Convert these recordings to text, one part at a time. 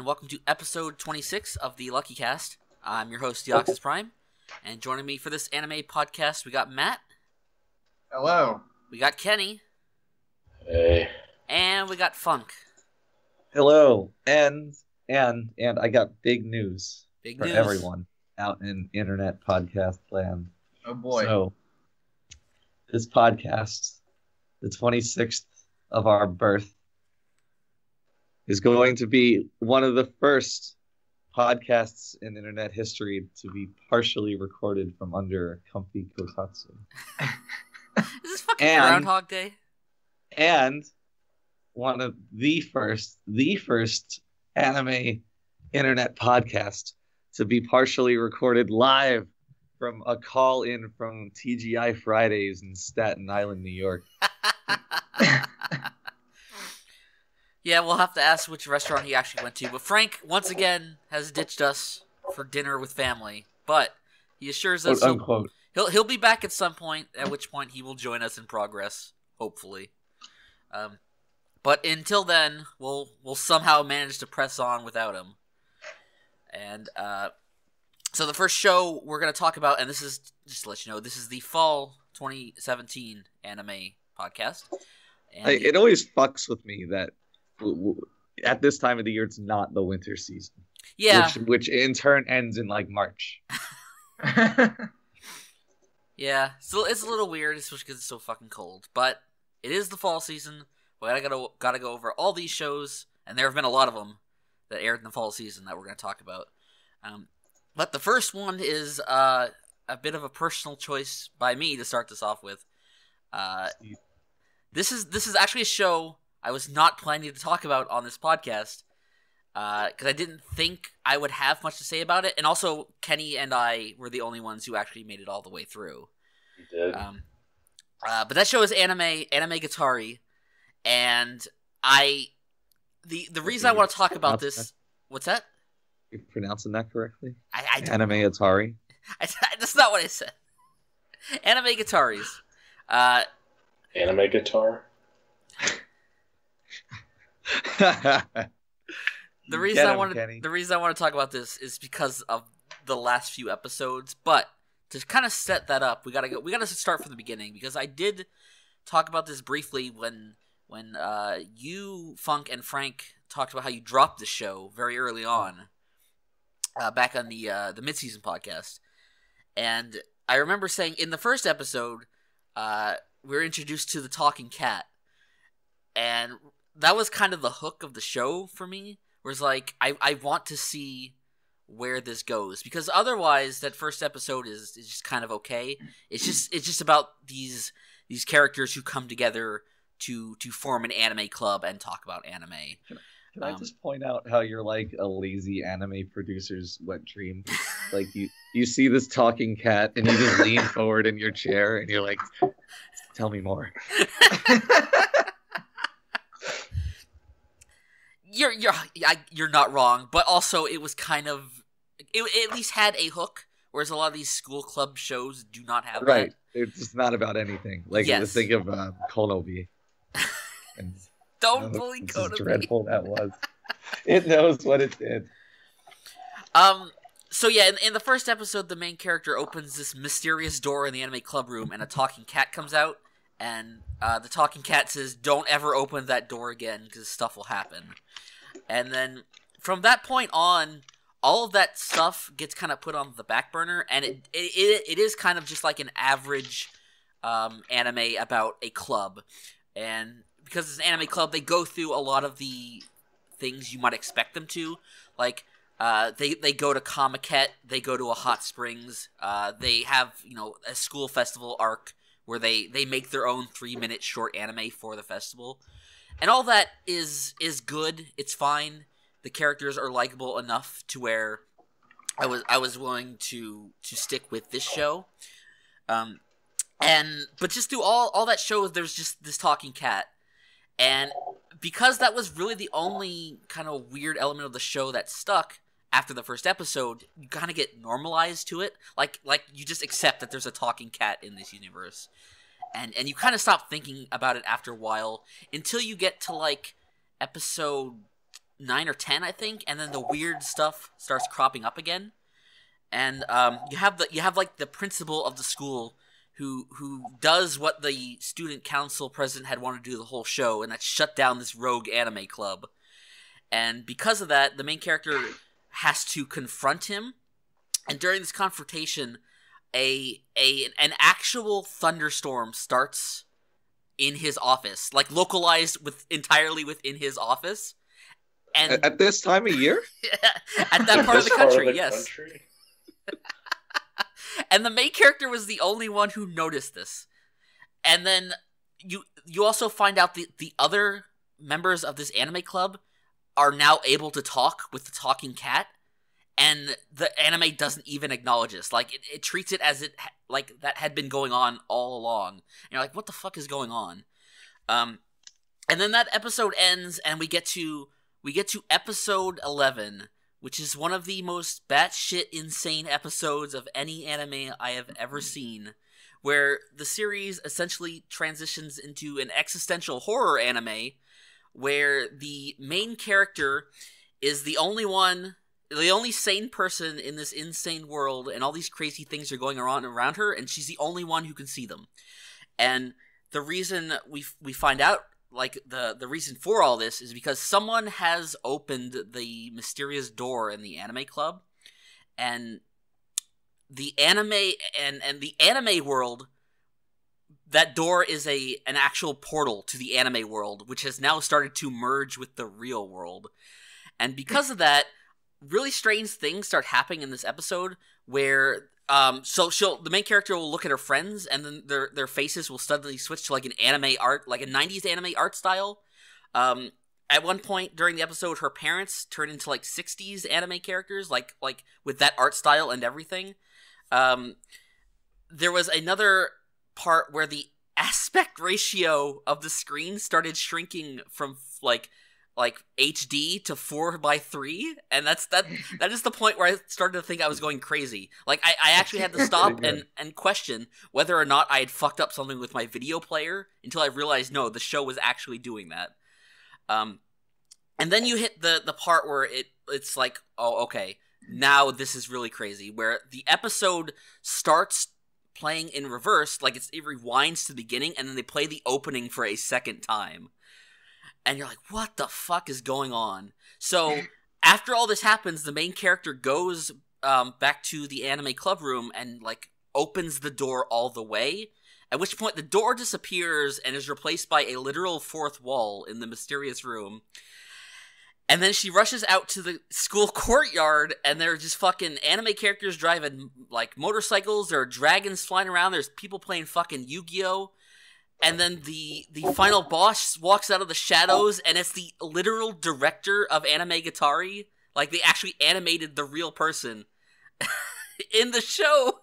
and welcome to episode 26 of the Luckycast. I'm your host, DeoxysPrime, and joining me for this anime podcast, we got Matt. Hello. We got Kenny. Hey. And we got Funk. Hello. And I got big news for news. Everyone out in internet podcast land. Oh boy. So, this podcast, the 26th of our birth, is going to be one of the first podcasts in internet history to be partially recorded from under a comfy kotatsu. Is this fucking Groundhog Day? And one of the first anime internet podcast to be partially recorded live from a call-in from TGI Fridays in Staten Island, New York. Yeah, we'll have to ask which restaurant he actually went to. But Frank, once again, has ditched us for dinner with family. But he assures us he'll be back at some point, at which point he will join us in progress, hopefully. But until then, we'll somehow manage to press on without him. And so the first show we're going to talk about, and this is, just to let you know, this is the fall 2017 anime podcast. And it always fucks with me that at this time of the year, it's not the winter season. Yeah. Which in turn ends in, like, March. Yeah. So it's a little weird, especially because it's so fucking cold. But it is the fall season. We gotta go over all these shows, and there have been a lot of them that aired in the fall season that we're going to talk about. But the first one is a bit of a personal choice by me to start this off with. This is actually a show I was not planning to talk about on this podcast because I didn't think I would have much to say about it, and also Kenny and I were the only ones who actually made it all the way through. You did. But that show is Animegataris, and the reason I want to talk about this. What's that? You're pronouncing that correctly? I don't Animegataris. That's not what I said. Animegataris. Anime guitar? The reason I want to talk about this is because of the last few episodes, but to kind of set that up, we gotta start from the beginning, because I did talk about this briefly when you, Funk, and Frank talked about how you dropped the show very early on, back on the mid-season podcast. And I remember saying in the first episode, we were introduced to the talking cat, and that was kind of the hook of the show for me. Where it's like, I want to see where this goes, because otherwise that first episode is just kind of okay. It's just about these characters who come together to form an anime club and talk about anime. Can I just point out how you're like a lazy anime producer's wet dream? Like you see this talking cat and you just lean forward in your chair and you're like, tell me more. You're not wrong, but also it was kind of, it at least had a hook, whereas a lot of these school club shows do not have that. Right, it's just not about anything. Like, yes. Think of Konobi. And don't bully Konobi. How dreadful that was. It knows what it did. So yeah, in the first episode, the main character opens this mysterious door in the anime club room, and a talking cat comes out, and the talking cat says, "Don't ever open that door again, because stuff will happen." And then from that point on, all of that stuff gets kind of put on the back burner, and it is kind of just like an average anime about a club. And because it's an anime club, they go through a lot of the things you might expect them to. Like, they go to Kamaket, they go to a hot springs, they have, a school festival arc where they make their own 3-minute short anime for the festival. And all that is good. It's fine. The characters are likable enough to where I was willing to stick with this show. But just through all that show, there's just this talking cat. And because that was really the only kind of weird element of the show that stuck after the first episode, you kind of get normalized to it. Like you just accept that there's a talking cat in this universe. And you kind of stop thinking about it after a while, until you get to, like, episode 9 or 10, I think, and then the weird stuff starts cropping up again. And you have like the principal of the school who does what the student council president had wanted to do the whole show, and that's shut down this rogue anime club. And because of that, the main character has to confront him. And during this confrontation, an actual thunderstorm starts in his office, like localized entirely within his office. And at this time of year, at that part of the country, yes. And the main character was the only one who noticed this. And then you also find out the other members of this anime club are now able to talk with the talking cat, and the anime doesn't even acknowledge this. Like, it treats it as like that had been going on all along. And you're like, what the fuck is going on? And then that episode ends, and we get to episode 11, which is one of the most batshit insane episodes of any anime I have ever seen, where the series essentially transitions into an existential horror anime, where the main character is the only sane person in this insane world, and all these crazy things are going on around her, and she's the only one who can see them. And the reason we find out, like, the reason for all this is because someone has opened the mysterious door in the anime club, and the anime and the anime world, that door is an actual portal to the anime world, which has now started to merge with the real world. And because of that, really strange things start happening in this episode, where the main character will look at her friends, and then their faces will suddenly switch to like an anime art, like a 90s anime art style. At one point during the episode, her parents turn into like 60s anime characters, like with that art style and everything. There was another part where the aspect ratio of the screen started shrinking from like HD to 4:3, and that is the point where I started to think I was going crazy. Like, I actually had to stop and question whether or not I had fucked up something with my video player, until I realized, no, the show was actually doing that. And then you hit the part where it's like, oh, okay, now this is really crazy, where the episode starts playing in reverse, like it rewinds to the beginning, and then they play the opening for a second time. And you're like, what the fuck is going on? So, after all this happens, the main character goes back to the anime club room and, like, opens the door all the way, at which point the door disappears and is replaced by a literal fourth wall in the mysterious room. And then she rushes out to the school courtyard, and there are just fucking anime characters driving, like, motorcycles, there are dragons flying around, there's people playing fucking Yu-Gi-Oh!, and then the final boss walks out of the shadows, and it's the literal director of Animegataris. Like, they actually animated the real person in the show.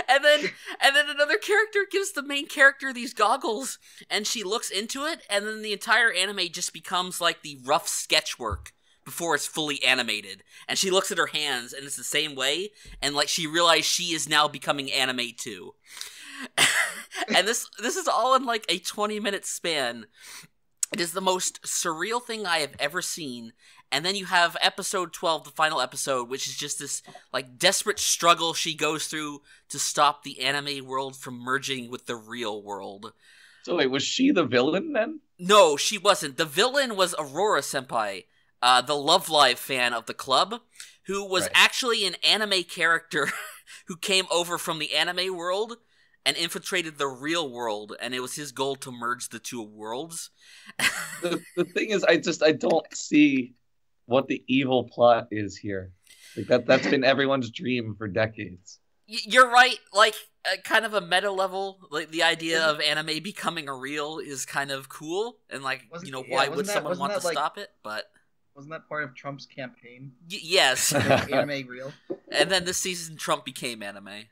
And then another character gives the main character these goggles, and she looks into it, and then the entire anime just becomes like the rough sketch work before it's fully animated. And she looks at her hands, and it's the same way, and like she realized she is now becoming anime too. And this is all in like a 20-minute span. It is the most surreal thing I have ever seen. And then you have episode 12, the final episode, which is just this like desperate struggle she goes through to stop the anime world from merging with the real world. So wait, was she the villain then? No, she wasn't. The villain was Aurora Senpai, the Love Live fan of the club, who was actually an anime character who came over from the anime world and infiltrated the real world, and it was his goal to merge the two worlds. the thing is, I don't see what the evil plot is here. Like that's been everyone's dream for decades. You're right. Like, kind of a meta level, like the idea of anime becoming a real is kind of cool, and like, why would someone want to stop it? But wasn't that part of Trump's campaign? Yes. Anime real. And then this season, Trump became anime.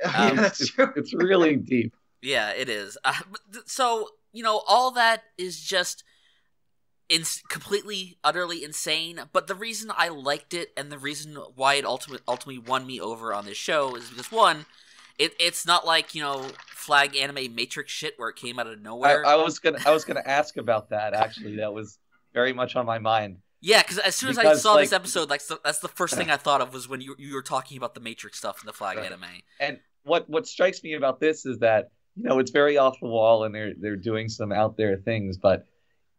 Yeah, that's true. It's really deep. Yeah, it is. So, all that is just completely, utterly insane. But the reason I liked it, and the reason why it ultimately won me over on this show, is because, one, it's not like, flag anime Matrix shit where it came out of nowhere. I was gonna ask about that, actually. That was very much on my mind. Yeah, because as soon as I saw this episode, that's the first thing I thought of was when you were talking about the Matrix stuff in the Flag anime. And what strikes me about this is that it's very off the wall and they're doing some out there things, but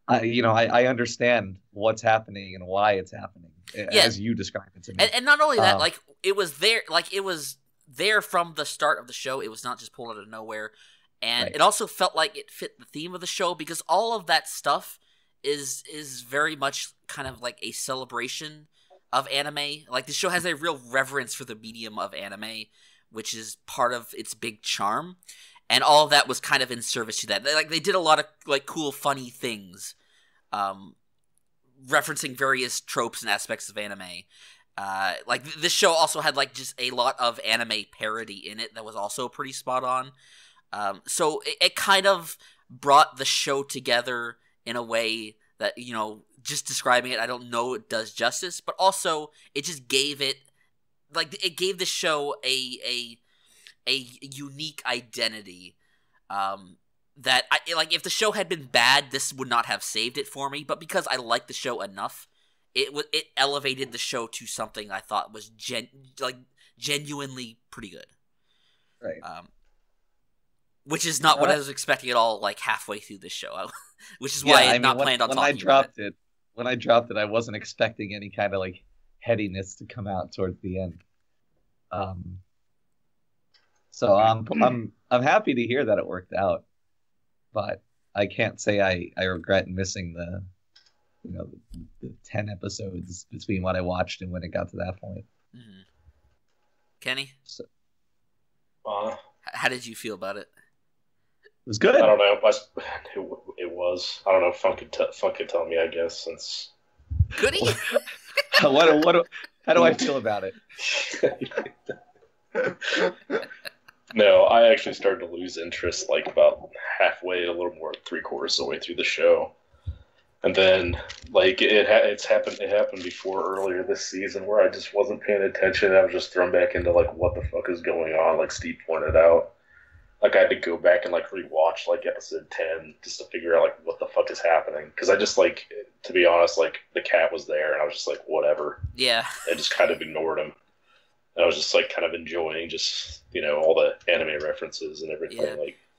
I understand what's happening and why it's happening as you described it to me. And not only that, it was there from the start of the show. It was not just pulled out of nowhere, and it also felt like it fit the theme of the show because all of that stuff is very much kind of like a celebration of anime. Like the show has a real reverence for the medium of anime, which is part of its big charm. And all of that was kind of in service to that. They did a lot of cool, funny things, referencing various tropes and aspects of anime. This show also had just a lot of anime parody in it that was also pretty spot on. So it kind of brought the show together in a way that, just describing it, I don't know it does justice, but also it just gave it, it gave the show a unique identity, that if the show had been bad, this would not have saved it for me, but because I liked the show enough, it elevated the show to something I thought was genuinely pretty good. Right. Which is not what I was expecting at all, halfway through this show. Which is why I had not planned on talking about it. When I dropped it, I wasn't expecting any kind of, headiness to come out towards the end. So I'm happy to hear that it worked out. But I can't say I regret missing the 10 episodes between what I watched and when it got to that point. Mm-hmm. Kenny? How did you feel about it? It was good. I don't know. It was. I don't know if Funk could tell me, I guess, since... Could he? How do I feel about it? No, I actually started to lose interest about halfway, a little more, 3/4 of the way through the show. And then, it happened before earlier this season where I just wasn't paying attention. I was just thrown back into, what the fuck is going on, like Steve pointed out. I had to go back and, rewatch, episode 10 just to figure out, what the fuck is happening. Because I just, to be honest, the cat was there, and I was just whatever. Yeah. I just kind of ignored him. And I was just, kind of enjoying just, all the anime references and everything. Yeah.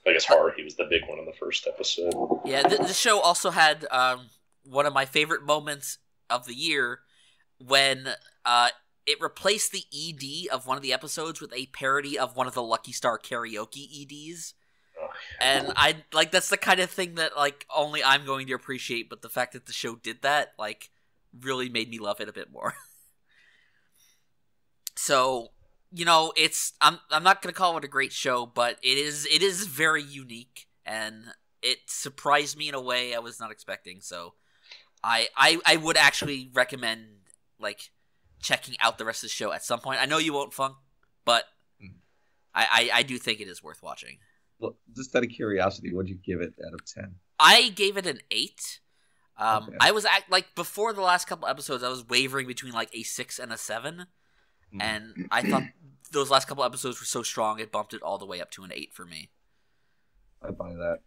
I guess Haruhi was the big one in the first episode. Yeah, the show also had one of my favorite moments of the year when it replaced the ED of one of the episodes with a parody of one of the Lucky Star karaoke EDs. Oh, yeah. And that's the kind of thing that only I'm going to appreciate, but the fact that the show did that really made me love it a bit more. So, I'm not going to call it a great show, but it is very unique, and it surprised me in a way I was not expecting. So I would actually recommend checking out the rest of the show at some point. I know you won't, Funk, but I do think it is worth watching. Well, just out of curiosity, what'd you give it out of 10? I gave it an 8. Okay. I was before the last couple episodes, I was wavering between a 6 and a 7. And I thought those last couple episodes were so strong, it bumped it all the way up to an 8 for me. I buy that.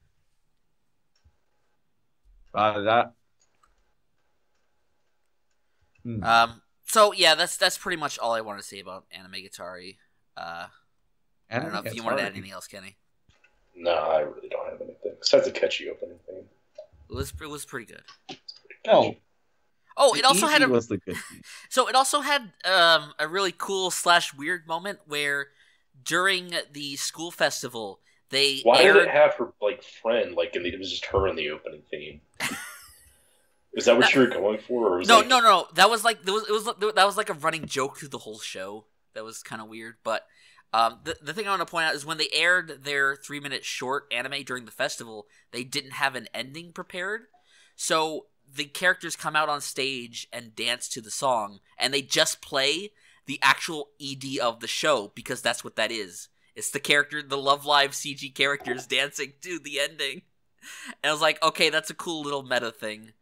Buy that. So yeah, that's pretty much all I want to say about Animegatari. I don't know if you wanted to add anything else, Kenny. No, I really don't have anything. Besides the catchy opening thing. It was pretty good. Oh, it also had was the good thing. So it also had a really cool / weird moment where during the school festival they Why did it have her friend it was just her in the opening theme? Is that what you were going for? Or was no. That was that was a running joke through the whole show. That was kind of weird, but the thing I want to point out is when they aired their 3-minute short anime during the festival, they didn't have an ending prepared. So the characters come out on stage and dance to the song, and they just play the actual ED of the show because that's what that is. It's the Love Live CG characters dancing to the ending. And I was like, okay, that's a cool little meta thing.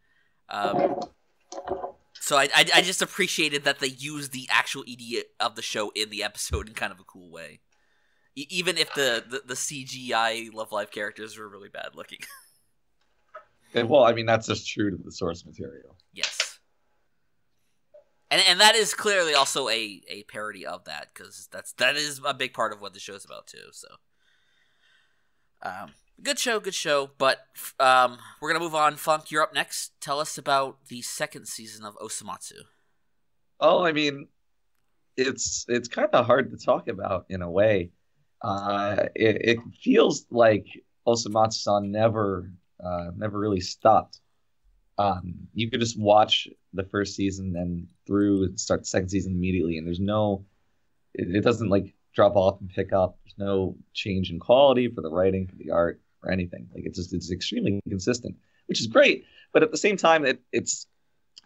So I just appreciated that they used the actual ED of the show in the episode in kind of a cool way. Even if the CGI Love Live characters were really bad looking. Well, I mean, that's just true to the source material. Yes. And that is clearly also a parody of that, because that is a big part of what the show's about too. So, good show. But we're gonna move on. Funk, you're up next. Tell us about the second season of Osomatsu. Oh, I mean, it's kind of hard to talk about in a way. It feels like Osomatsu-san never really stopped. You could just watch the first season and start the second season immediately, and it doesn't like drop off and pick up. There's no change in quality for the writing, for the art, or anything. Like it's extremely consistent, which is great. But at the same time,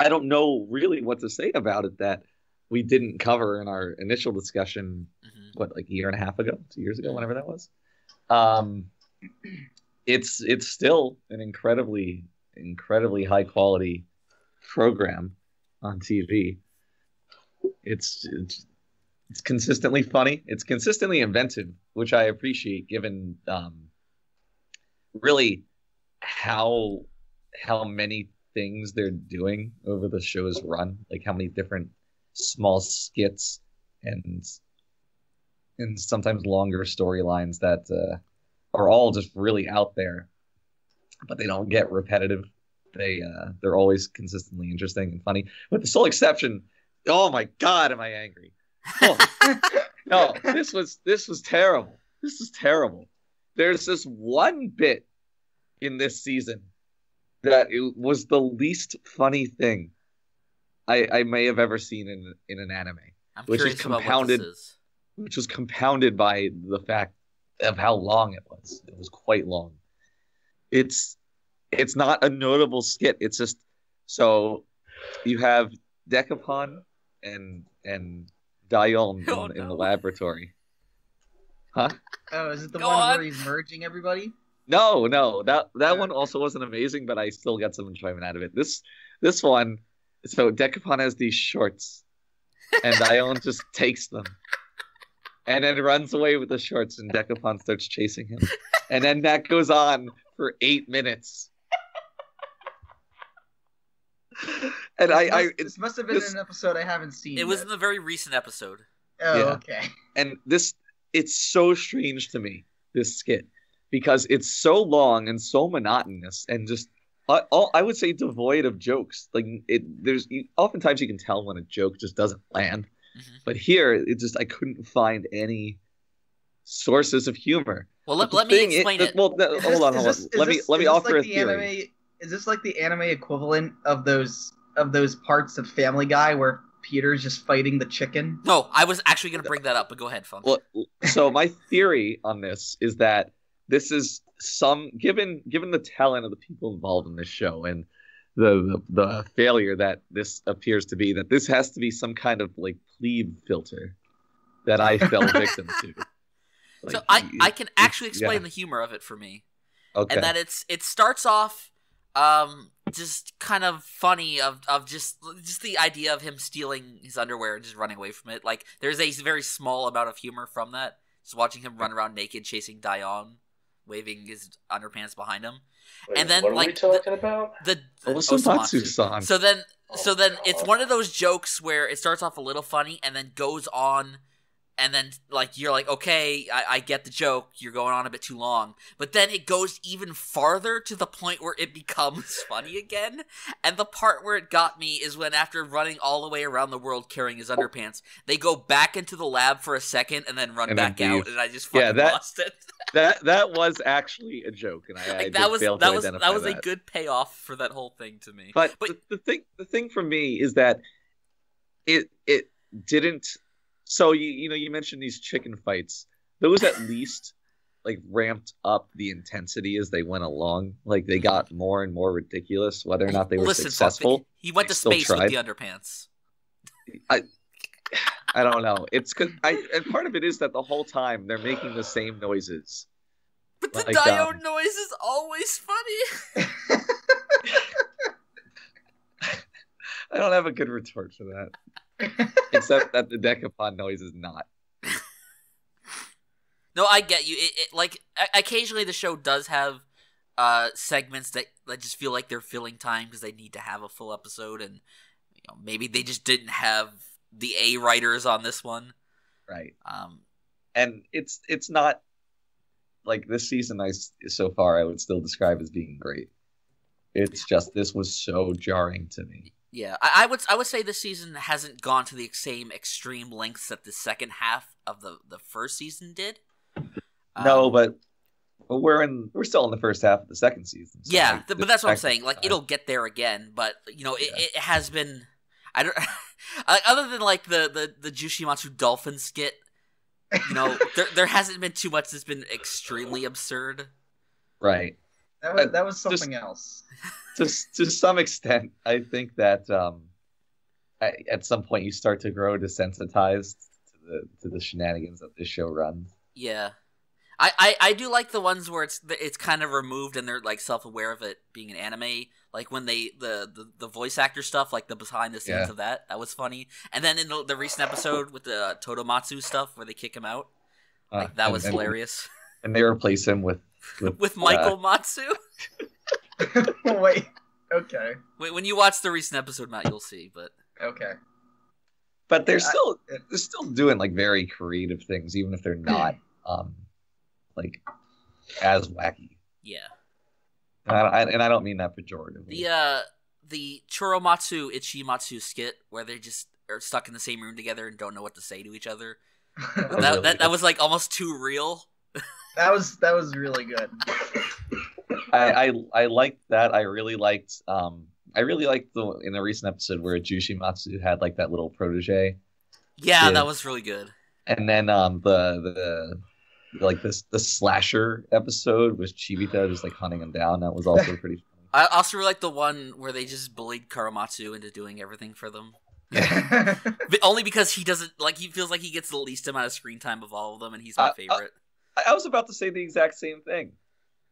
I don't know really what to say about it that we didn't cover in our initial discussion, like a year and a half ago, 2 years ago, whenever that was. It's still an incredibly high quality program on TV. It's consistently funny. It's consistently inventive, which I appreciate, given really how many things they're doing over the show's run, like how many different small skits and sometimes longer storylines that are all just really out there, but they don't get repetitive. They're always consistently interesting and funny, with the sole exception. Oh my God, am I angry? Oh, no, this was terrible. This is terrible. There's this one bit in this season that it was the least funny thing I may have ever seen in an anime. I'm which curious is about compounded, what this is. which was compounded by the fact of how long it was. It was quite long. It's not a notable skit. It's just, so you have Dekapon and Dayon in the laboratory. Huh? Oh, is it the Go one on. where he's merging everybody? No, that one also wasn't amazing, but I still got some enjoyment out of it. This one, so Dekapon has these shorts, and Dayon just takes them, and then runs away with the shorts, and Dekapon starts chasing him, and then that goes on for 8 minutes. And This must have been an episode I haven't seen. It was yet. in the very recent episode. Oh, Yeah. okay. And it's so strange to me, this skit, because it's so long and so monotonous and just I would say devoid of jokes. Like oftentimes you can tell when a joke just doesn't land, but here I couldn't find any sources of humor. Well, let me explain it. Hold on. Let me offer a theory. Is this like the anime equivalent of those parts of Family Guy where Peter's just fighting the chicken? No, I was actually going to bring that up, but go ahead, Funk. Well, so my theory on this is that this is given the talent of the people involved in this show and the failure that this appears to be, that this has to be some kind of like plebe filter that I fell victim to. Like, so I can actually explain the humor of it for me. Okay. And that it starts off just kind of funny of just the idea of him stealing his underwear and just running away from it. Like, there's a very small amount of humor from that. Just watching him run around naked chasing Dayon, waving his underpants behind him. Wait, and then what are like we talking about? the Osomatsu-san. So then it's one of those jokes where it starts off a little funny and then goes on. And then, like, you're like, okay, I get the joke. You're going on a bit too long. But then it goes even farther to the point where it becomes funny again. And the part where it got me is when, after running all the way around the world carrying his underpants, they go back into the lab for a second and then run back out. And I just fucking lost it. that was actually a joke, and I that was that. a good payoff for that whole thing to me. But the thing for me is that it didn't. So you mentioned these chicken fights. Those at least like ramped up the intensity as they went along. Like, they got more and more ridiculous, whether or not they were successful. He went to space with the underpants. I don't know. It's and part of it is that the whole time they're making the same noises. But the Dayon noise is always funny. I don't have a good retort for that. Except that the Dekapon noise is not. No, I get you. It like occasionally the show does have segments that just feel like they're filling time because they need to have a full episode, and maybe they just didn't have the A writers on this one. Right. And it's not like this season. So far I would still describe as being great. It's just this was so jarring to me. Yeah, I would say this season hasn't gone to the same extreme lengths that the second half of the first season did. No, but we're still in the first half of the second season. So yeah, but that's what I'm saying. Like it'll get there again, but it has been. I don't. Other than like the Jushimatsu dolphin skit, there hasn't been too much that's been extremely absurd. Right. That was something else. To some extent, I think that at some point you start to grow desensitized to the shenanigans that this show runs. Yeah, I do like the ones where it's kind of removed and they're like self-aware of it being an anime. Like when the voice actor stuff, like the behind the scenes of that was funny. And then in the recent episode with the Todomatsu stuff where they kick him out, that was hilarious. And they replace him with Michael Matsu. Wait. Okay. Wait, when you watch the recent episode, Matt, you'll see. But okay. But they're still doing like very creative things, even if they're not like as wacky. Yeah. And I don't mean that pejoratively. The Choromatsu Ichimatsu skit where they just are stuck in the same room together and don't know what to say to each other. that was like almost too real. That was really good. I liked that. I really liked in the recent episode where Jushimatsu had like that little protege. Yeah, that was really good. And then the slasher episode was Chibita just like hunting him down. That was also pretty funny. I also really like the one where they just bullied Karamatsu into doing everything for them. But only because he doesn't he feels like he gets the least amount of screen time of all of them, and he's my favorite. I was about to say the exact same thing.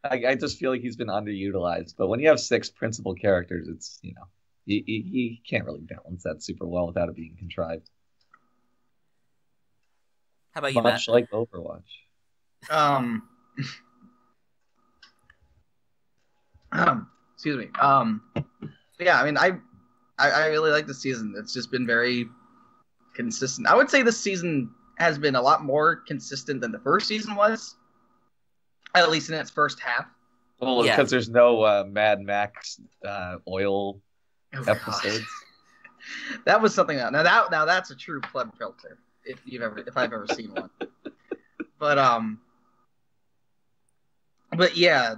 I just feel like he's been underutilized. But when you have 6 principal characters, it's you can't really balance that super well without it being contrived. How about you, Matt? Much like Overwatch. Excuse me. Yeah, I mean, I really like the season. It's just been very consistent. I would say this season has been a lot more consistent than the first season was, at least in its first half. Well, because there's no Mad Max oil episodes. That was something that now that's a true pleb filter if I've ever seen one. But yeah,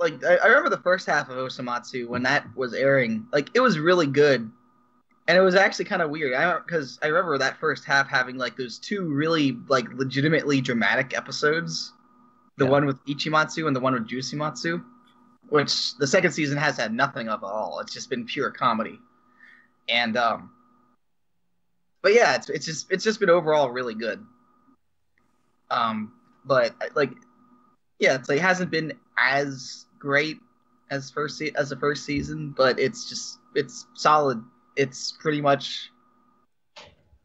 I remember the first half of Osomatsu when that was airing. Like, it was really good, and it was actually kind of weird. Because I remember that first half having like those 2 really like legitimately dramatic episodes, the one with Ichimatsu and the one with Jushimatsu, which the second season has had nothing of at all. It's just been pure comedy, and but yeah, it's just been overall really good. But like, yeah, it hasn't been as great as the first season, but it's solid. It's pretty much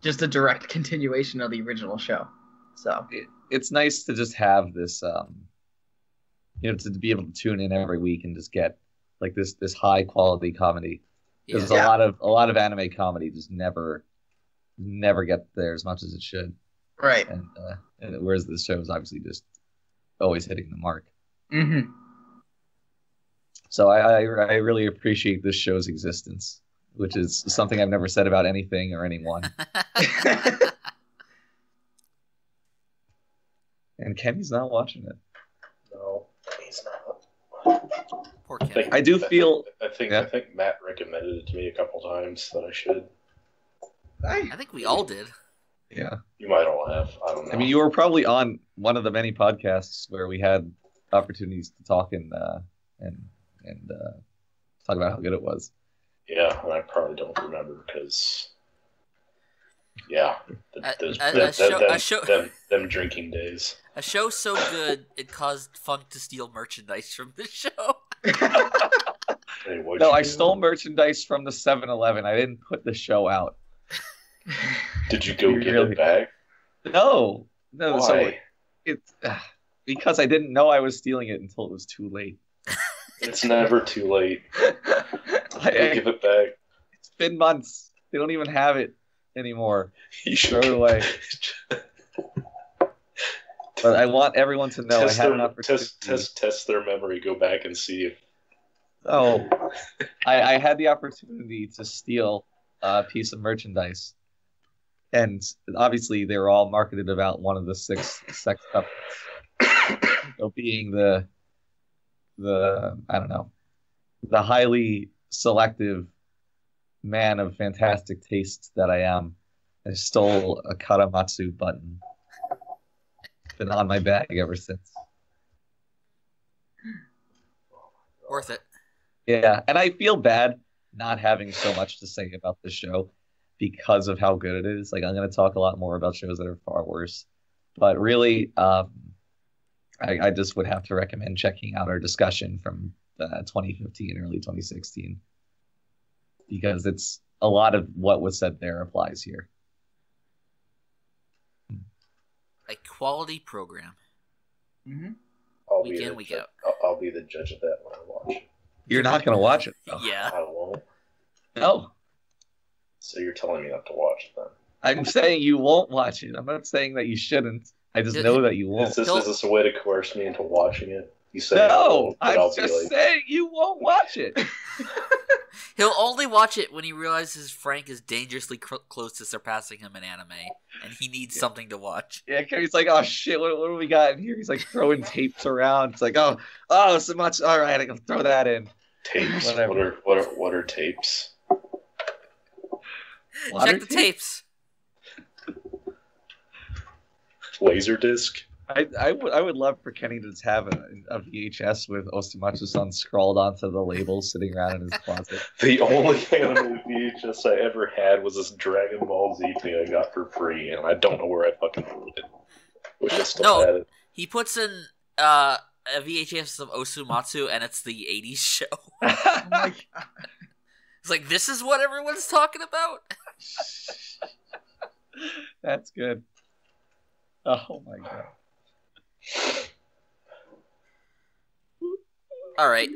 just a direct continuation of the original show. So it's nice to just have this, to be able to tune in every week and just get like this high quality comedy. Because a lot of anime comedy just never get there as much as it should. Right. And whereas this show is obviously just always hitting the mark. Mm-hmm. So I really appreciate this show's existence, which is something I've never said about anything or anyone. And Kenny's not watching it. No, he's not. Poor Kenny. I think Matt recommended it to me a couple times that I should. I think we all did. Yeah. You might all have. I don't know. I mean, you were probably on one of the many podcasts where we had opportunities to talk and talk about how good it was. Yeah, and I probably don't remember because, them drinking days. A show so good it caused Funk to steal merchandise from the show. Hey, I stole merchandise from the 7-Eleven. I didn't put the show out. Did you go get it back? No. Why? So it's because I didn't know I was stealing it until it was too late. It's never too late. Give it back. It's been months. They don't even have it anymore. You Throw it away. But I want everyone to know test I had an opportunity. Test their memory. Go back and see if. Oh, I had the opportunity to steal a piece of merchandise, and obviously they were all marketed about one of the 6 sex couplets. So being the I don't know, the highly selective man of fantastic taste that I am, I stole a Karamatsu button. Been on my bag ever since. Worth it. Yeah, and I feel bad not having so much to say about the show because of how good it is. Like, I'm going to talk a lot more about shows that are far worse. But really, I just would have to recommend checking out our discussion from 2015, early 2016. Because it's a lot of what was said there applies here. A quality program. Mm-hmm. Week in, week out. I'll be the judge of that when I watch it. You're not going to watch it, though. Yeah. I won't. No. So you're telling me not to watch it then? I'm saying you won't watch it. I'm not saying that you shouldn't. I just know that you won't. Is this a way to coerce me into watching it? You say no, I'm just saying you won't watch it. He'll only watch it when he realizes Frank is dangerously close to surpassing him in anime, and he needs something to watch. Yeah, he's like, oh shit, what do we got in here? He's like throwing tapes around. It's like, oh, so much. All right, I can throw that in. Tapes. Whatever. What are tapes? Check the tapes. Laserdisc. I would love for Kenny to just have a VHS with Osomatsu-san scrawled onto the label sitting around in his closet. The only anime VHS I ever had was this Dragon Ball Z thing I got for free, and I don't know where I fucking put it. Wish I still had it. He puts in a VHS of Ousama, and it's the 80s show. Oh my god. It's like, this is what everyone's talking about? That's good. Oh my god. All right.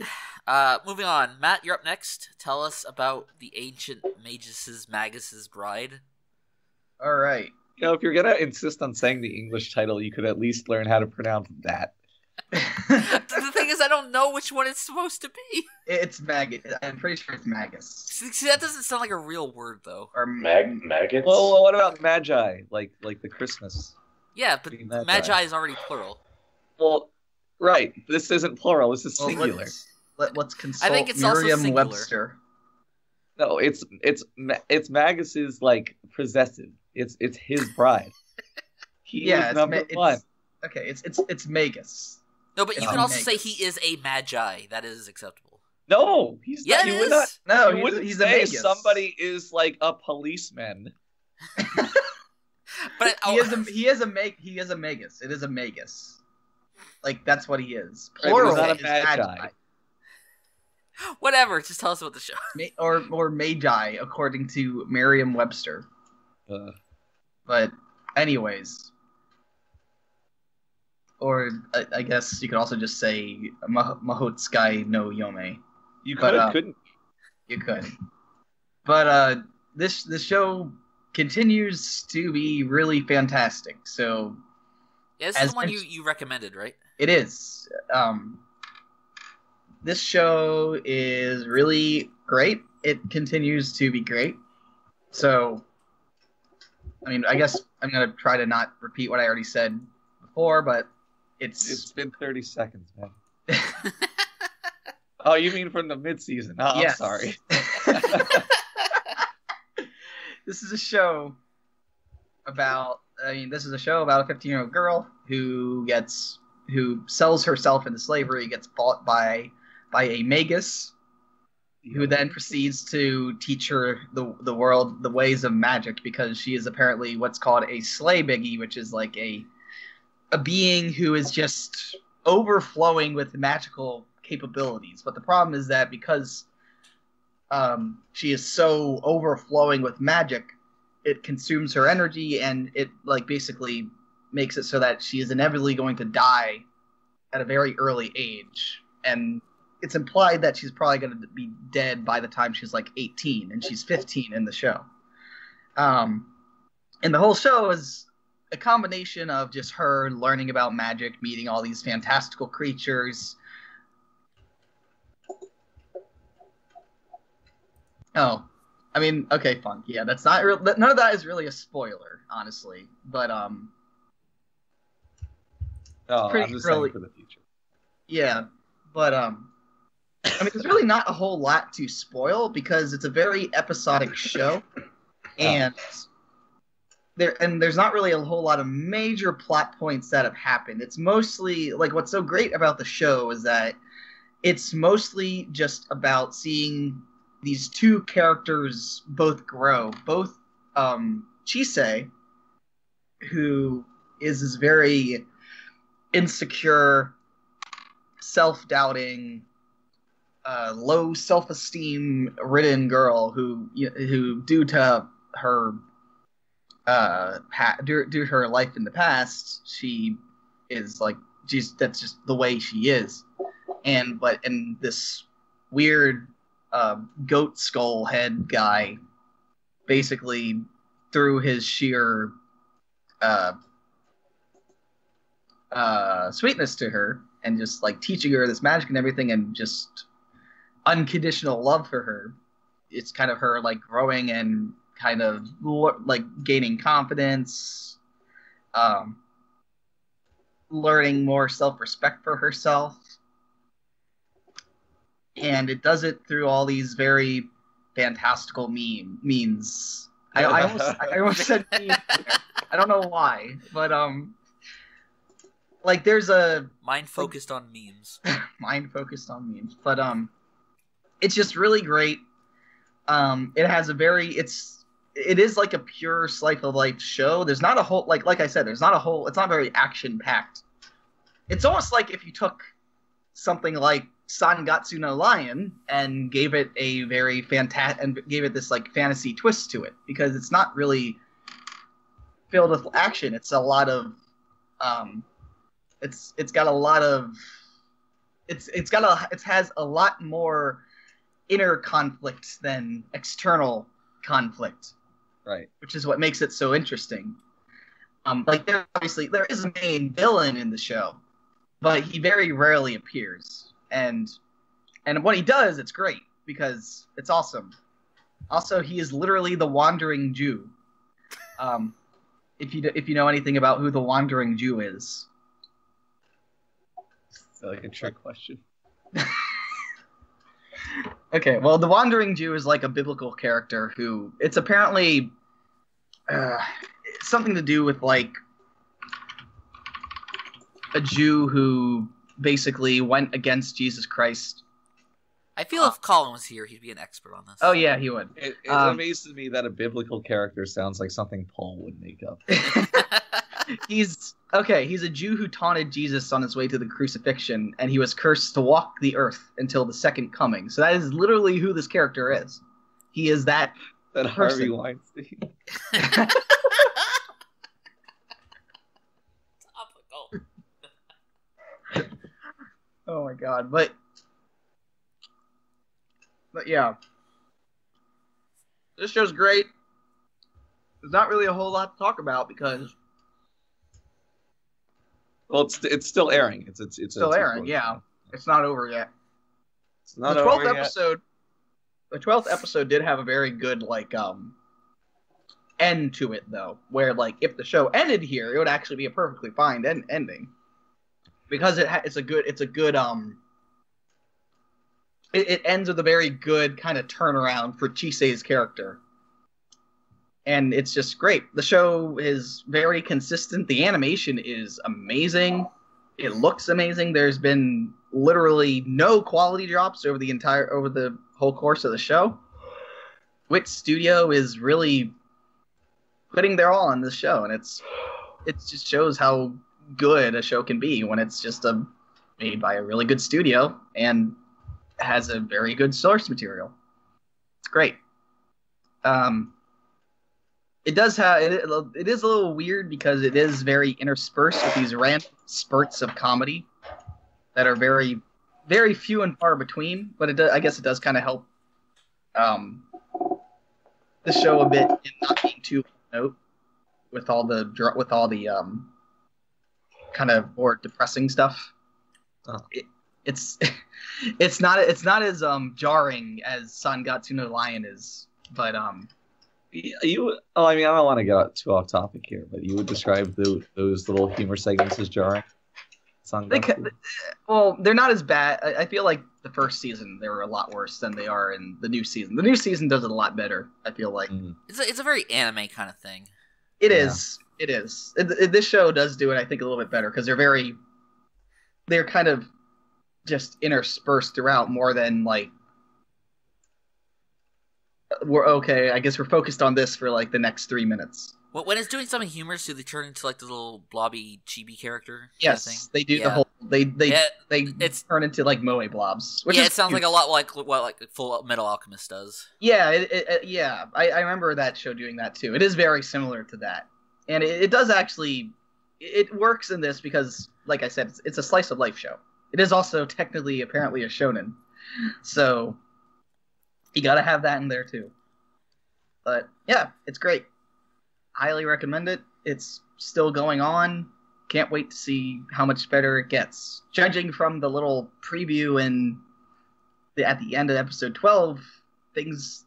Moving on. Matt, you're up next. Tell us about the ancient Magus' bride. All right. You know, if you're gonna insist on saying the English title, you could at least learn how to pronounce that. The thing is, I don't know which one it's supposed to be. It's Magus. I'm pretty sure it's Magus. See, that doesn't sound like a real word, though. Or maggots? Well, what about Magi? Like the Christmas? Yeah, but Magi is already plural. Well, right. This isn't plural. This is singular. Let's consult I think it's also Merriam-Webster. No, it's Magus's like possessive. It's his bride. He is number one. Okay, it's Magus. No, but you can also say he is a Magi. That is acceptable. No, he's not. You would not. No, you wouldn't he's say a Magus. somebody is like a policeman. But he is a Magus. It is a Magus. Like, that's what he is. Plural not a is Magi. Whatever. Just tell us about the show. Or Magi, according to Merriam-Webster. But anyways, or I guess you could also just say Mahoutsukai no Yome. You couldn't. You could. But this show continues to be really fantastic. So yeah, this is the one you recommended, right? It is. This show is really great. It continues to be great. So, I mean, I guess I'm going to try to not repeat what I already said before, but it's been 30 seconds, man. Oh, you mean from the mid-season? Oh, yes. I'm sorry. This is a show about a 15-year-old girl who sells herself into slavery, gets bought by a magus, who then proceeds to teach her the world the ways of magic, because she is apparently what's called a slay biggie, which is like a being who is just overflowing with magical capabilities. But the problem is that because she is so overflowing with magic, it consumes her energy, and it like basically makes it so that she is inevitably going to die at a very early age. And it's implied that she's probably going to be dead by the time she's like 18, and she's 15 in the show. And the whole show is a combination of just her learning about magic, meeting all these fantastical creatures. Oh, I mean, okay, fun. Yeah, that's not real. None of that is really a spoiler, honestly. But I'm just saying for the future. Yeah, but I mean, there's really not a whole lot to spoil because it's a very episodic show, and there's not really a whole lot of major plot points that have happened. It's mostly like what's so great about the show is that it's mostly just about seeing these two characters both grow. Both Chisei, who is this very insecure, self-doubting, low self-esteem ridden girl who due to her due to her life in the past, she is like that's just the way she is. And this weird goat skull head guy basically through his sheer sweetness to her and just like teaching her this magic and everything and just unconditional love for her, it's kind of her like growing and kind of like gaining confidence, learning more self-respect for herself. And it does it through all these very fantastical means. I almost said memes. I don't know why, but like there's a mind focused on memes. Mind focused on memes, but it's just really great. It has a very it is like a pure slice of life show. There's not a whole like I said, there's not a whole. It's not very action packed. It's almost like if you took something like Sangatsu no Lion and gave it a very and gave it this like fantasy twist to it, because it's not really filled with action. It's a lot of it has a lot more inner conflict than external conflict, right? Which is what makes it so interesting. Like there is a main villain in the show, but he very rarely appears. And when he does, it's great because it's awesome. Also, he is literally the Wandering Jew. If you know anything about who the Wandering Jew is. It's like a trick question. Okay, well, the Wandering Jew is like a biblical character who it's apparently something to do with like a Jew who basically went against Jesus Christ. I feel if Colin was here, he'd be an expert on this. Oh yeah, he would. It amazes me that a biblical character sounds like something Paul would make up. He's a Jew who taunted Jesus on his way to the crucifixion, and he was cursed to walk the earth until the second coming. So that is literally who this character is. He is that person. Harvey Weinstein. Oh my god, but yeah. This show's great. There's not really a whole lot to talk about because it's still airing. It's still airing, yeah. It's not over yet. It's not the 12th over episode yet. The 12th episode did have a very good like end to it though, where like if the show ended here, it would actually be a perfectly fine ending. Because it ends with a very good kind of turnaround for Chisei's character. And it's just great. The show is very consistent. The animation is amazing. It looks amazing. There's been literally no quality drops over the whole course of the show. Which studio is really putting their all on this show, and it just shows how good a show can be when it's just made by a really good studio and has a very good source material. It's great. It does have it is a little weird because it is very interspersed with these random spurts of comedy that are very, very few and far between, but I guess it does kind of help the show a bit in not being too note with all the kind of more depressing stuff. Oh. It's it's not as jarring as Sangatsu no Lion is, but I mean, I don't want to get too off topic here, but you would describe those little humor segments as jarring. Well, they're not as bad. I feel like the first season they were a lot worse than they are in the new season. The new season does it a lot better, I feel like. It's a very anime kind of thing. It is. This show does do it, I think, a little bit better because they're kind of just interspersed throughout more than like we're okay. I guess we're focused on this for like the next 3 minutes. Well, when it's doing something humorous, do they turn into like the little blobby chibi character? Yes, they do the whole. They turn into like moe blobs. Which it sounds like a lot like what Full Metal Alchemist does. Yeah, yeah. I remember that show doing that too. It is very similar to that, and it does actually. It works in this because, like I said, it's a slice of life show. It is also technically, apparently, a shonen, so you got to have that in there too. But yeah, it's great. Highly recommend it. It's still going on. Can't wait to see how much better it gets. Judging from the little preview at the end of episode 12, things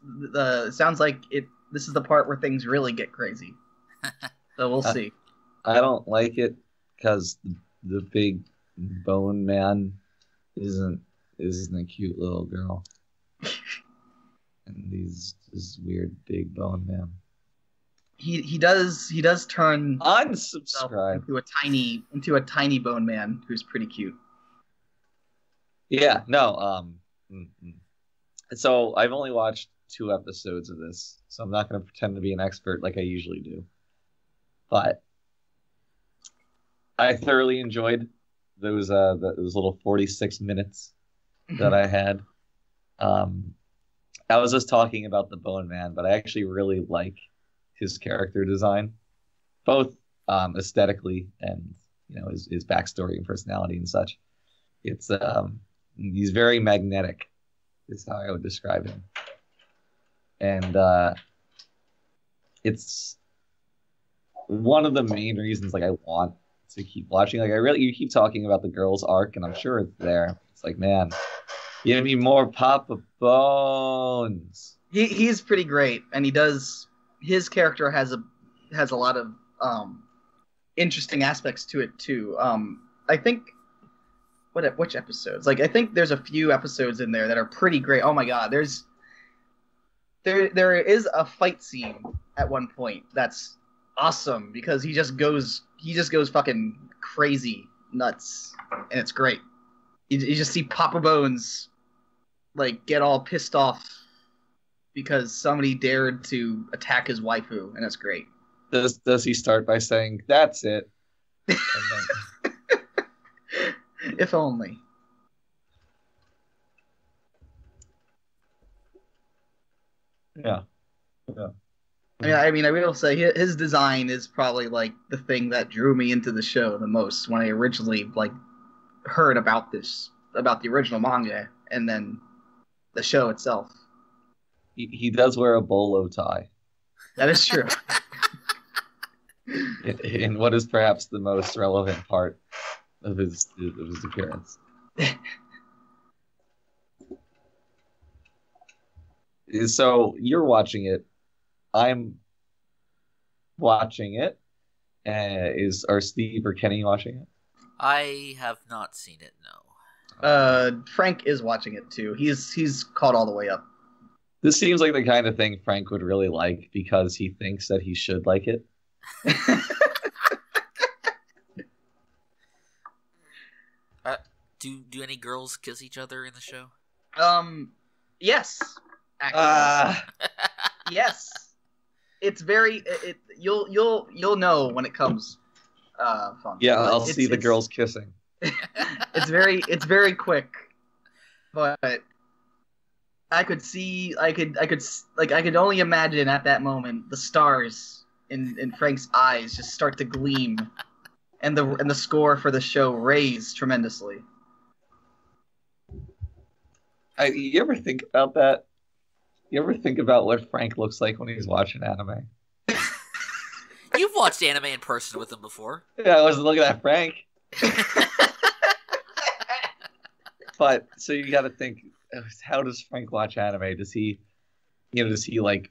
sounds like this is the part where things really get crazy. So we'll see. I don't like it because the big bone man isn't a cute little girl, and he's this weird big bone man. He does turn unsubscribe into a tiny bone man who's pretty cute. Yeah, no. So I've only watched 2 episodes of this, so I'm not going to pretend to be an expert like I usually do. But I thoroughly enjoyed those little 46 minutes that I had. I was just talking about the Bone Man, but I actually really like his character design, both aesthetically and his backstory and personality and such. It's he's very magnetic, is how I would describe him, and it's one of the main reasons I want to keep watching. You keep talking about the girls arc, and I'm sure it's there. It's like, man, give me more Papa Bones. He's pretty great, and his character has a lot of interesting aspects to it too. I think which episodes? I think there's a few episodes in there that are pretty great. Oh my god, there is a fight scene at one point that's awesome because he just goes fucking crazy nuts, and it's great. You just see Papa Bones get all pissed off because somebody dared to attack his waifu, and it's great. Does he start by saying, "That's it"? If only. Yeah. I mean, I will say his design is probably the thing that drew me into the show the most when I originally heard about the original manga and then the show itself. He does wear a bolo tie. That is true. In what is perhaps the most relevant part of his appearance. So you're watching it. I'm watching it. Are Steve or Kenny watching it? I have not seen it, no. Frank is watching it too. He's caught all the way up. This seems like the kind of thing Frank would really like because he thinks that he should like it. Do any girls kiss each other in the show? Yes. Actually. Yes. It's very. You'll know when it comes. Fun. Yeah, I'll see the girls kissing. It's very quick, but I could only imagine at that moment the stars in Frank's eyes just start to gleam, and the score for the show raise tremendously. You ever think about that? You ever think about what Frank looks like when he's watching anime? You've watched anime in person with him before. Yeah, I wasn't looking at Frank. But so you got to think, how does Frank watch anime? Does he like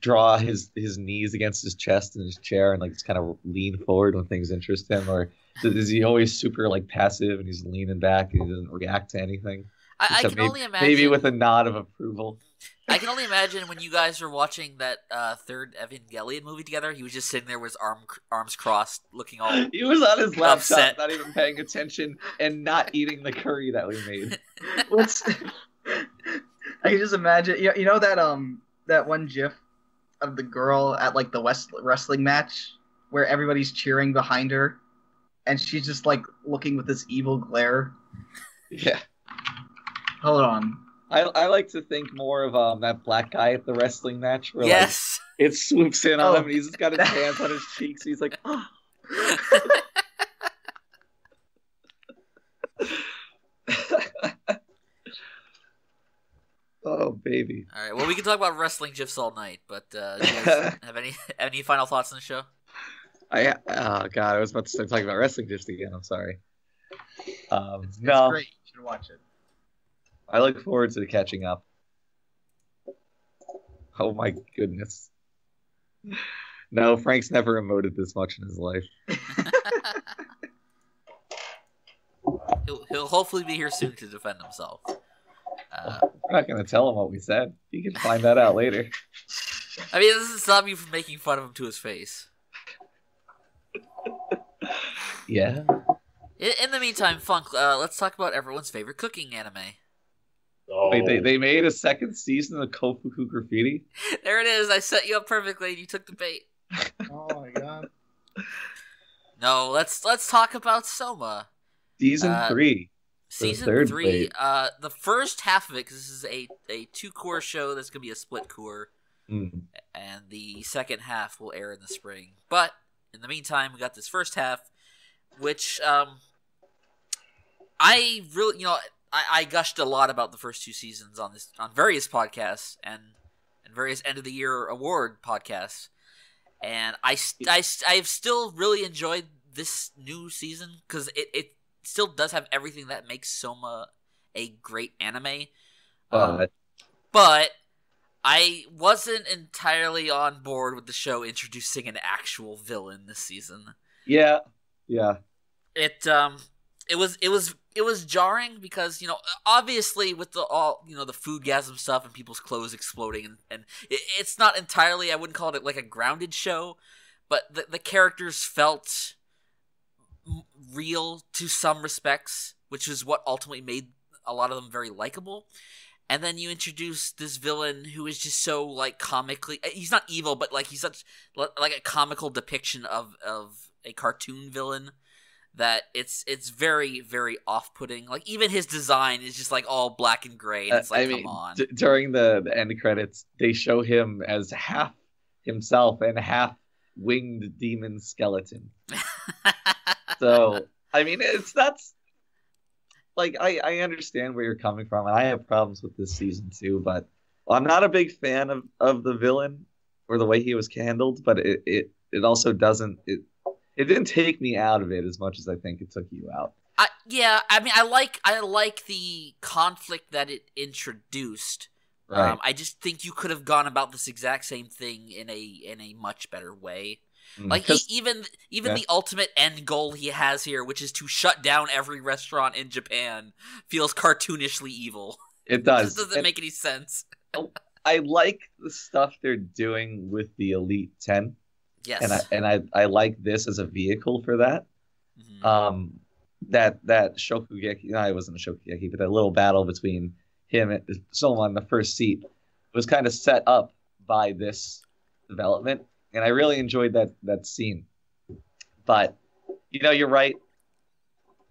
draw his knees against his chest in his chair and like just kind of lean forward when things interest him, or is he always super like passive and he's leaning back and he doesn't react to anything? I can only imagine. Maybe with a nod of approval. I can only imagine when you guys were watching that third Evangelion movie together, he was just sitting there with his arms crossed, looking all He was on his laptop, upset. not even paying attention, and not eating the curry that we made. I can just imagine. You know that one GIF of the girl at like the wrestling match where everybody's cheering behind her, and she's just like looking with this evil glare. Yeah. Hold on. I like to think more of that black guy at the wrestling match where Yes. like, it swoops in on him and he's just got his hands on his cheeks. He's like, oh. Oh, baby. All right. Well, we can talk about wrestling gifs all night, but do you guys have any final thoughts on the show? Oh god, I was about to start talking about wrestling gifs again. I'm sorry. It's No, great. You should watch it. I look forward to catching up. Oh my goodness. No, Frank's never emoted this much in his life. He'll hopefully be here soon to defend himself. We're not going to tell him what we said. He can find that out later. I mean, this doesn't stop you from making fun of him to his face. Yeah. In the meantime, Funk, let's talk about everyone's favorite cooking anime. Oh, Wait, they made a second season of Kofuku Graffiti? There it is. I set you up perfectly, and you took the bait. Oh my god. No, let's talk about Souma. Season 3. Season 3. The first half of it, because this is a 2-core show that's going to be a split core, and the second half will air in the spring. But in the meantime, we got this first half, which I really, I gushed a lot about the first 2 seasons on various podcasts and various end of the year award podcasts, and I've still really enjoyed this new season because it still does have everything that makes Souma a great anime. But I wasn't entirely on board with the show introducing an actual villain this season. Yeah. It was jarring because, obviously with the foodgasm stuff and people's clothes exploding and it's not entirely, I wouldn't call it like a grounded show, but the characters felt real to some respects, which is what ultimately made a lot of them very likable. And then you introduce this villain who is just so like comically, he's not evil, but like he's such like a comical depiction of a cartoon villain that it's very, very off-putting. Like even his design is just like all black and gray, and it's like, come on. During the end credits, they show him as half himself and half winged demon skeleton. So I mean, that's like I understand where you're coming from, and I have problems with this season too. But I'm not a big fan of the villain or the way he was handled. But it also doesn't it didn't take me out of it as much as I think it took you out. I like the conflict that it introduced. Right. I just think you could have gone about this exact same thing in a much better way. Like even the ultimate end goal he has here, which is to shut down every restaurant in Japan, feels cartoonishly evil. It does. It just doesn't make any sense. I like the stuff they're doing with the Elite 10. Yes. And I like this as a vehicle for that. Mm-hmm. That Shokugeki, no, it wasn't a Shokugeki, but that little battle between him and Souma on the first seat was kind of set up by this development. And I really enjoyed that scene. But, you're right.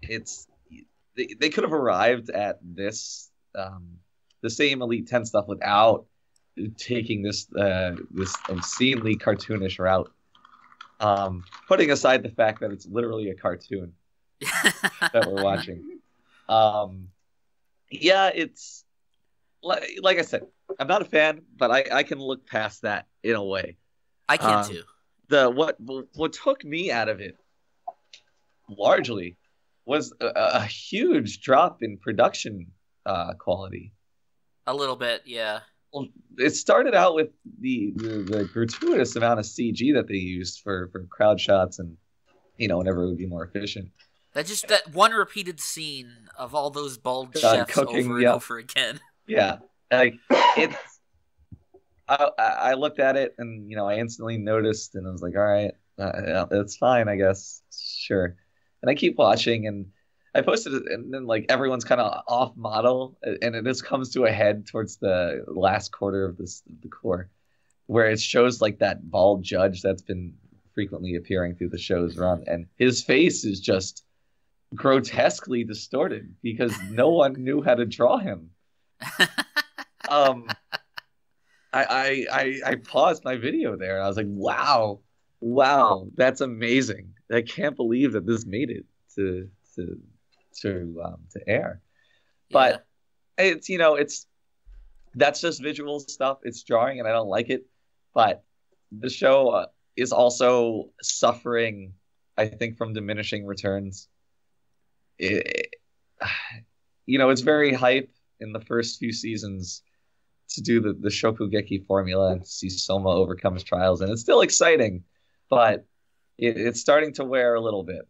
They could have arrived at this, the same Elite 10 stuff without taking this obscenely cartoonish route. Putting aside the fact that it's literally a cartoon that we're watching. Yeah, like I said, I'm not a fan, but I can look past that in a way. I can too. What took me out of it largely was a huge drop in production quality. A little bit, yeah. Well, it started out with the gratuitous amount of CG that they used for crowd shots and, whenever it would be more efficient. That one repeated scene of all those bald chefs cooking, over and over again. Yeah, like it's. I looked at it and I instantly noticed and I was like, all right, it's fine, I guess, sure. And I keep watching and I posted it and then like everyone's kind of off model and it just comes to a head towards the last quarter of the core, where it shows like that bald judge that's been frequently appearing through the show's run, and his face is just grotesquely distorted because no one knew how to draw him. I paused my video there and I was like, wow, that's amazing. I can't believe that this made it to air. But it's that's just visual stuff. It's drawing and I don't like it. But the show is also suffering, I think, from diminishing returns. It's very hype in the first few seasons to do the Shokugeki formula and see Souma overcome his trials, and it's still exciting, but it's starting to wear a little bit.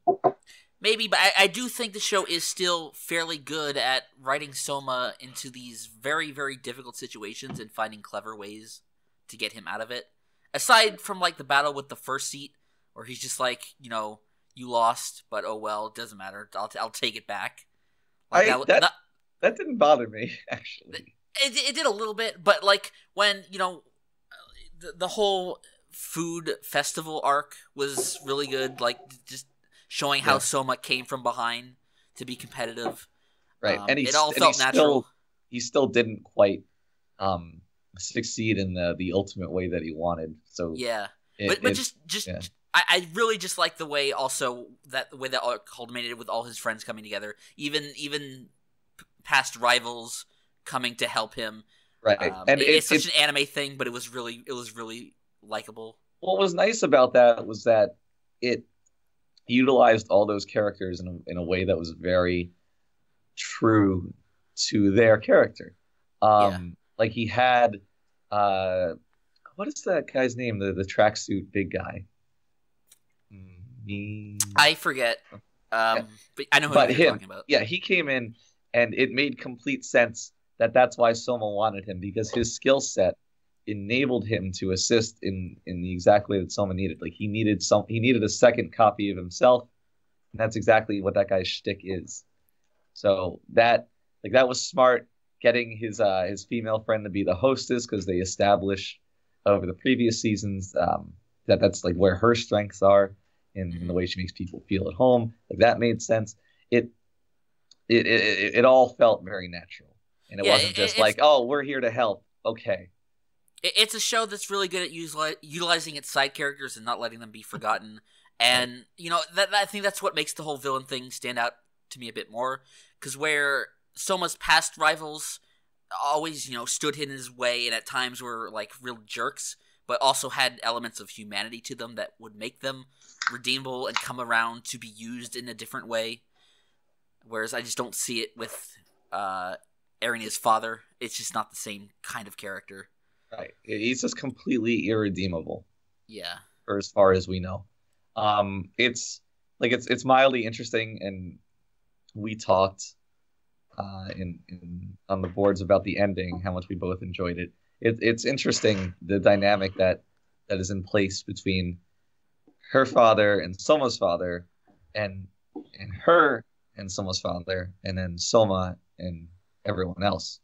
Maybe, but I do think the show is still fairly good at writing Souma into these very, very difficult situations and finding clever ways to get him out of it. Aside from like the battle with the first seat, where he's just like, you lost, but oh well, it doesn't matter. I'll take it back. Like that didn't bother me, actually. It did a little bit, but like when the whole food festival arc was really good. Like just showing how Souma came from behind to be competitive, right? And it all felt natural. He still didn't quite succeed in the ultimate way that he wanted. So yeah, I really just like the way that all culminated with all his friends coming together, even past rivals coming to help him. Right, and it's such an anime thing, but it was really likable. What was nice about that was that it utilized all those characters in a way that was very true to their character. Like he had, what is that guy's name? The tracksuit big guy. I forget. But I know who you're talking about. Yeah, he came in, and it made complete sense that's why Souma wanted him, because his skill set enabled him to assist in the exact way that Souma needed. Like he needed a second copy of himself, and that's exactly what that guy's shtick is. So that was smart, getting his female friend to be the hostess, because they established over the previous seasons that's like where her strengths are in the way she makes people feel at home. Like that made sense. It all felt very natural. And it wasn't just like, oh, we're here to help. Okay. It's a show that's really good at utilizing its side characters and not letting them be forgotten. And, I think that's what makes the whole villain thing stand out to me a bit more. Because where Souma's past rivals always, stood in his way and at times were, like, real jerks, but also had elements of humanity to them that would make them redeemable and come around to be used in a different way. Whereas I just don't see it with Erin's father. It's just not the same kind of character. Right. He's just completely irredeemable. Yeah. For as far as we know. It's mildly interesting, and we talked on the boards about the ending, how much we both enjoyed it. It's interesting, the dynamic that is in place between her father and Souma's father, and her and Souma's father, and then Souma and everyone else.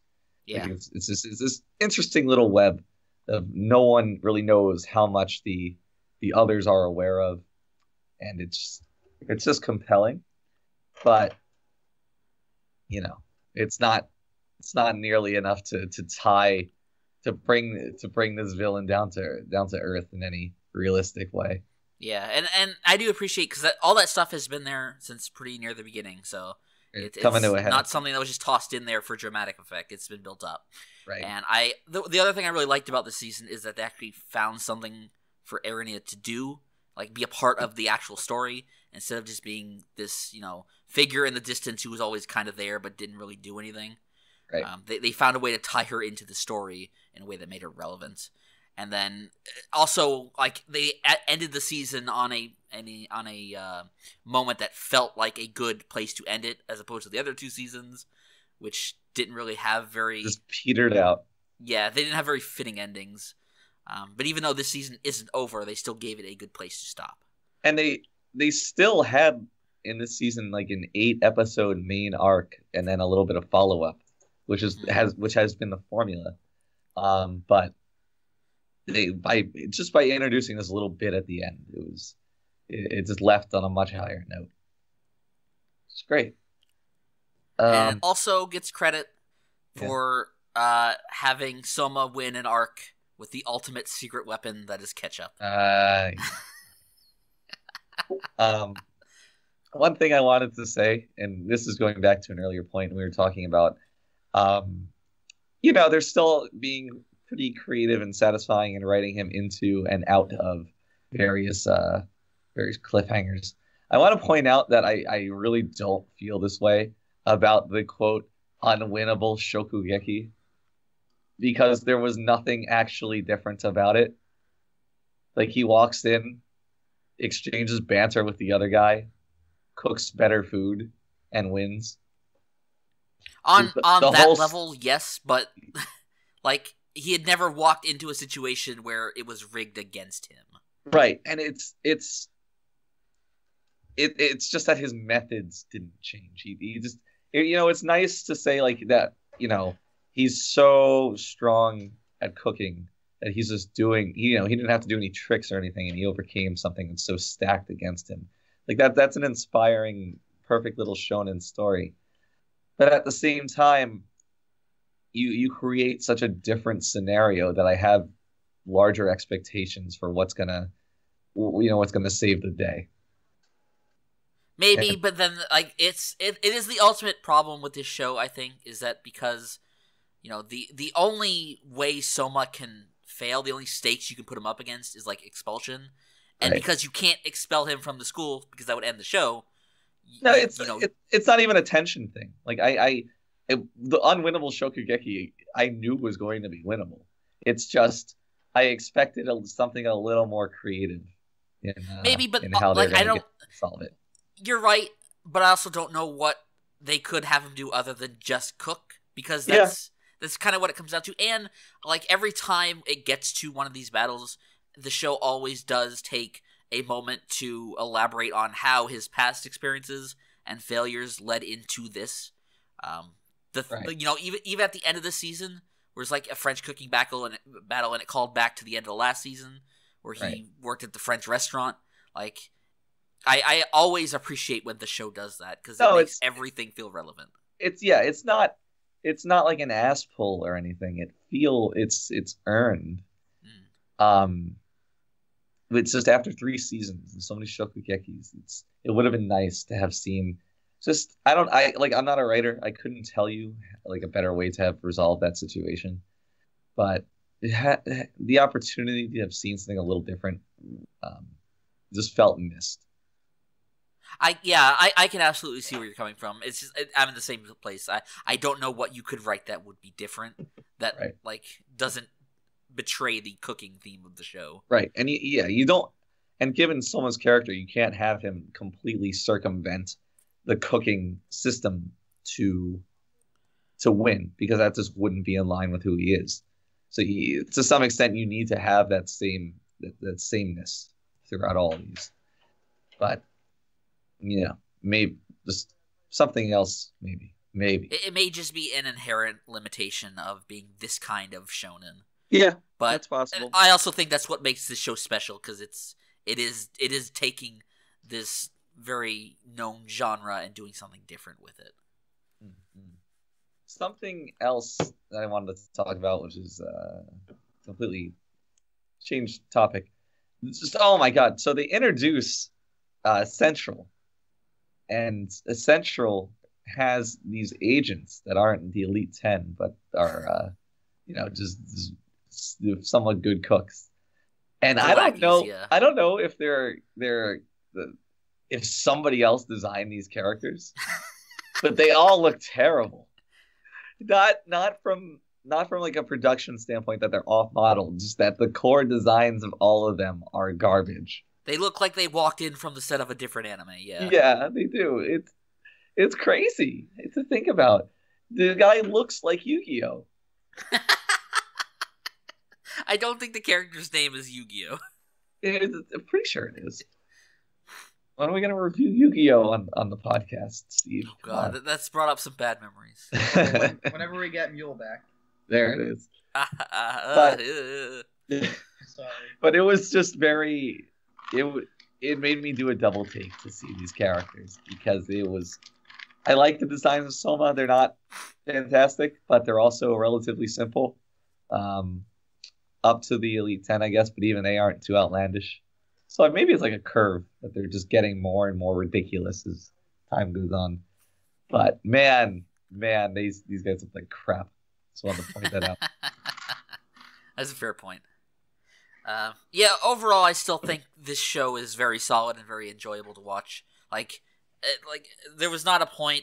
Yeah, like it's this interesting little web of no one really knows how much the others are aware of, and it's just compelling, but it's not nearly enough to bring this villain down to earth in any realistic way. Yeah, and I do appreciate, because all that stuff has been there since pretty near the beginning, so It's coming to a head. not something that was just tossed in there for dramatic effect. It's been built up. Right. And the other thing I really liked about this season is that they actually found something for Erina to do, like be a part of the actual story, instead of just being this, figure in the distance who was always kind of there but didn't really do anything. Right. They found a way to tie her into the story in a way that made her relevant. And then also, like, they ended the season on a moment that felt like a good place to end it, as opposed to the other two seasons, which didn't really have very... Just petered out. Yeah, they didn't have very fitting endings. But even though this season isn't over, they still gave it a good place to stop. And they still had, in this season, like an 8-episode main arc, and then a little bit of follow-up, which has been the formula. But by introducing this little bit at the end, it just left on a much higher note. It's great. And it also gets credit for having Souma win an arc with the ultimate secret weapon that is ketchup. One thing I wanted to say, and this is going back to an earlier point we were talking about, they're still being pretty creative and satisfying in writing him into and out of various cliffhangers. I want to point out that I really don't feel this way about the, quote, unwinnable Shokugeki, because there was nothing actually different about it. Like, he walks in, exchanges banter with the other guy, cooks better food, and wins. On that level, yes, but like, he had never walked into a situation where it was rigged against him. Right, and it's just that his methods didn't change. He just, it's nice to say like that, he's so strong at cooking that he's just doing, he didn't have to do any tricks or anything, and he overcame something that's so stacked against him. Like that's an inspiring, perfect little shonen story. But at the same time, you create such a different scenario that I have larger expectations for what's gonna save the day. Maybe, but then like it is the ultimate problem with this show, I think, is that because the only way Souma can fail, the only stakes you can put him up against is like expulsion, and because you can't expel him from the school because that would end the show. No, it's not even a tension thing. Like the unwinnable Shokugeki I knew was going to be winnable. It's just I expected something a little more creative in how they're going to solve it. You're right, but I also don't know what they could have him do other than just cook, because that's kind of what it comes down to. And like every time it gets to one of these battles, the show always does take a moment to elaborate on how his past experiences and failures led into this. Even at the end of the season, where it's like a French cooking battle, and it called back to the end of the last season, where he worked at the French restaurant. Like, I always appreciate when the show does that, because it makes everything feel relevant. It's not like an ass pull or anything. It's earned. It's just after 3 seasons and so many Shokugekis, it would have been nice to have seen. I'm not a writer. I couldn't tell you like a better way to have resolved that situation, but the opportunity to have seen something a little different just felt missed. I can absolutely see where you're coming from. It's just I'm in the same place. I don't know what you could write that would be different, that like doesn't betray the cooking theme of the show. Right, and you don't. And given Souma's character, you can't have him completely circumvent the cooking system to win, because that just wouldn't be in line with who he is. So to some extent, you need to have that sameness throughout all of these. But maybe just something else. Maybe it may just be an inherent limitation of being this kind of shonen. Yeah, but that's possible. I also think that's what makes this show special, because it is taking this very known genre and doing something different with it. Mm-hmm. Something else that I wanted to talk about, which is completely changed topic. It's just, oh my god! So they introduce Central, and Central has these agents that aren't the Elite 10, but are, just somewhat good cooks. And I don't know. Yeah. I don't know if if somebody else designed these characters, but they all look terrible. Not from like a production standpoint that they're off model, just that the core designs of all of them are garbage. They look like they walked in from the set of a different anime. Yeah. Yeah, they do. It's crazy to think about. The guy looks like Yu-Gi-Oh. I don't think the character's name is Yu-Gi-Oh. I'm pretty sure it is. When are we going to review Yu-Gi-Oh on the podcast, Steve? Oh, God, that's brought up some bad memories. Whenever we get Mule back. There it is. Sorry. But it was just very... It made me do a double take to see these characters, because it was... I like the designs of Souma. They're not fantastic, but they're also relatively simple. Up to the Elite 10, I guess, but even they aren't too outlandish. So maybe it's like a curve that they're just getting more and more ridiculous as time goes on. But man, these guys look like crap. Just wanted to point that out. That's a fair point. Yeah, overall, I still think this show is very solid and very enjoyable to watch. Like there was not a point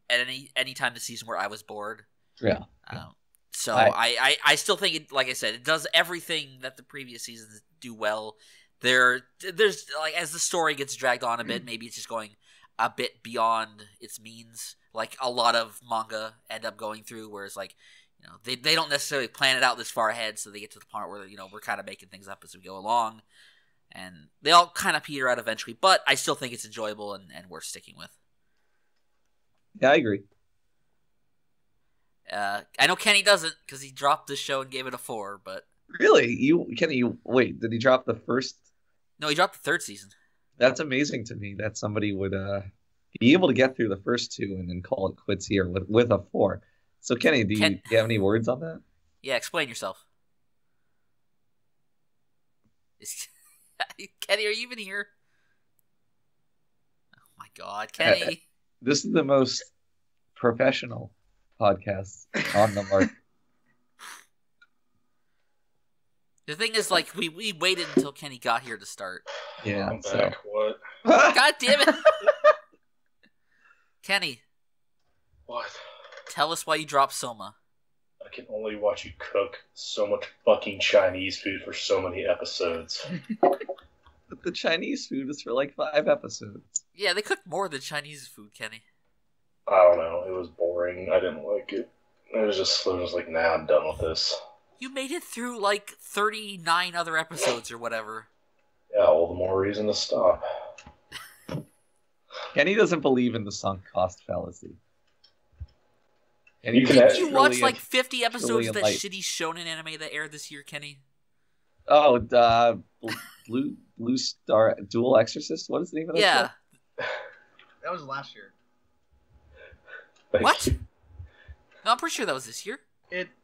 at any time this season where I was bored. Yeah. So I still think it, like I said, it does everything that the previous seasons do well. There's like, as the story gets dragged on a bit, maybe it's just going a bit beyond its means, like a lot of manga end up going through, whereas like, they don't necessarily plan it out this far ahead, so they get to the point where, we're kind of making things up as we go along, and they all kind of peter out eventually, but I still think it's enjoyable and worth sticking with. Yeah, I agree. I know Kenny doesn't, because he dropped this show and gave it a 4, but... Really? Kenny, wait, did he drop the first? No, he dropped the 3rd season. That's amazing to me that somebody would be able to get through the first 2 and then call it quits here with a 4. So Kenny, do you have any words on that? Yeah, explain yourself. Kenny, are you even here? Oh my God, Kenny. This is the most professional podcast on the market. The thing is, like, we waited until Kenny got here to start. Yeah. I'm back. What? God damn it! Kenny. What? Tell us why you dropped Souma. I can only watch you cook so much fucking Chinese food for so many episodes. But the Chinese food is for like 5 episodes. Yeah, they cooked more than Chinese food, Kenny. I don't know. It was boring. I didn't like it. I was just like, nah, I'm done with this. You made it through like 39 other episodes or whatever. Yeah, all the more reason to stop. Kenny doesn't believe in the sunk cost fallacy. Did you watch like 50 episodes of that shitty shonen anime that aired this year, Kenny? Oh, Blue Star Dual Exorcist? What is the name of that show? That was last year. What? No, I'm pretty sure that was this year.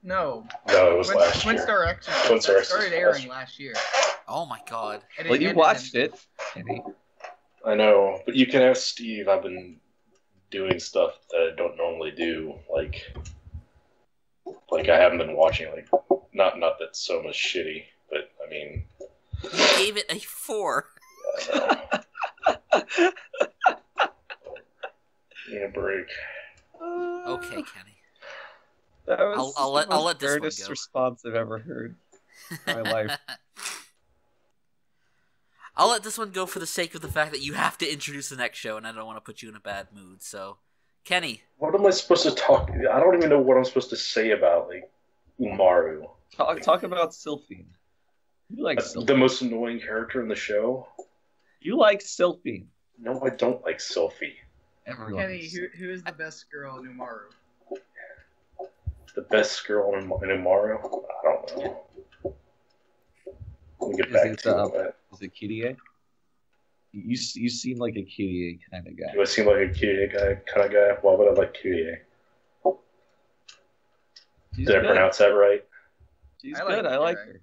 No, it was last year. Twin Star Exorcist started airing last year. Oh my God. Well, you watched it, Kenny. I know, but you can ask Steve. I've been doing stuff that I don't normally do, like I haven't been watching, like, not that so much shitty, but I mean, you gave it a 4. Yeah, I know. Need a break. Okay, Kenny. That was I'll let this one go. Response I've ever heard in my life. I'll let this one go for the sake of the fact that you have to introduce the next show, and I don't want to put you in a bad mood. So, Kenny. What am I supposed to talk? I don't even know what I'm supposed to say about, like, Umaru. Talk about Sylphine. You like Sylphine. The most annoying character in the show. You like Sylphine. No, I don't like Sylphie. Everyone. Kenny, who is the best girl in Umaru? The best girl in Umaru? I don't know. Let me get back to that. Is it Kirie? You seem like a Kirie kind of guy. Do I seem like a Kirie kind of guy? Why would I like Kirie? Did I pronounce that right? She's good. I like her.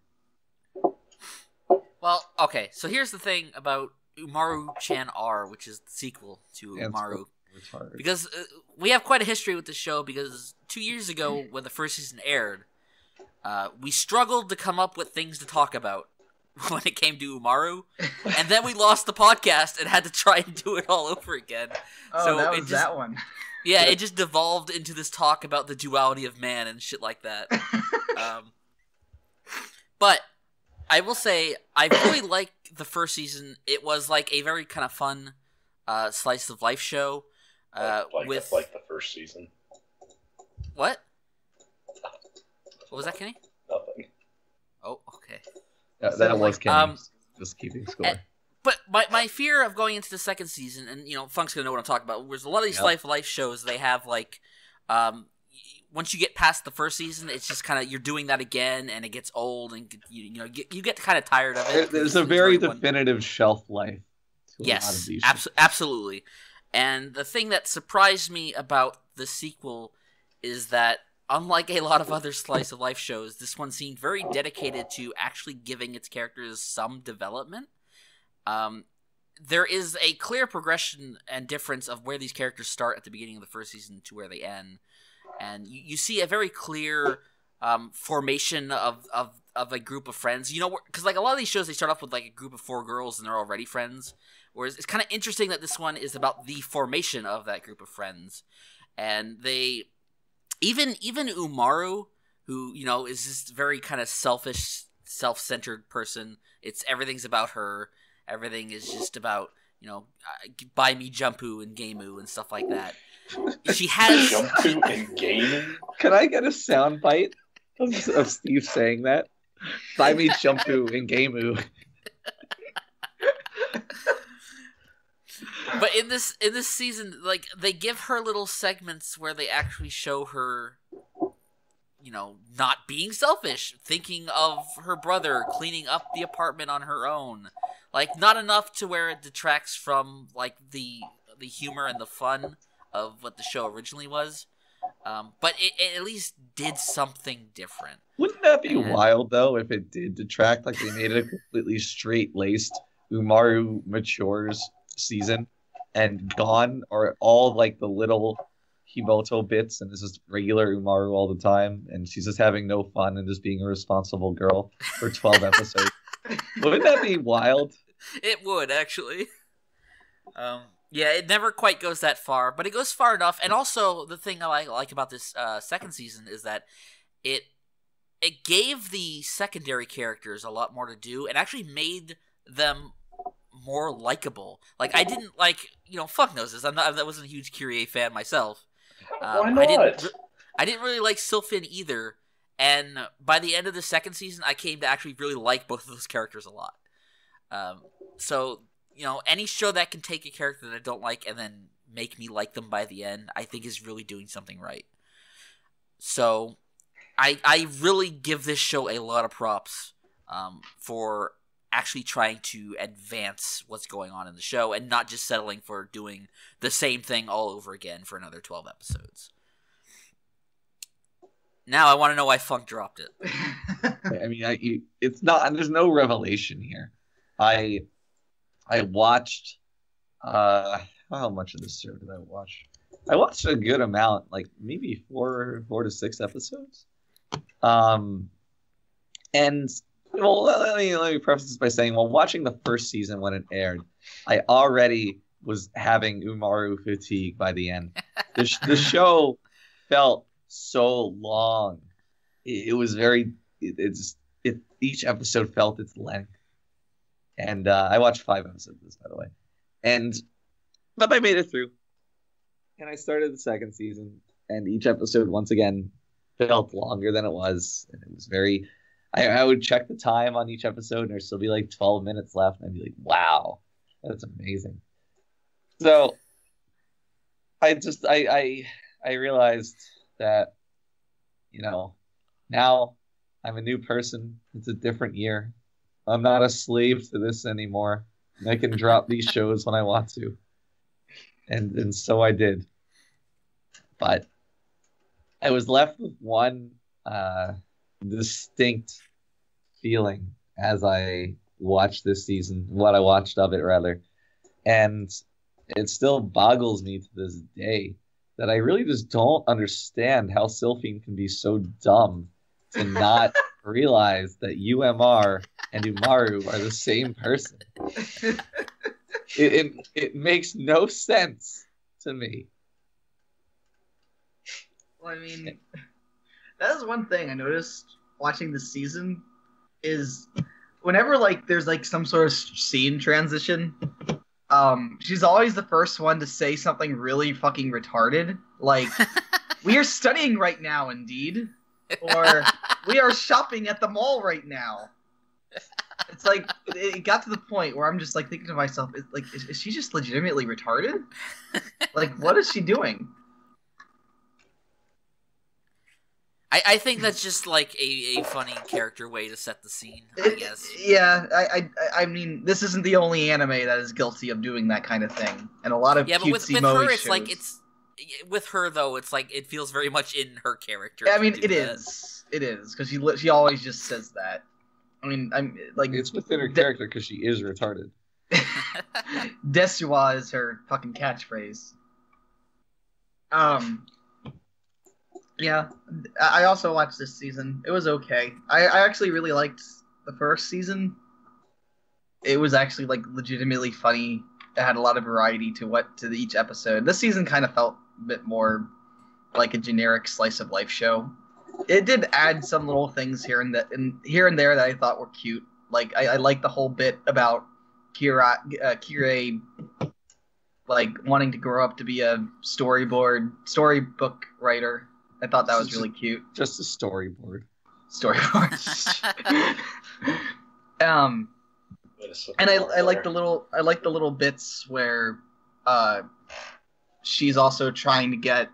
Well, okay. So here's the thing about Umaru-chan R, which is the sequel to Umaru. Retarded. Because we have quite a history with the show, because 2 years ago, when the first season aired, we struggled to come up with things to talk about when it came to Umaru, and then we lost the podcast and had to try and do it all over again. Oh, so that was that one. Yeah, it just devolved into this talk about the duality of man and shit like that. But I will say, I really liked the first season. It was like a very kind of fun slice of life show. Like the first season. What? What was that, Kenny? Nothing. Oh, okay. That was Kenny. Just keeping score. But my fear of going into the second season, and Funk's gonna know what I'm talking about. There's a lot of these slice of life shows. They have like, once you get past the first season, it's just kind of you're doing that again, and it gets old, and you get kind of tired of it. There's a very definitive shelf life. Yes, absolutely. And the thing that surprised me about the sequel is that, unlike a lot of other slice of life shows, this one seemed very dedicated to actually giving its characters some development. There is a clear progression and difference of where these characters start at the beginning of the first season to where they end. And you see a very clear formation of a group of friends. Because like a lot of these shows, they start off with like a group of 4 girls and they're already friends. Whereas it's kind of interesting that this one is about the formation of that group of friends. And they... Even Umaru, who, is this very kind of selfish, self-centered person, everything's about her. Everything is just about, buy me Jumpu and Gameu and stuff like that. She has... Jumpu and Gameu? Can I get a sound bite of Steve saying that? Buy me Jumpu and Gameu. But in this season, like, they give her little segments where they actually show her, not being selfish, thinking of her brother, cleaning up the apartment on her own. Like, not enough to where it detracts from, like, the humor and the fun of what the show originally was. But it at least did something different. Wouldn't that be wild, though, if it did detract? Like, they made it a completely straight-laced Umaru Matures season, and gone are all, like, the little Himouto bits, and it's just regular Umaru all the time, and she's just having no fun and just being a responsible girl for 12 episodes. Wouldn't that be wild? It would, actually. Yeah, it never quite goes that far, but it goes far enough. And also, the thing I like about this second season is that it gave the secondary characters a lot more to do, and actually made them more likable. Like, I didn't like, Fuck knows this. I wasn't a huge Kyrie fan myself. Why not? I didn't really like Sylphin either. And by the end of the second season, I came to actually really like both of those characters a lot. So, any show that can take a character that I don't like and then make me like them by the end, I think is really doing something right. So, I really give this show a lot of props for actually trying to advance what's going on in the show and not just settling for doing the same thing all over again for another 12 episodes. Now I want to know why Funk dropped it. I mean, it's not. There's no revelation here. I watched. How much of this show did I watch? I watched a good amount, like maybe 4 to 6 episodes. And well, let me preface this by saying, while watching the first season when it aired, I already was having Umaru fatigue by the end. The show felt so long. It was very. Each episode felt its length. And I watched 5 episodes of this, by the way. But I made it through. And I started the second season. And each episode, once again, felt longer than it was. And it was very... I would check the time on each episode, and there'd still be like 12 minutes left. And I'd be like, wow, that's amazing. So I realized that, now I'm a new person. It's a different year. I'm not a slave to this anymore. I can drop these shows when I want to. And so I did. But I was left with one distinct feeling as I watched this season, what I watched of it, rather. And it still boggles me to this day that I really just don't understand how Sylphine can be so dumb to not realize that UMR and Umaru are the same person. It makes no sense to me. Well, I mean, that is one thing I noticed watching this season is whenever like there's like some sort of scene transition, she's always the first one to say something really fucking retarded, like "We are studying right now, indeed," or "We are shopping at the mall right now." It's like it got to the point where I'm just like thinking to myself, is she just legitimately retarded? Like, what is she doing? I think that's just like a funny character way to set the scene, I guess. Yeah, I mean, this isn't the only anime that is guilty of doing that kind of thing, and a lot of but with her, it's shows. like with her though, it's like it feels very much in her character. I mean, it is because she always just says that. I mean, I'm like it's within her character because she is retarded. Desua is her fucking catchphrase. Yeah, I also watched this season. It was okay. I actually really liked the first season. It was actually like legitimately funny. It had a lot of variety to each episode. This season kind of felt a bit more like a generic slice of life show. It did add some little things here and there that I thought were cute. Like I liked the whole bit about Kira like wanting to grow up to be a storybook writer. I thought that was really cute. Just a storyboard. And I like the little bits where she's also trying to get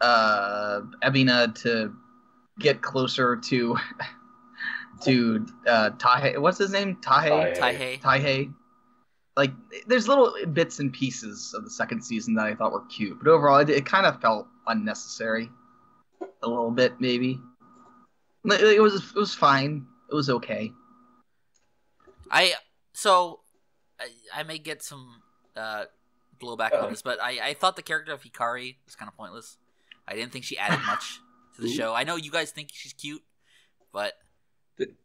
Ebina to get closer to Taihei. What's his name? Taihei. Like, there's little bits and pieces of the second season that I thought were cute, but overall, it kind of felt unnecessary. A little bit, maybe. It was fine. It was okay. I may get some blowback on this, but I thought the character of Hikari was kind of pointless. I didn't think she added much to the show. I know you guys think she's cute, but did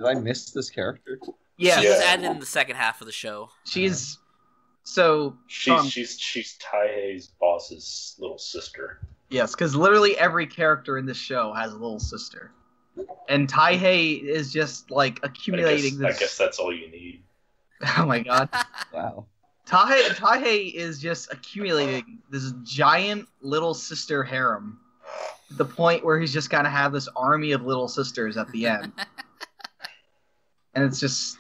I miss this character? Yeah, she was added in the second half of the show. She's Taihei's boss's little sister. Yes, because literally every character in this show has a little sister, and Taihei is just like accumulating I guess that's all you need. Oh my god! Wow. Taihei is just accumulating this giant little sister harem, to the point where he's just gonna have this army of little sisters at the end, and it's just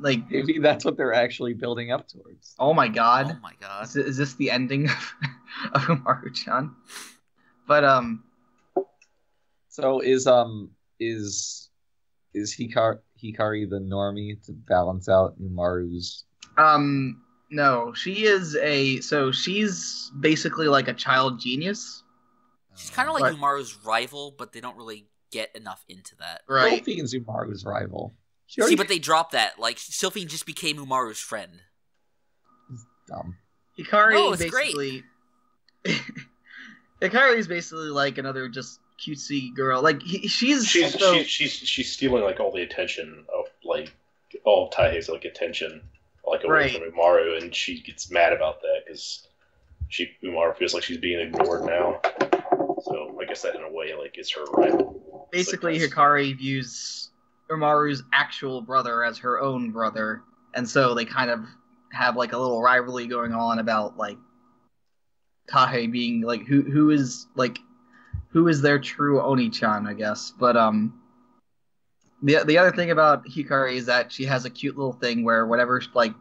like maybe that's what they're actually building up towards. Oh my god! Oh my god! Is this the ending of Umaru-chan? But so is Hikari the normie to balance out Umaru's? No, she's basically like a child genius. She's kind of like Umaru's rival, but they don't really get enough into that. Right. Sylphine's Umaru's rival. See, but they dropped that. Like, Sylphine just became Umaru's friend. Dumb. Hikari basically... Hikari's basically like another just cutesy girl. Like, she's stealing, like, all the attention of, like, all of Taihei's, like, attention, like, away from Umaru, and she gets mad about that, because Umaru feels like she's being ignored now. So, I guess that, in a way, like, is her rival. Basically, Hikari views Umaru's actual brother as her own brother, and so they kind of have like a little rivalry going on about like Taihei being like who is their true Oni-chan, I guess. But the other thing about Hikari is that she has a cute little thing where whenever like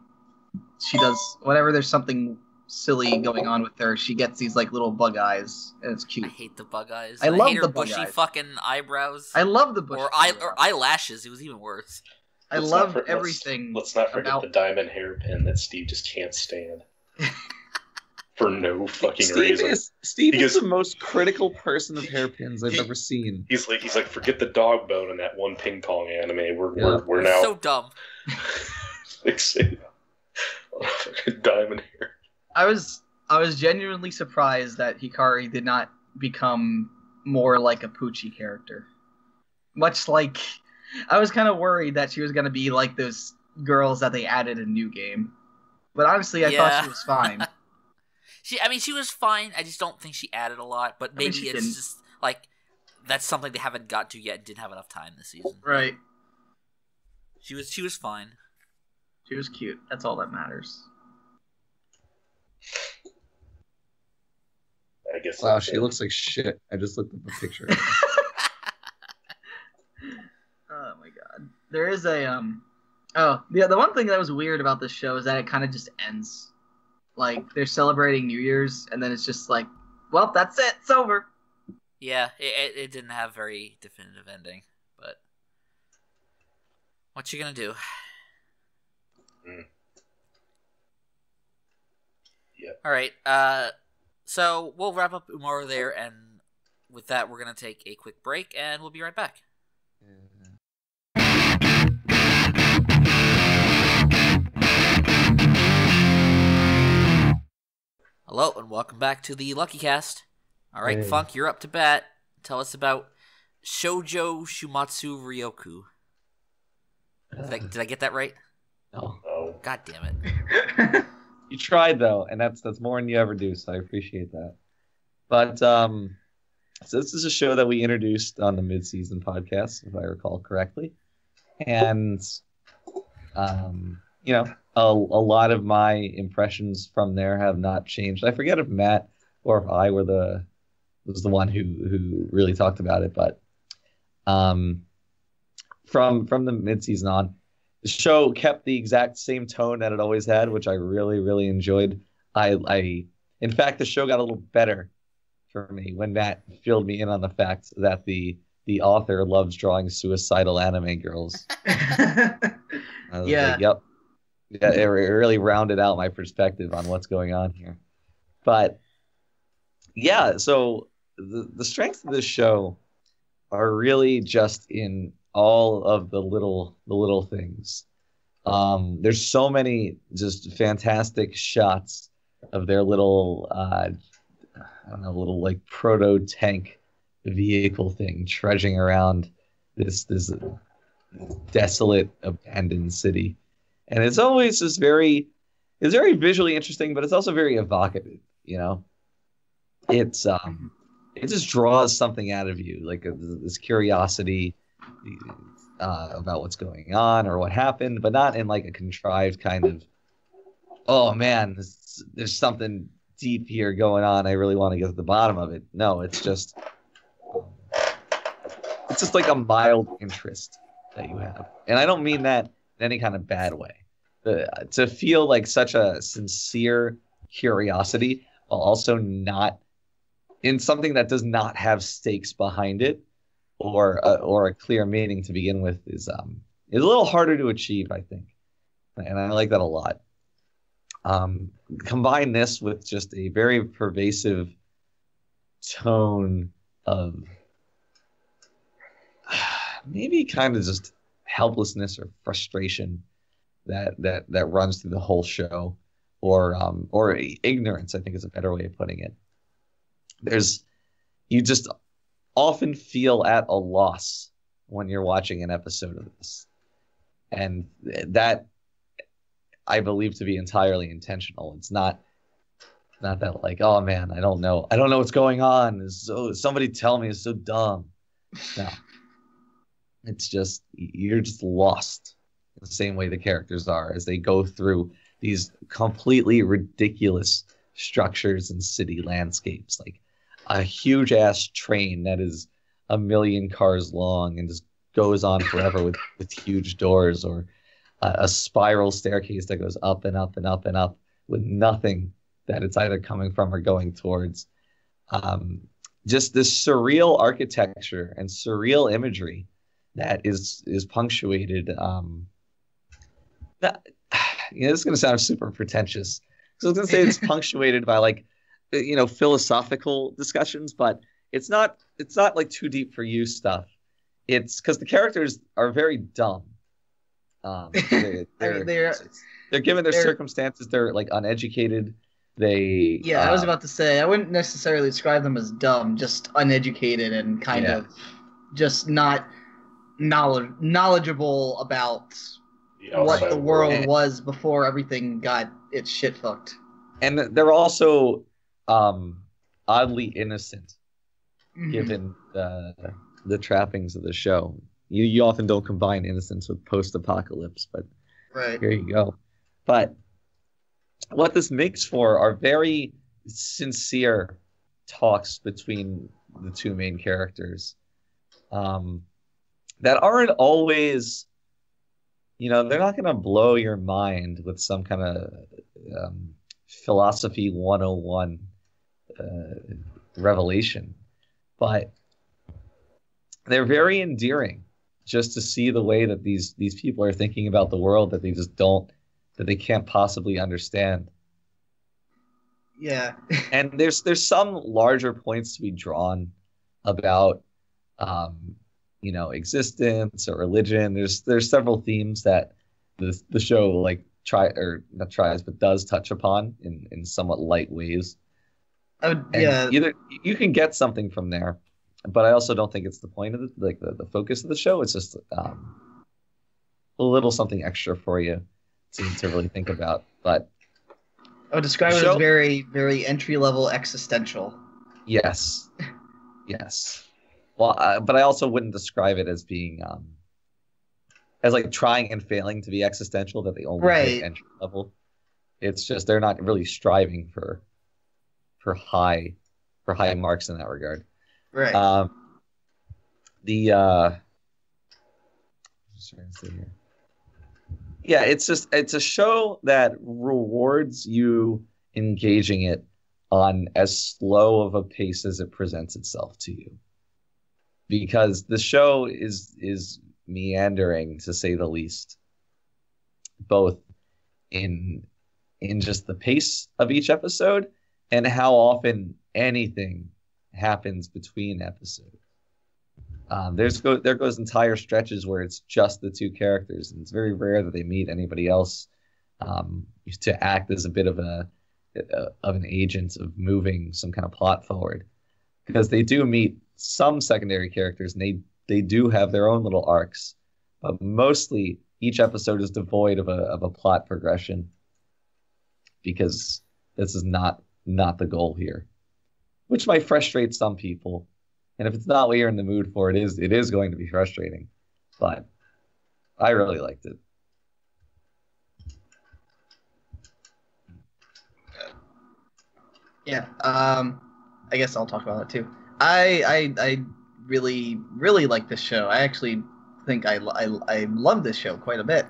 she does whenever there's something silly going on with her, she gets these like little bug eyes, and it's cute. I hate the bug eyes. I love hate her the bug bushy eyes. fucking eyebrows. I love the bushy or eyelashes. It was even worse. Let's love everything. Let's not forget the diamond hairpin that Steve just can't stand. For no fucking reason. Steve is the most critical person of hairpins I've ever seen. He's like, forget the dog bone in that one ping pong anime. We're now so dumb. diamond hair. I was genuinely surprised that Hikari did not become more like a Poochie character. Much like, I was kind of worried that she was going to be like those girls that they added in New Game. But honestly, I thought she was fine. She was fine. I just don't think she added a lot. But maybe it's just like that's something they haven't got to yet and didn't have enough time this season. Right. She was fine. She was cute. That's all that matters. I guess. Wow, she looks like shit. I just looked at the picture. Oh my god. There is a the one thing that was weird about this show is that it kind of just ends. Like they're celebrating New Year's and then it's just like, well, that's it. It's over. Yeah, it didn't have very definitive ending, but what you gonna do? Yeah. All right. So we'll wrap up Umaru there, and with that, we're gonna take a quick break, and we'll be right back. Hello, and welcome back to the Luckycast. All right, Hey. Funk, you're up to bat. Tell us about Shoujo Shuumatsu Ryokou. Did I get that right? No. Oh. God damn it. You tried though, and that's more than you ever do, so I appreciate that. But so this is a show that we introduced on the mid-season podcast, if I recall correctly, and you know, a lot of my impressions from there have not changed. I forget if Matt or if I was the one who really talked about it, but from the mid-season on, the show kept the exact same tone that it always had, which I really, really enjoyed. In fact, the show got a little better for me when Matt filled me in on the fact that the author loves drawing suicidal anime girls. I was like, yep. Yeah, it really rounded out my perspective on what's going on here. But yeah, so the strengths of this show are really just in all of the little things. There's so many just fantastic shots of their little I don't know, little like proto tank vehicle thing trudging around this desolate abandoned city, and it's always just very visually interesting, but it's also very evocative. You know, it just draws something out of you, like this curiosity about what's going on or what happened, but not in like a contrived kind of, oh man, there's something deep here going on, I really want to get to the bottom of it. No, it's just like a mild interest that you have, and I don't mean that in any kind of bad way. To feel like such a sincere curiosity while also not in something that does not have stakes behind it or a clear meaning to begin with is a little harder to achieve, I think, and I like that a lot. Combine this with just a very pervasive tone of maybe kind of just helplessness or frustration that runs through the whole show, or ignorance, I think is a better way of putting it. You just often feel at a loss when you're watching an episode of this, and that I believe to be entirely intentional. It's not that like, oh man, I don't know what's going on. Somebody tell me, it's so dumb. No, it's just you're just lost the same way the characters are as they go through these completely ridiculous structures and city landscapes, like a huge ass train that is 1 million cars long and just goes on forever with huge doors, or a spiral staircase that goes up and up and up and up with nothing that it's either coming from or going towards. Just this surreal architecture and surreal imagery that is punctuated. This is going to sound super pretentious. So I was going to say it's punctuated by like, philosophical discussions, but it's not like too deep for you stuff. It's because the characters are very dumb. They're given their circumstances. They're like uneducated. I was about to say I wouldn't necessarily describe them as dumb, just uneducated and kind of just not knowledgeable about what the world was before everything got its shit fucked. And they're also oddly innocent, given the trappings of the show. You often don't combine innocence with post-apocalypse, but here you go. But what this makes for are very sincere talks between the two main characters that aren't always, they're not going to blow your mind with some kind of philosophy 101 revelation, but they're very endearing just to see the way that these people are thinking about the world that they can't possibly understand. Yeah. And there's some larger points to be drawn about existence or religion. There's several themes that the show does touch upon in somewhat light ways. Either you can get something from there, but I also don't think it's the point of the focus of the show. It's just a little something extra for you to really think about. But I would describe it as very, very entry-level existential. Yes. Well, but I also wouldn't describe it as being as like trying and failing to be existential, that they only hit entry level. It's just they're not really striving for high marks in that regard. Right. Yeah, it's a show that rewards you engaging it on as slow of a pace as it presents itself to you, because the show is meandering, to say the least, both in just the pace of each episode and how often anything happens between episodes. There goes entire stretches where it's just the two characters, and it's very rare that they meet anybody else to act as a bit of an agent of moving some kind of plot forward, because they do meet some secondary characters and they do have their own little arcs, but mostly each episode is devoid of a plot progression, because this is not the goal here, which might frustrate some people. And if it's not what you're in the mood for, it is going to be frustrating. But I really liked it. Yeah. I guess I'll talk about it too. I really, really like this show. I actually think I love this show quite a bit.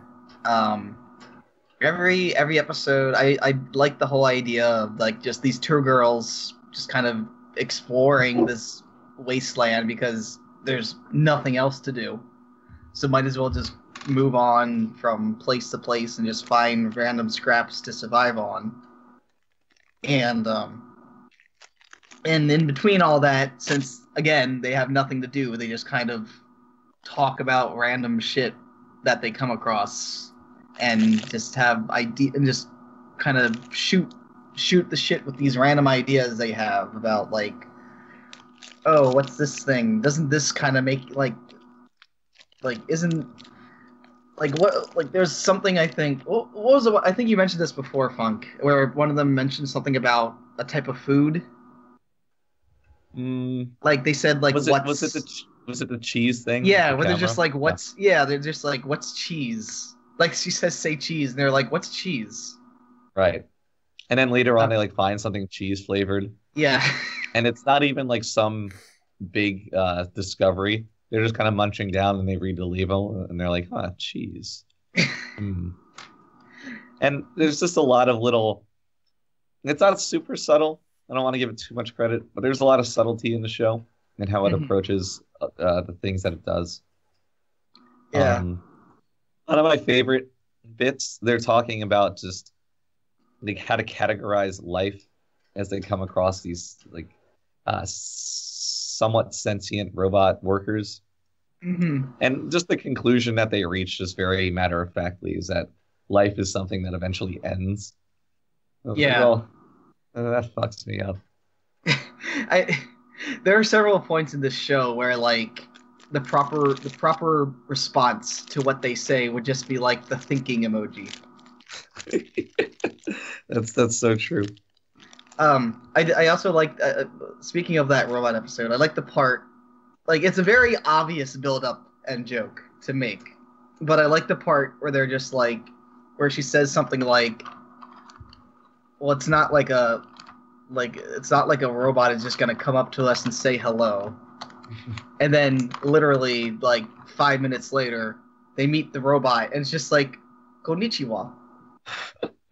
Every episode, I like the whole idea of like just these two girls just kind of exploring this wasteland because there's nothing else to do, so might as well just move on from place to place and just find random scraps to survive on. And in between all that, since again they have nothing to do, they just kind of talk about random shit that they come across and just have idea and just kind of shoot the shit with these random ideas they have about, like, oh, what's this thing? Doesn't this kind of make isn't like what, like, there's something, I think, what was it? I think you mentioned this before, Funk, where one of them mentioned something about a type of food. Like they said, like, was it the cheese thing? Yeah, where they're just like, what's they're just like, what's cheese? Like she says, say cheese, and they're like, what's cheese? Right. And then later on, they like find something cheese flavored. Yeah. And it's not even like some big discovery. They're just kind of munching down, and they read the label, and they're like, cheese. And there's just a lot of little... It's not super subtle. I don't want to give it too much credit, but there's a lot of subtlety in the show and how it approaches the things that it does. Yeah. One of my favorite bits, they're talking about just like how to categorize life as they come across these like somewhat sentient robot workers, And just the conclusion that they reach, just very matter-of-factly, is that life is something that eventually ends. Yeah. Well, that fucks me up. There are several points in this show where like the proper response to what they say would just be like the thinking emoji. That's so true. I also like speaking of that robot episode, I like the part like it's a very obvious build up and joke to make, but I like the part where they're just like where she says something like, well, it's not like a robot is just gonna come up to us and say hello. And then literally like 5 minutes later, they meet the robot and it's just like konnichiwa.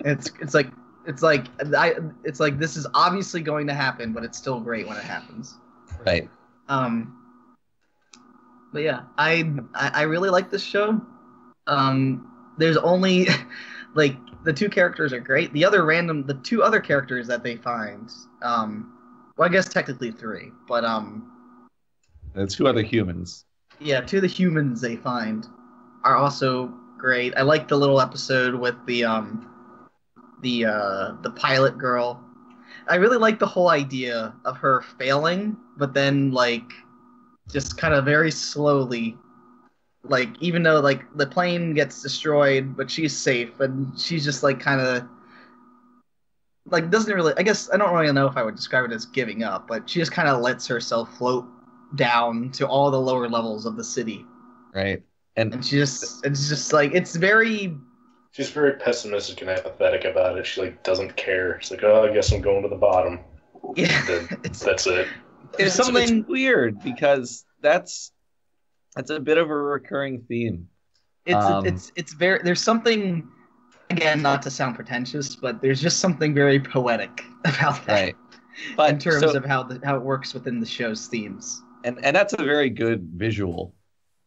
It's like this is obviously going to happen, but it's still great when it happens. Right. But yeah, I really like this show. There's only like the two characters are great. The two other characters that they find, well, I guess technically three, but the two other humans. Yeah, two of the humans they find are also great. I like the little episode with the pilot girl. I really like the whole idea of her failing, but then like just kind of very slowly, like even though like the plane gets destroyed, but she's safe, and she's just like kind of like doesn't really. I guess I don't really know if I would describe it as giving up, but she just kind of lets herself float down to all the lower levels of the city. Right. And it's just like it's very. She's very pessimistic and apathetic about it. She like doesn't care. She's like, oh, I guess I'm going to the bottom. Yeah, that's it. There's something weird because that's a bit of a recurring theme. It's very there's something, again, not to sound pretentious, but there's just something very poetic about that. Right. But in terms of how it works within the show's themes. And that's a very good visual.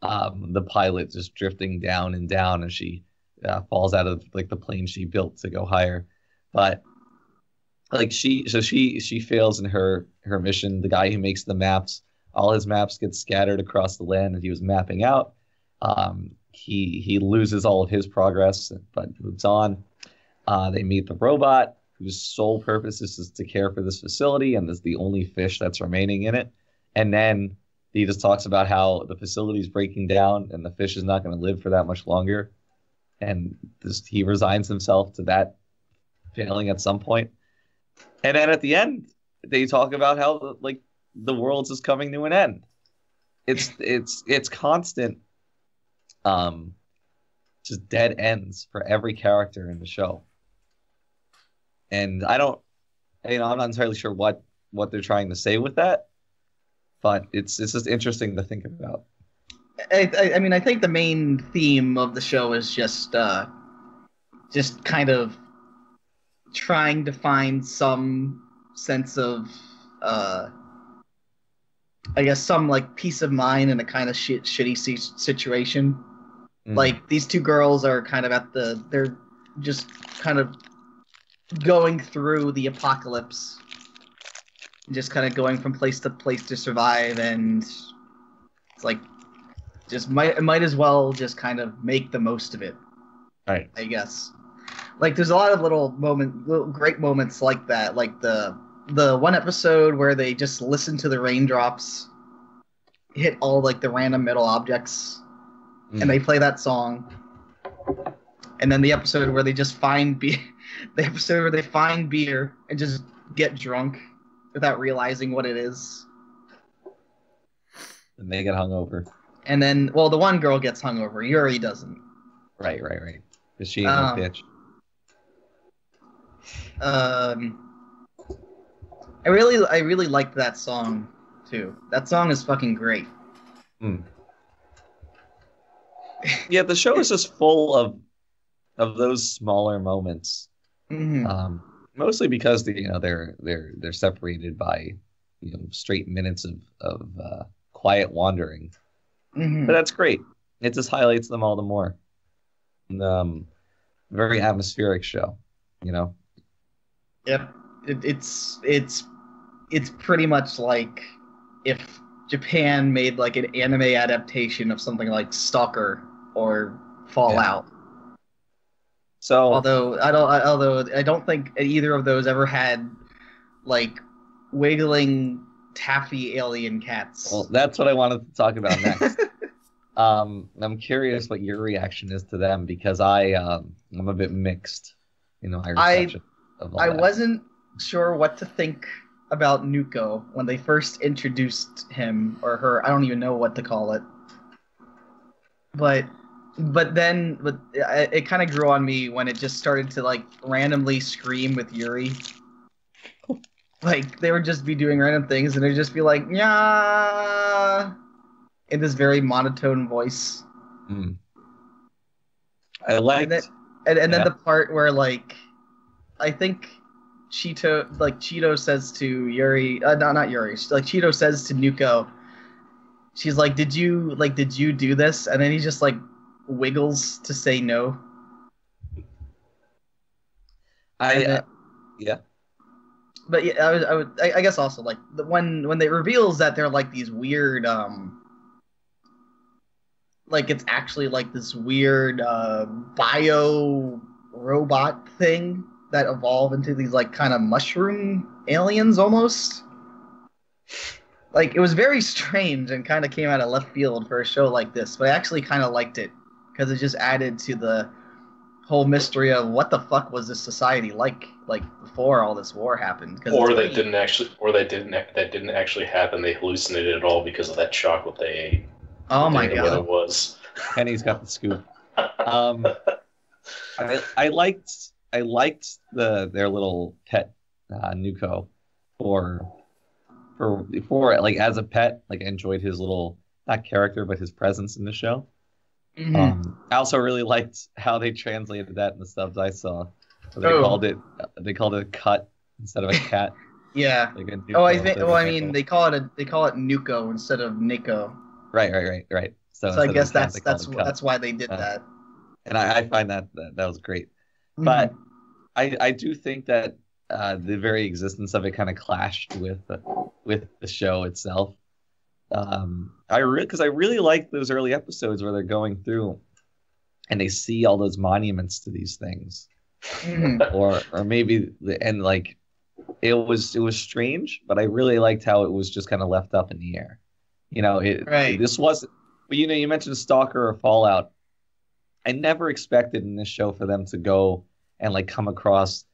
The pilot just drifting down and down as she falls out of like the plane she built to go higher. But like she fails in her mission. The guy who makes the maps, all his maps get scattered across the land that he was mapping out. He loses all of his progress, but moves on. They meet the robot, whose sole purpose is to care for this facility, and is the only fish that's remaining in it. And then he just talks about how the facility is breaking down, and the fish is not going to live for that much longer. And he resigns himself to that failing at some point. And then at the end, they talk about how like the world's just coming to an end. It's constant, just dead ends for every character in the show. And I'm not entirely sure what they're trying to say with that, but it's just interesting to think about. I mean, I think the main theme of the show is just kind of trying to find some sense of, I guess, some like peace of mind in a kind of shitty situation. Like these two girls are kind of they're just kind of going through the apocalypse, just kind of going from place to place to survive, and it's like just might as well just kind of make the most of it. Right. I guess. Like there's a lot of little great moments like that, like the one episode where they just listen to the raindrops hit all like the random metal objects, and they play that song. And then the episode where they just find beer, and just get drunk without realizing what it is. And they get hungover. And then, well, the one girl gets hungover. Yuri doesn't. Right. Because she ain't no bitch. I really liked that song too. That song is fucking great. Yeah, the show is just full of those smaller moments. Mostly because they're separated by straight minutes of quiet wandering. But that's great. It just highlights them all the more. And, very atmospheric show, Yep. It's pretty much like if Japan made like an anime adaptation of something like Stalker or Fallout. Yeah. So Although I don't think either of those ever had like wiggling taffy alien cats. well, that's what I wanted to talk about next. I'm curious what your reaction is to them because I'm a bit mixed, my reception of all I that. wasn't sure what to think about Nuko when they first introduced him or her. I don't even know what to call it. But it kind of grew on me when it just started to like randomly scream with Yuri. Like they would just be doing random things and they'd just be like, "Yeah," in this very monotone voice. I liked, and then the part where like, I think Cheeto says to Yuri, no, not Yuri, like Cheeto says to Nuko, she's like, did you do this? And then he just like wiggles to say no. Yeah. But yeah, I guess also like when they reveals that they're like these weird like it's actually like this weird bio robot thing that evolve into these like kind of mushroom aliens almost. Like it was very strange and kind of came out of left field for a show like this, but I actually kind of liked it because it just added to the whole mystery of what the fuck was this society like before all this war happened. Or that didn't actually happen. They hallucinated it all because of that chocolate they ate. Oh my god! What it was. Kenny's got the scoop. I liked their little pet Nuko for like as a pet. Like I enjoyed his little not character but his presence in the show. Mm-hmm. I also really liked how they translated that in the subs I saw. So they called it a cut instead of a cat. Yeah. Like I mean they call it Nuko instead of Nico. Right. So I guess that's why they did that. And I find that was great. Mm-hmm. But I do think that the very existence of it kind of clashed with the show itself. Because I really like those early episodes where they're going through and they see all those monuments to these things, or maybe like it was strange, but I really liked how it was just kind of left up in the air. This wasn't. But you mentioned Stalker or Fallout. I never expected in this show for them to go and like come across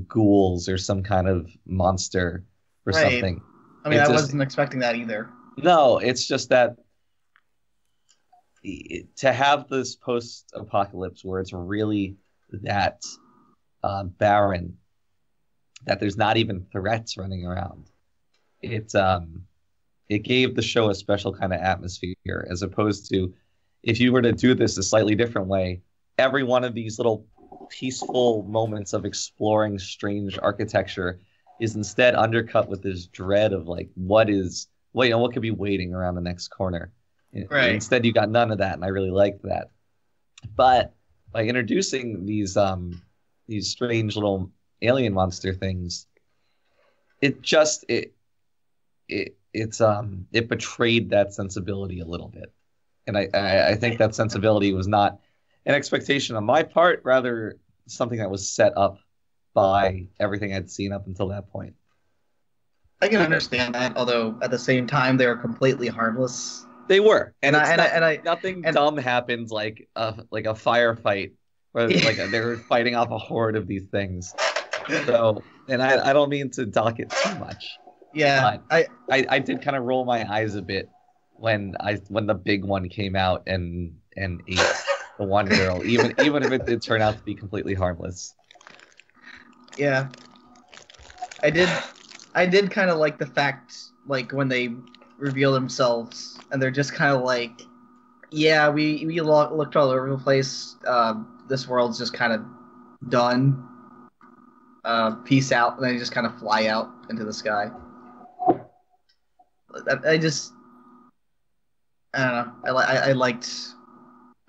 ghouls or some kind of monster or something. I mean, I wasn't expecting that either. No, it's just that to have this post-apocalypse where it's really that barren, that there's not even threats running around, it gave the show a special kind of atmosphere, as opposed to if you were to do this a slightly different way, every one of these little peaceful moments of exploring strange architecture is instead undercut with this dread of like what could be waiting around the next corner. Right. Instead, you got none of that, and I really liked that. But by introducing these strange little alien monster things, it betrayed that sensibility a little bit, and I think that sensibility was not an expectation on my part, rather something that was set up by everything I'd seen up until that point. I can understand that, although at the same time they were completely harmless. They were, nothing dumb happens like a firefight where like they were fighting off a horde of these things. So, and I don't mean to dock it too much. Yeah, I did kind of roll my eyes a bit when the big one came out and ate the one girl, even if it did turn out to be completely harmless. Yeah, I did kind of like the fact, like when they reveal themselves and they're just kind of like, yeah, we looked all over the place. This world's just kind of done. Peace out, and then they just kind of fly out into the sky. I don't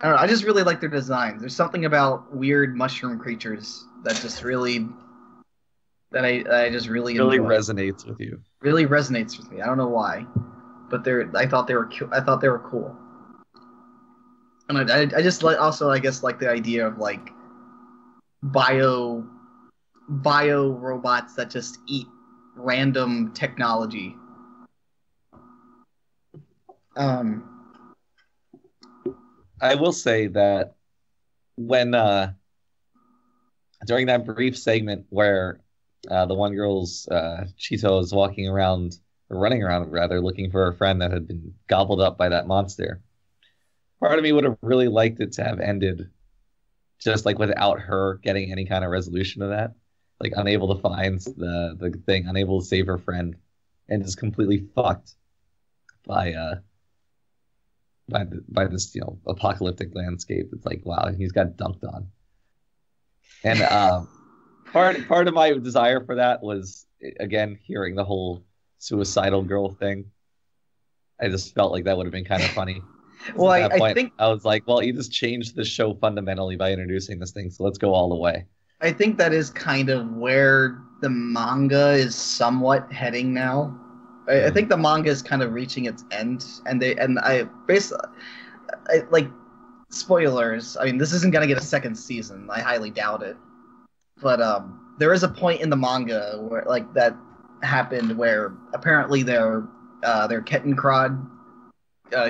know. I just really like their designs. There's something about weird mushroom creatures that just really I just really enjoy. Resonates with you. Really resonates with me. I don't know why. but I thought they were cool. And I just also I guess like the idea of like bio robots that just eat random technology. I will say that when during that brief segment where the one girl's Chito is walking around, or running around rather, looking for a friend that had been gobbled up by that monster, part of me would have really liked it to have ended just like without her getting any kind of resolution to that, like unable to find the thing, unable to save her friend, and just completely fucked by this apocalyptic landscape. It's like, wow, he's got dunked on. And part of my desire for that was, again, hearing the whole suicidal girl thing. I just felt like that would have been kind of funny. Well, at that point, I think I was like, well, you just changed the show fundamentally by introducing this thing, so let's go all the way. I think that is kind of where the manga is somewhat heading now. I think the manga is kind of reaching its end, and I basically, like, spoilers. I mean, this isn't gonna get a second season. I highly doubt it. But there is a point in the manga where like that happened where apparently their Kettenkrad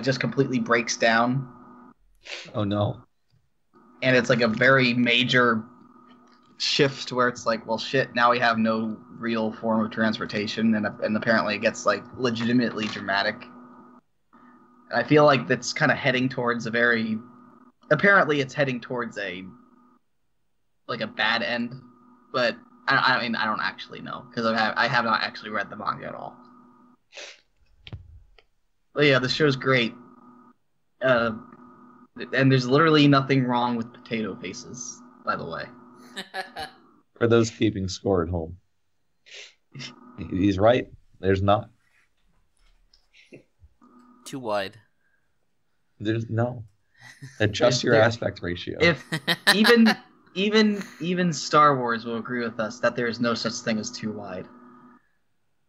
just completely breaks down. Oh no! And it's like a very major shift where it's like, well, shit. Now we have no real form of transportation, and apparently it gets like legitimately dramatic. And I feel like that's kind of heading towards a very. Apparently, it's heading towards a bad end, but I mean I don't actually know because I have not actually read the manga at all. But yeah, the show's great, and there's literally nothing wrong with potato faces, by the way. For those keeping score at home, he's right. There's not. Too wide. There's no. Adjust your aspect ratio. If even Star Wars will agree with us that there is no such thing as too wide.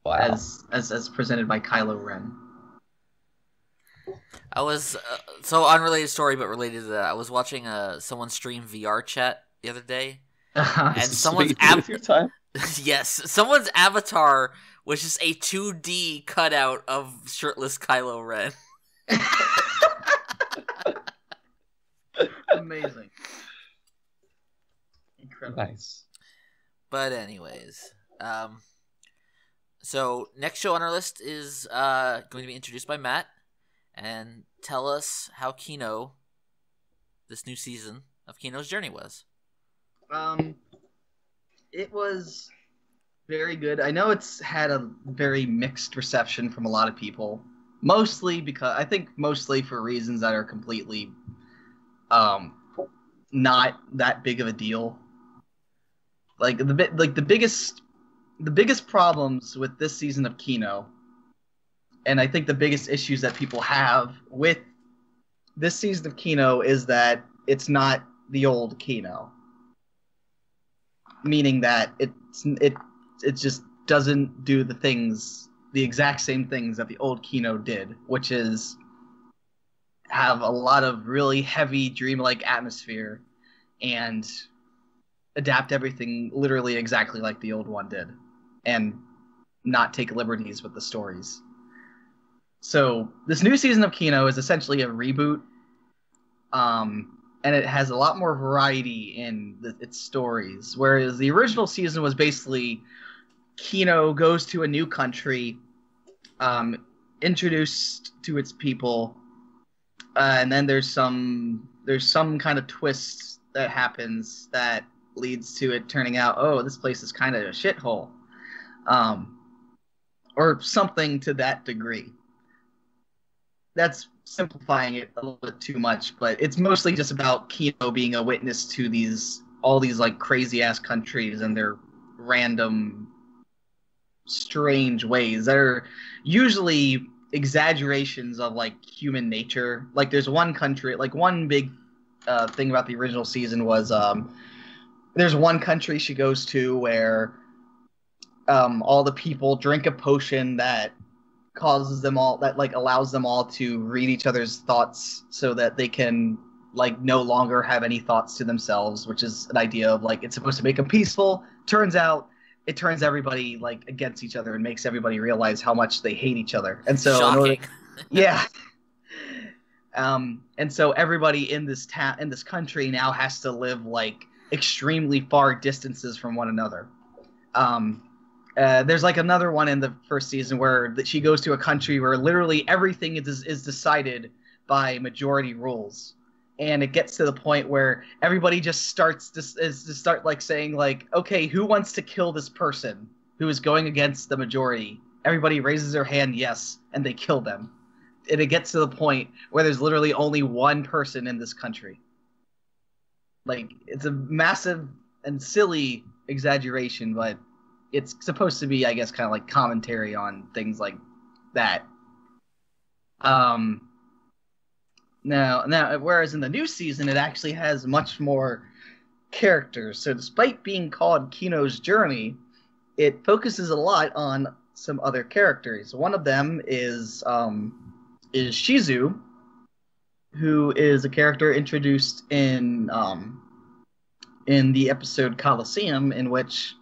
Wow. As presented by Kylo Ren. I was so unrelated story, but related to that. I was watching someone stream VR chat the other day, and someone's yes, someone's avatar was just a 2D cutout of shirtless Kylo Ren. Amazing. Incredible. Nice. But anyways, so next show on our list is going to be introduced by Matt, and tell us how Kino, this new season of Kino's journey was. It was very good. I know it's had a very mixed reception from a lot of people, mostly for reasons that are completely not that big of a deal. Like the biggest problems with this season of Kino, and I think the biggest issues that people have with this season of Kino is that it's not the old Kino. Meaning that it just doesn't do the exact same things that the old Kino did, which is have a lot of really heavy dreamlike atmosphere and adapt everything literally exactly like the old one did and not take liberties with the stories. So this new season of Kino is essentially a reboot, and it has a lot more variety in its stories, whereas the original season was basically Kino goes to a new country, introduced to its people, and then there's some kind of twist that happens that leads to it turning out, oh, this place is kind of a shithole, or something to that degree. That's simplifying it a little bit too much, but it's mostly just about Kino being a witness to all these like crazy ass countries and their random, strange ways that are usually exaggerations of like human nature. Like there's one country, like one big thing about the original season was there's one country she goes to where all the people drink a potion that causes them all that like allows them all to read each other's thoughts so that they can like no longer have any thoughts to themselves, which is an idea of like it's supposed to make them peaceful. Turns out it turns everybody like against each other and makes everybody realize how much they hate each other. And so Shocking. yeah. And so everybody in this country now has to live like extremely far distances from one another. There's like another one in the first season where she goes to a country where literally everything is decided by majority rules, and it gets to the point where everybody just starts to start like saying like, okay, who wants to kill this person who is going against the majority? Everybody raises their hand, yes, and they kill them. And it gets to the point where there's literally only one person in this country. Like, it's a massive and silly exaggeration, but it's supposed to be, I guess, kind of like commentary on things like that. Now, whereas in the new season, it actually has much more characters. So despite being called Kino's Journey, it focuses a lot on some other characters. One of them is Shizu, who is a character introduced in the episode Colosseum, in which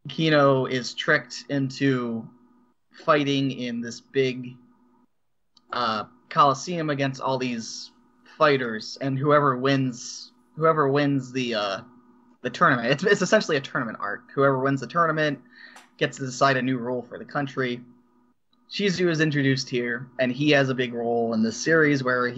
Kino is tricked into fighting in this big Colosseum against all these fighters, and whoever wins the tournament. It's essentially a tournament arc. Whoever wins the tournament gets to decide a new rule for the country. Shizu is introduced here, and he has a big role in this series whereas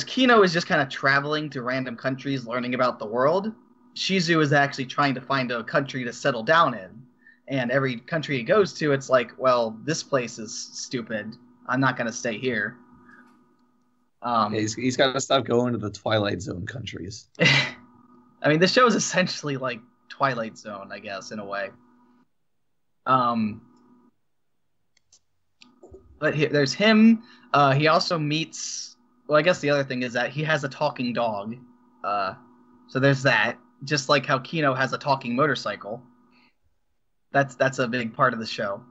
Kino is just kind of traveling to random countries, learning about the world. Shizu is actually trying to find a country to settle down in. And every country he goes to, it's like, well, this place is stupid. I'm not going to stay here. He's got to stop going to the Twilight Zone countries. I mean, the show is essentially like Twilight Zone, I guess, in a way. But there's him. He also meets... Well, I guess the other thing is that he has a talking dog. So there's that. Just like how Kino has a talking motorcycle. That's a big part of the show.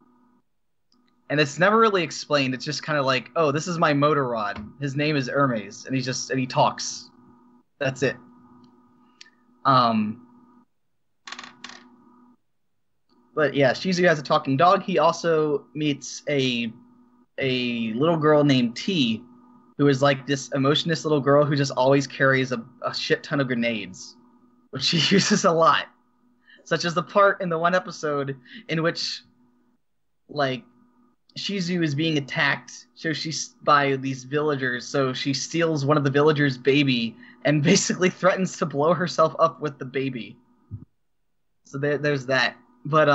And it's never really explained. It's just kind of like, oh, this is my motor rod. His name is Hermes, and he talks. That's it. But yeah, Shizu has a talking dog. He also meets a little girl named T, who is like this emotionless little girl who just always carries a shit ton of grenades, which she uses a lot. Such as the part in the one episode in which, like, Shizu is being attacked by these villagers, so she steals one of the villagers' baby and basically threatens to blow herself up with the baby. So there's that. But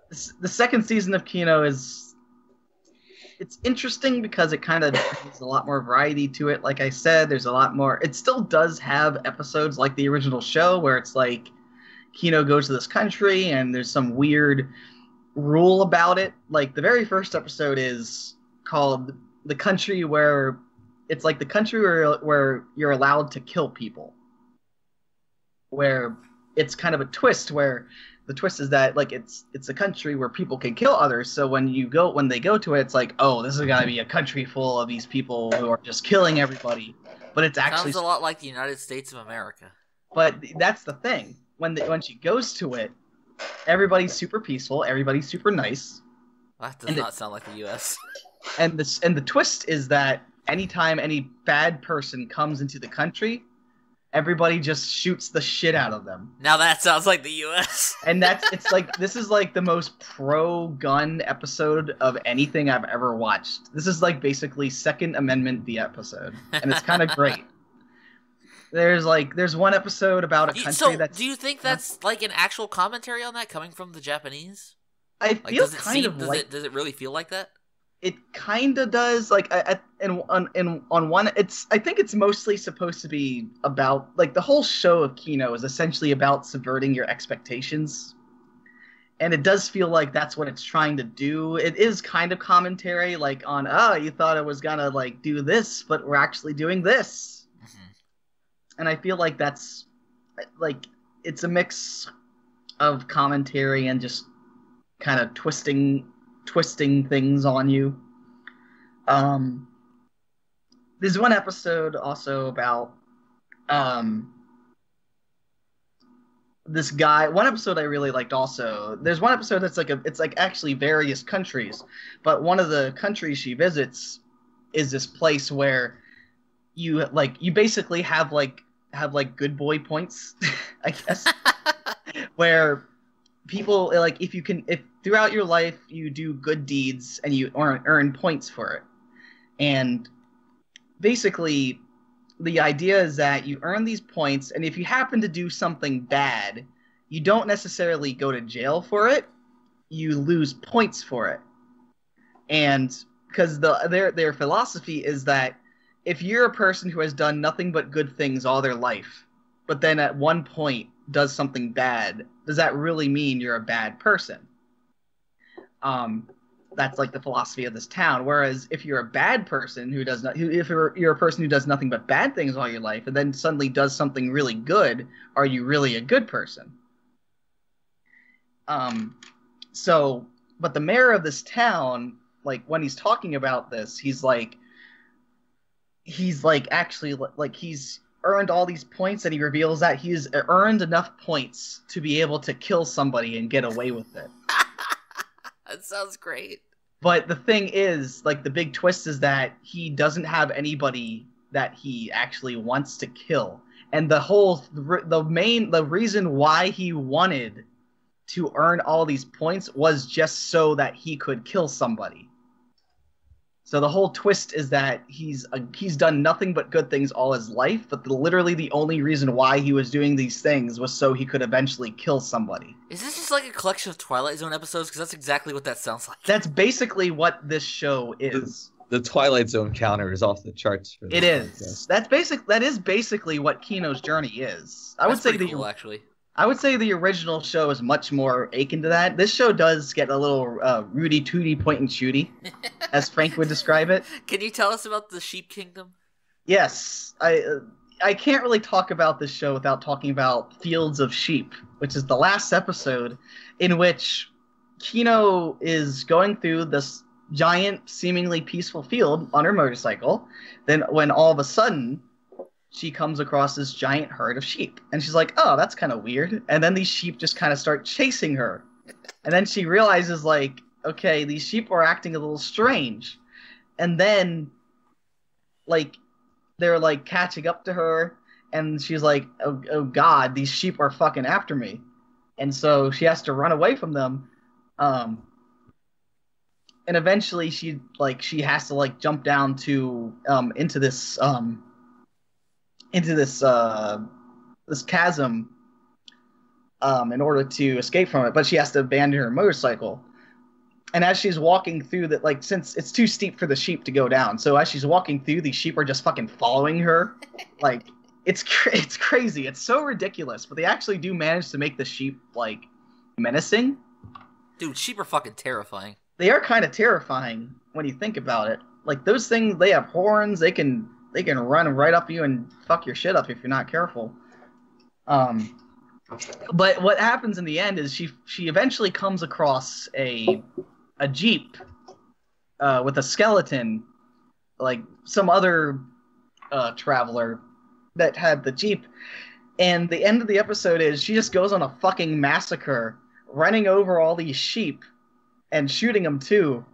the second season of Kino it's interesting because it kind of has a lot more variety to it. Like I said, there's a lot more. It still does have episodes like the original show where it's like Kino goes to this country and there's some weird rule about it. Like the very first episode is called the country where it's like the country where you're allowed to kill people. Where it's kind of a twist where the twist is that like it's a country where people can kill others. So when they go to it, it's like, oh, this is gonna be a country full of these people who are just killing everybody. But it's actually sounds a lot like the United States of America. But that's the thing. When she goes to it, everybody's super peaceful. Everybody's super nice. That does not sound like the U.S. And the twist is that anytime any bad person comes into the country, everybody just shoots the shit out of them. Now that sounds like the U.S. And it's like this is like the most pro-gun episode of anything I've ever watched. This is like basically Second Amendment the episode, and it's kind of great. There's one episode about a country that's... Do you think that's like an actual commentary on that coming from the Japanese? I feel kind of like... Does it really feel like that? It kind of does. Like, on one... I think it's mostly supposed to be about... Like, the whole show of Kino is essentially about subverting your expectations. And it does feel like that's what it's trying to do. It is kind of commentary, like, on, you thought it was gonna, like, do this, but we're actually doing this. And I feel like that's, like, it's a mix of commentary and just kind of twisting things on you. There's one episode also about this guy. One episode I really liked also. There's one episode that's it's like actually various countries, but one of the countries she visits is this place where you basically have good boy points, I guess, where people if throughout your life you do good deeds and you earn points for it. And basically the idea is that you earn these points, and if you happen to do something bad, you don't necessarily go to jail for it, you lose points for it. And because their philosophy is that if you're a person who has done nothing but good things all their life, but then at one point does something bad, does that really mean you're a bad person? That's like the philosophy of this town. Whereas if you're a bad person if you're a person who does nothing but bad things all your life and then suddenly does something really good, are you really a good person? But the mayor of this town, like when he's talking about this, he's earned all these points, and he reveals that he's earned enough points to be able to kill somebody and get away with it. That sounds great. But the thing is, like, the big twist is that he doesn't have anybody that he actually wants to kill. And the reason why he wanted to earn all these points was just so that he could kill somebody. So the whole twist is that he's done nothing but good things all his life, but literally the only reason why he was doing these things was so he could eventually kill somebody. Is this just like a collection of Twilight Zone episodes? Because that's exactly what that sounds like. That's basically what this show is. The Twilight Zone counter is off the charts. For it is. Podcast. That is basically what Kino's journey is. I would say cool, actually. I would say the original show is much more akin to that. This show does get a little Rudy Tooty point and shooty, as Frank would describe it. Can you tell us about the Sheep Kingdom? Yes. I can't really talk about this show without talking about Fields of Sheep, which is the last episode in which Kino is going through this giant, seemingly peaceful field on her motorcycle. Then when all of a sudden she comes across this giant herd of sheep. And she's like, oh, that's kind of weird. And then these sheep just kind of start chasing her. And then she realizes, like, okay, these sheep are acting a little strange. And then, like, they're, like, catching up to her. And she's like, oh God, these sheep are fucking after me. And so she has to run away from them. And eventually she has to, like, jump down to, into this this chasm in order to escape from it, but she has to abandon her motorcycle. And as she's walking through that, like, since it's too steep for the sheep to go down, so as she's walking through, these sheep are just fucking following her. Like, it's crazy. It's so ridiculous, but they actually do manage to make the sheep, like, menacing. Dude, sheep are fucking terrifying. They are kind of terrifying when you think about it. Like, those things, they have horns, they can run right up you and fuck your shit up if you're not careful. But what happens in the end is she eventually comes across a jeep with a skeleton, like some other traveler that had the jeep. And the end of the episode is she just goes on a fucking massacre, running over all these sheep and shooting them too.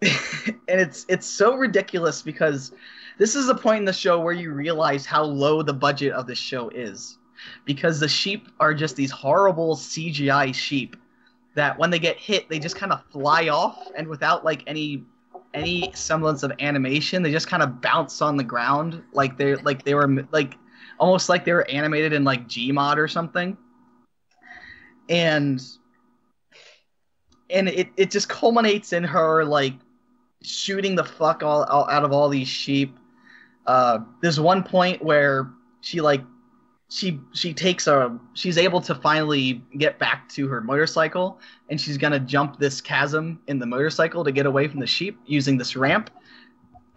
And it's so ridiculous because this is the point in the show where you realize how low the budget of this show is. Because the sheep are just these horrible CGI sheep that when they get hit, they just kind of fly off, and without like any semblance of animation, they just kind of bounce on the ground like they were almost like they were animated in like Gmod or something. And it just culminates in her like shooting the fuck all out of all these sheep. There's one point where she's able to finally get back to her motorcycle, and she's gonna jump this chasm in the motorcycle to get away from the sheep using this ramp.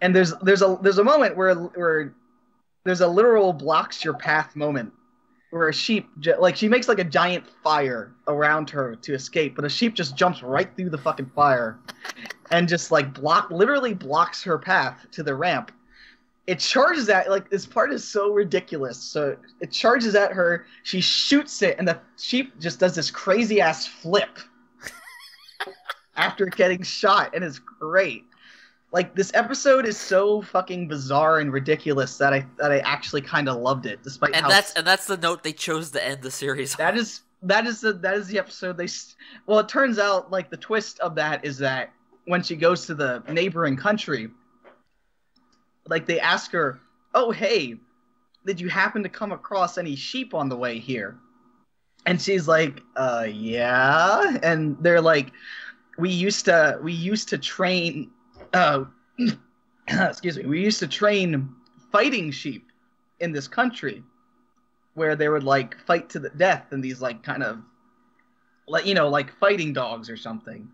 And there's a moment where there's a literal blocks your path moment where a sheep, like, she makes like a giant fire around her to escape, but a sheep just jumps right through the fucking fire and just like literally blocks her path to the ramp. It charges at, like, this part is so ridiculous. So it charges at her, she shoots it, and the sheep just does this crazy ass flip after getting shot, and it's great. Like, this episode is so fucking bizarre and ridiculous that I actually kind of loved it, despite that's the note they chose to end the series on. That is the episode they. Well, it turns out, like, the twist of that is that when she goes to the neighboring country, like, they ask her, "Oh, hey, did you happen to come across any sheep on the way here?" And she's like, yeah." And they're like, we used to train." Excuse me. We used to train fighting sheep in this country, where they would like fight to the death in these like kind of like, you know, like fighting dogs or something.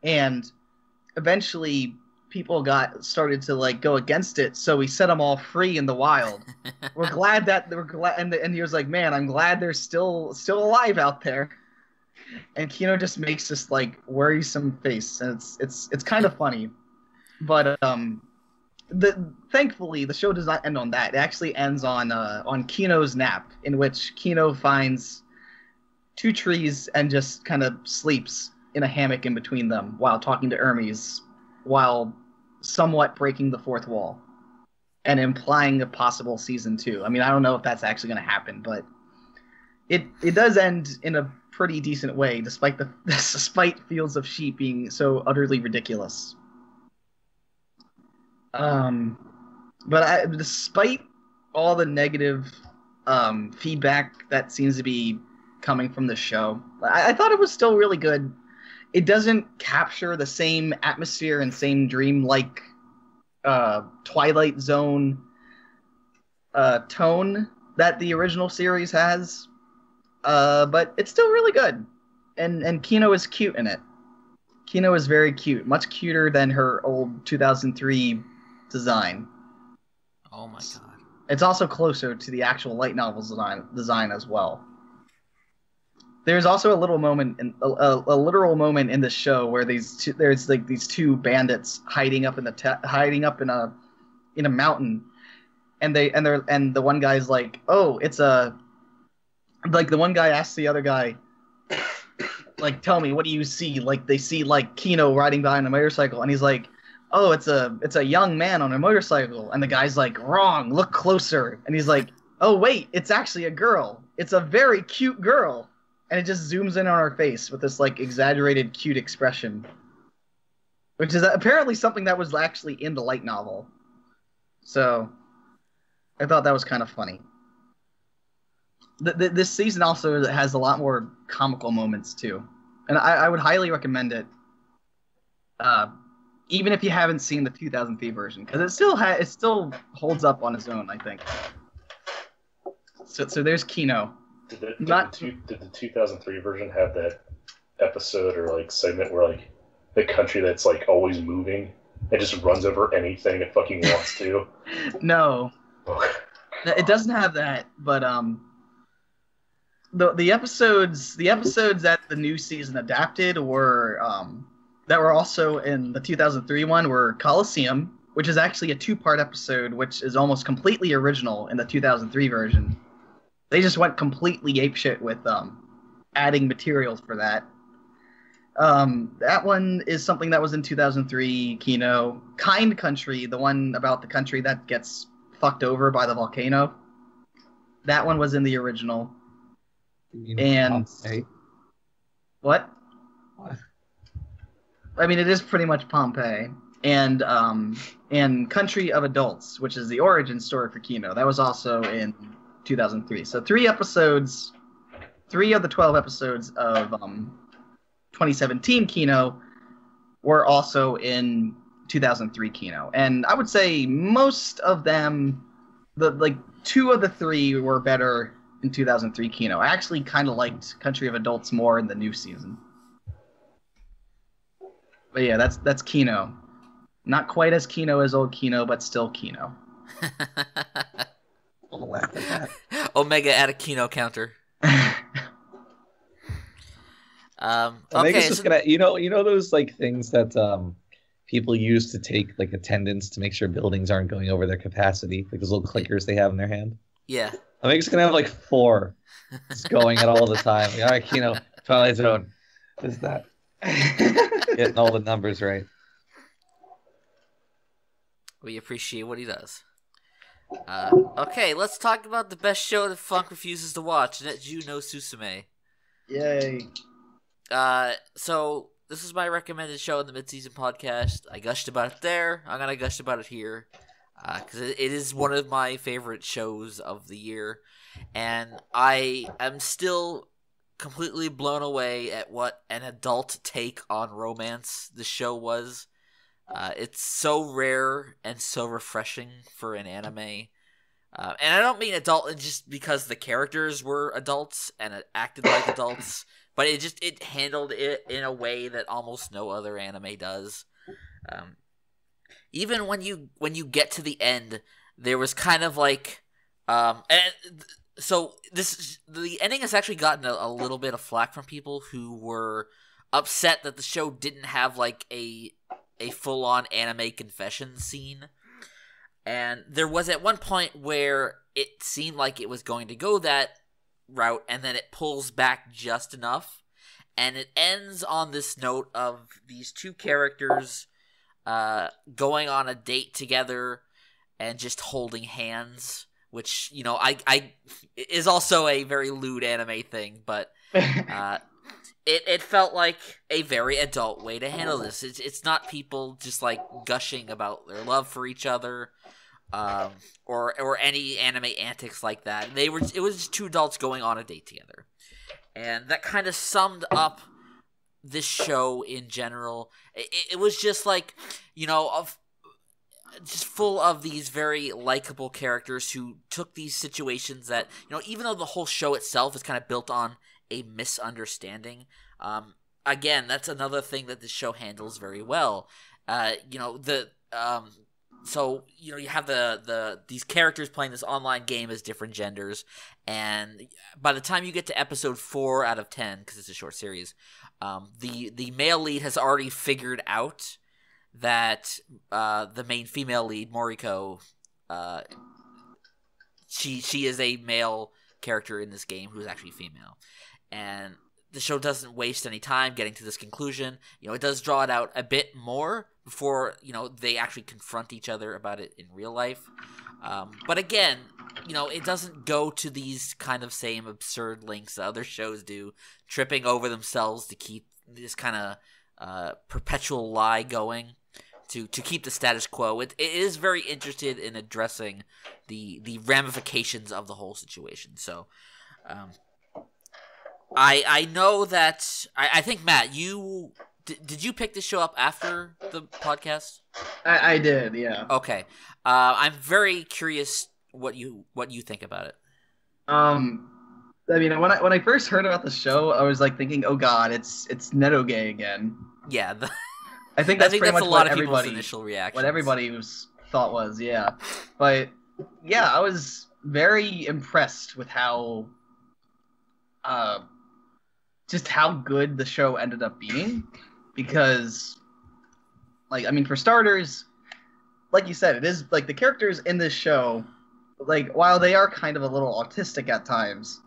And eventually people started to like go against it, so we set them all free in the wild. We're glad, and he was like, "Man, I'm glad they're still alive out there." And Kino just makes this like worrisome face, and it's kind of funny. But thankfully the show does not end on that. It actually ends on Kino's nap, in which Kino finds 2 trees and just kind of sleeps in a hammock in between them while talking to Hermes, while somewhat breaking the fourth wall and implying a possible season 2. I mean, I don't know if that's actually going to happen, but it does end in a pretty decent way, despite Fields of Sheep being so utterly ridiculous. But despite all the negative feedback that seems to be coming from the show, I thought it was still really good. It doesn't capture the same atmosphere and same dream-like Twilight Zone tone that the original series has, but it's still really good. And Kino is cute in it. Kino is very cute, much cuter than her old 2003 design. Oh my god. It's also closer to the actual light novel design as well. There's also a literal moment in the show where there's like these 2 bandits hiding up in a mountain, and the one guy's like, "Oh, it's a," like, the one guy asks the other guy, like, "Tell me, what do you see?" Like, they see like Kino riding behind a motorcycle, and he's like, "Oh, it's a young man on a motorcycle." And the guy's like, "Wrong, look closer." And he's like, "Oh wait, it's actually a girl. It's a very cute girl." And it just zooms in on her face with this like exaggerated cute expression, which is apparently something that was actually in the light novel. So I thought that was kind of funny. This season also has a lot more comical moments too, and I would highly recommend it, even if you haven't seen the 2003 version, because it still holds up on its own, I think. So there's Kino. Did the 2003 version have that episode or like segment where like the country that's like always moving and just runs over anything it fucking wants to? No, it doesn't have that. But the episodes that the new season adapted were that were also in the 2003 one were Colosseum, which is actually a 2-part episode, which is almost completely original in the 2003 version. They just went completely apeshit with adding materials for that. That one is something that was in 2003, Kino. Kind Country, the one about the country that gets fucked over by the volcano. That one was in the original. And Pompeii? What? I mean, it is pretty much Pompeii. And Country of Adults, which is the origin story for Kino. That was also in 2003. So 3 of the 12 episodes of 2017 Kino were also in 2003 Kino. And I would say most of them, 2 of the 3 were better in 2003 Kino. I actually kind of liked Country of Adults more in the new season. But yeah, that's Kino. Not quite as Kino as old Kino, but still Kino. I'll laugh at that. Omega at a Kino counter. Omega's just gonna, you know those like things that people use to take like attendance to make sure buildings aren't going over their capacity, like those little clickers they have in their hand. Yeah. Omega's gonna have like 4 just going at all the time. Like, all right, Kino, Twilight Zone. Is that getting all the numbers right? We appreciate what he does. Okay, let's talk about the best show that Funk refuses to watch, Net-juu no Susume. Yay. So this is my recommended show in the mid-season podcast. I gushed about it there. I'm gonna gush about it here, because it is one of my favorite shows of the year, and I am still completely blown away at what an adult take on romance the show was. It's so rare and so refreshing for an anime. And I don't mean adult just because the characters were adults and it acted like adults, but it handled it in a way that almost no other anime does. Even when you get to the end, there was kind of like, so the ending has actually gotten a little bit of flack from people who were upset that the show didn't have like a full-on anime confession scene. And there was at one point where it seemed like it was going to go that route, and then it pulls back just enough. And it ends on this note of these two characters going on a date together and just holding hands, which, I is also a very lewd anime thing, but It felt like a very adult way to handle this. It's not people just like gushing about their love for each other, or any anime antics like that. It was just two adults going on a date together, and that kind of summed up this show in general. It was just like, just full of these very likable characters who took these situations that, even though the whole show itself is kind of built on a misunderstanding. Again, that's another thing that this show handles very well. So you have these characters playing this online game as different genders, and by the time you get to episode 4 out of 10, because it's a short series, the male lead has already figured out that the main female lead, Moriko, she is a male character in this game who's actually female. And the show doesn't waste any time getting to this conclusion. It does draw it out a bit more before, they actually confront each other about it in real life. But again, it doesn't go to these kind of same absurd lengths that other shows do, tripping over themselves to keep this kind of perpetual lie going, to keep the status quo. It is very interested in addressing the ramifications of the whole situation. So, I know that I think, Matt, did you pick this show up after the podcast? I did, yeah. Okay. I'm very curious what you think about it. I mean, when I first heard about the show, I was like thinking, oh god, it's Netoge again. Yeah. I think that's pretty much a lot of people's initial reaction. What everybody's thought was, yeah. But yeah, I was very impressed with how just how good the show ended up being, because, like, I mean, for starters, like you said, it is, like, the characters in this show, like, while they are kind of a little autistic at times,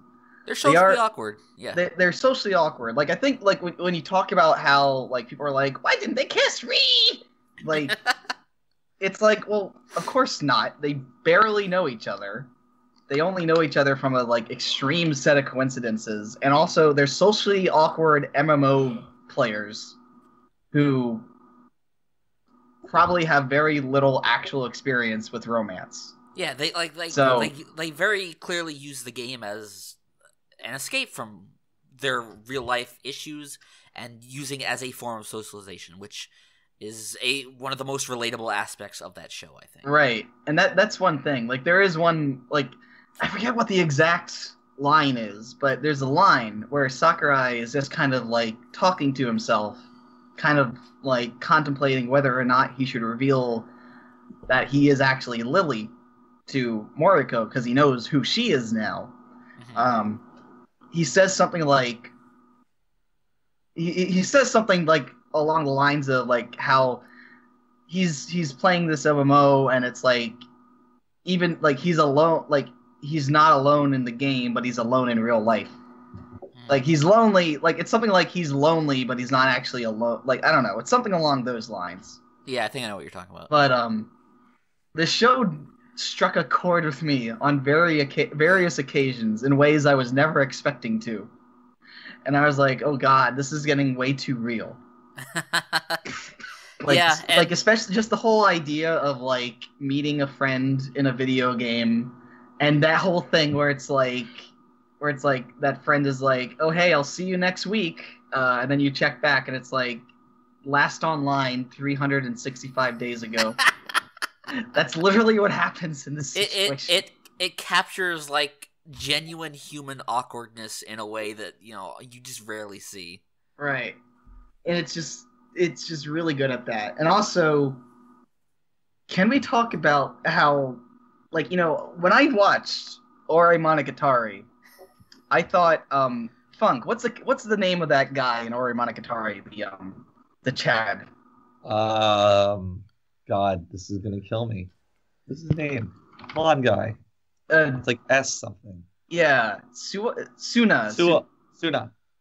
they're socially awkward. Yeah, they're socially awkward. Like, I think, like, when you talk about how, like, people are like, why didn't they kiss me? Like, it's like, well, of course not. They barely know each other. They only know each other from a, like, extreme set of coincidences. And also, they're socially awkward MMO players who probably have very little actual experience with romance. Yeah, they they very clearly use the game as an escape from their real life issues and using it as a form of socialization, which is one of the most relatable aspects of that show, I think. Right. And that's one thing. Like, there is one, like, I forget what the exact line is, but there's a line where Sakurai is just kind of, like, talking to himself, kind of, like, contemplating whether or not he should reveal that he is actually Lily. to Moriko because he knows who she is now. Mhm. He says something like he says something like along the lines of like how he's playing this MMO and it's like even like he's alone, like he's not alone in the game, but he's alone in real life. Like Mhm. he's lonely, like it's something like he's lonely, but he's not actually alone. Like I don't know, it's something along those lines. Yeah, I think I know what you're talking about. But the show struck a chord with me on various occasions in ways I was never expecting to, and I was like, oh god, this is getting way too real. Yeah, Like and especially just the whole idea of like meeting a friend in a video game, and that whole thing where it's like that friend is like, oh hey, I'll see you next week, and then you check back and it's like last online 365 days ago. That's literally what happens in this it situation. it captures like genuine human awkwardness in a way that you just rarely see. Right. And it's just really good at that. And also, can we talk about how like when I watched Ore Monogatari, I thought Funk, what's the name of that guy in Ore Monogatari, the Chad? God, this is gonna kill me. What's his name? Blonde guy. It's like S something. Yeah, Suna.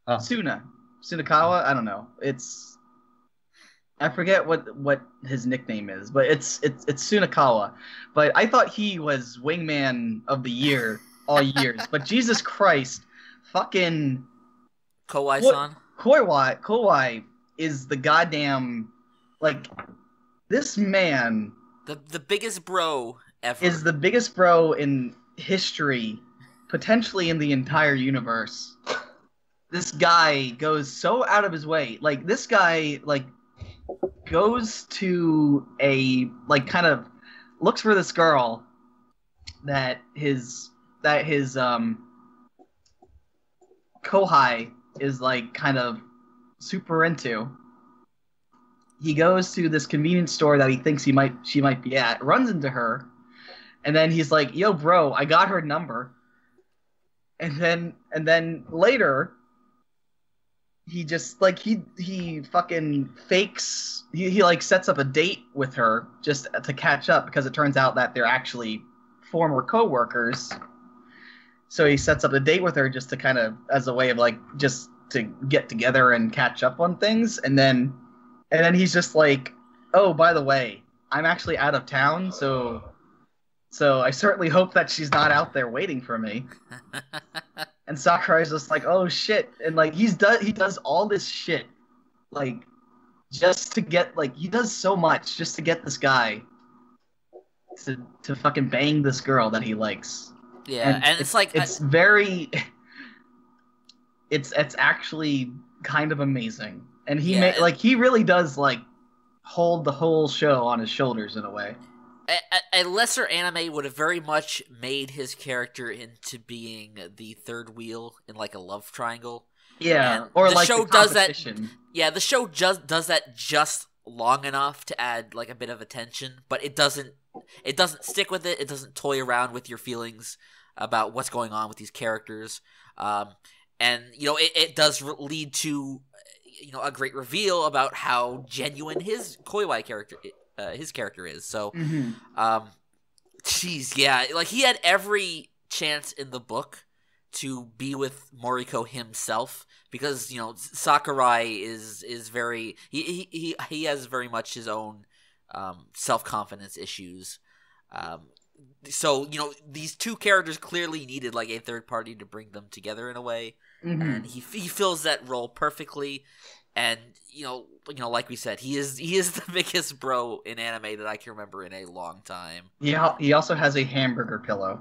Sunakawa. I don't know. I forget what his nickname is, but it's Sunakawa. But I thought he was Wingman of the Year all years. But Jesus Christ, fucking Kowai-san? Kowai is the goddamn like this man The biggest bro ever. is the biggest bro in history, potentially in the entire universe. This guy goes so out of his way. Like this guy like goes to a like kind of looks for this girl that his kohai is like kind of super into. He goes to this convenience store that he thinks she might be at, runs into her, and then he's like, "Yo, bro, I got her number." And then later, he just like he fucking fakes. He like sets up a date with her just to catch up because it turns out that they're actually former coworkers. So he sets up a date with her just to kind of as a way of like just to get together and catch up on things, and then he's just like, "Oh, by the way, I'm actually out of town, so I certainly hope that she's not out there waiting for me." And Sakurai's just like, "Oh shit!" And like he does all this shit, like just to get like he does so much just to get this guy to fucking bang this girl that he likes. Yeah, and it's like it's very it's actually kind of amazing. And he really does like hold the whole show on his shoulders in a way. a lesser anime would have very much made his character into being the third wheel in like a love triangle. Yeah, and or the like show the does that. competition. Yeah, the show just does that just long enough to add like a bit of attention, but it doesn't stick with it. It doesn't toy around with your feelings about what's going on with these characters. And it does lead to a great reveal about how genuine his Koiwai character is. So, jeez, yeah, like he had every chance in the book to be with Moriko himself because Sakurai is very he has very much his own self-confidence issues. So these two characters clearly needed like a third party to bring them together in a way, and he fills that role perfectly. And like we said, he is the biggest bro in anime that I can remember in a long time. Yeah, he also has a hamburger pillow.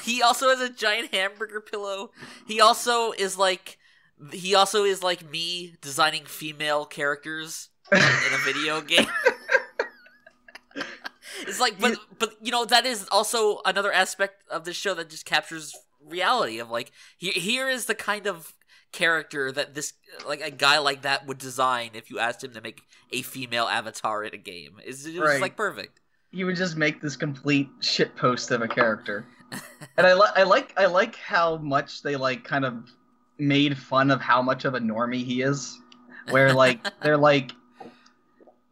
He also has a giant hamburger pillow. He also is like me designing female characters in a video game. It's like, but that is also another aspect of this show that just captures reality of like here is the kind of character that this like a guy like that would design if you asked him to make a female avatar in a game. It was Right. like perfect. he would just make this complete shit post of a character. And I like how much they like kind of made fun of how much of a normie he is. Where like they're like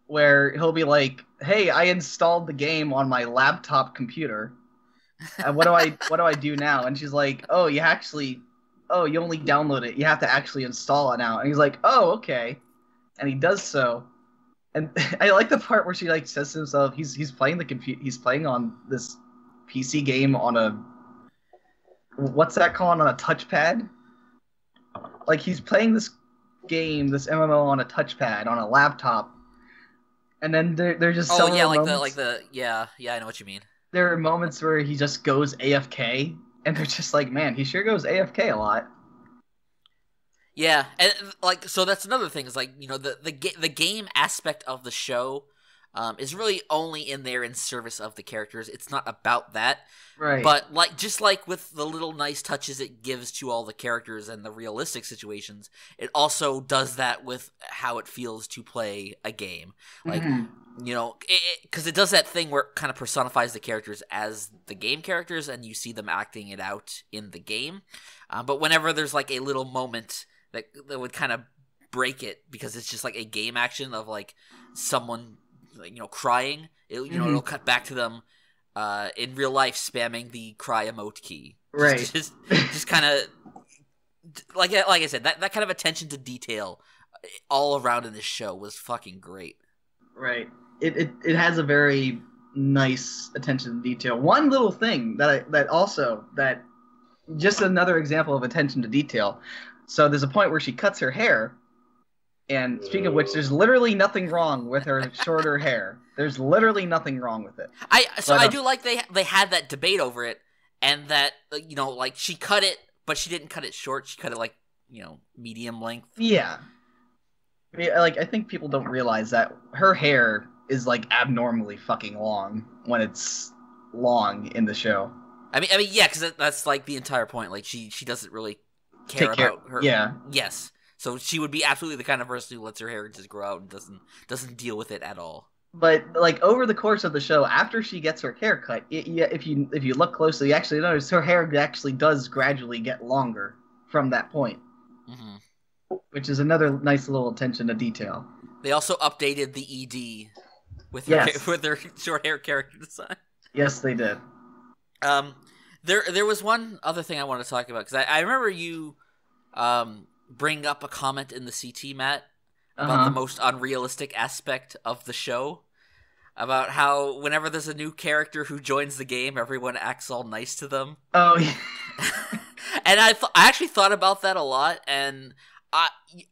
where he'll be like, "Hey, I installed the game on my laptop computer. And what do I do now?" And she's like, "Oh, you only download it. You have to actually install it now." And he's like, "Oh, okay." And he does so. And I like the part where she like says to himself, he's playing he's playing on this PC game on a, what's that called, on a touchpad? Like he's playing this game, this MMO on a touchpad on a laptop. And then they're just I know what you mean. There are moments where he just goes AFK, and they're just like, man, he sure goes AFK a lot. Yeah, and like, so that's another thing, is like, you know, the game aspect of the show is really only in there in service of the characters. It's not about that. Right. But like, just like with the little nice touches it gives to all the characters and the realistic situations, it also does that with how it feels to play a game. Like, you know, because it does that thing where it kind of personifies the characters as the game characters, and you see them acting it out in the game. But whenever there's like a little moment that would kind of break it, because it's just like a game action of like someone, like, you know, crying, it'll cut back to them in real life spamming the cry emote key. Right. Just kind of like I said, that kind of attention to detail all around in this show was fucking great. Right. It has a very nice attention to detail. One little thing that just another example of attention to detail. So there's a point where she cuts her hair, and speaking of which, there's literally nothing wrong with her shorter hair. There's literally nothing wrong with it. I do like they had that debate over it, and that, you know, like, she cut it, but she didn't cut it short. She cut it like, you know, medium length. Yeah. I mean, like, I think people don't realize that her hair is like abnormally fucking long when it's long in the show. I mean, yeah, because that's like the entire point. Like, she doesn't really care about her. Yeah. Yes. So she would be absolutely the kind of person who lets her hair just grow out and doesn't deal with it at all. But like, over the course of the show, after she gets her hair cut, if you look closely, you actually notice her hair actually does gradually get longer from that point. Mm-hmm. Which is another nice little attention to detail. They also updated the ED with their short hair character design. Yes, they did. There was one other thing I wanted to talk about, because I remember you bring up a comment in the CT, Matt, about the most unrealistic aspect of the show, about how whenever there's a new character who joins the game, everyone acts all nice to them. Oh, yeah. And I actually thought about that a lot, and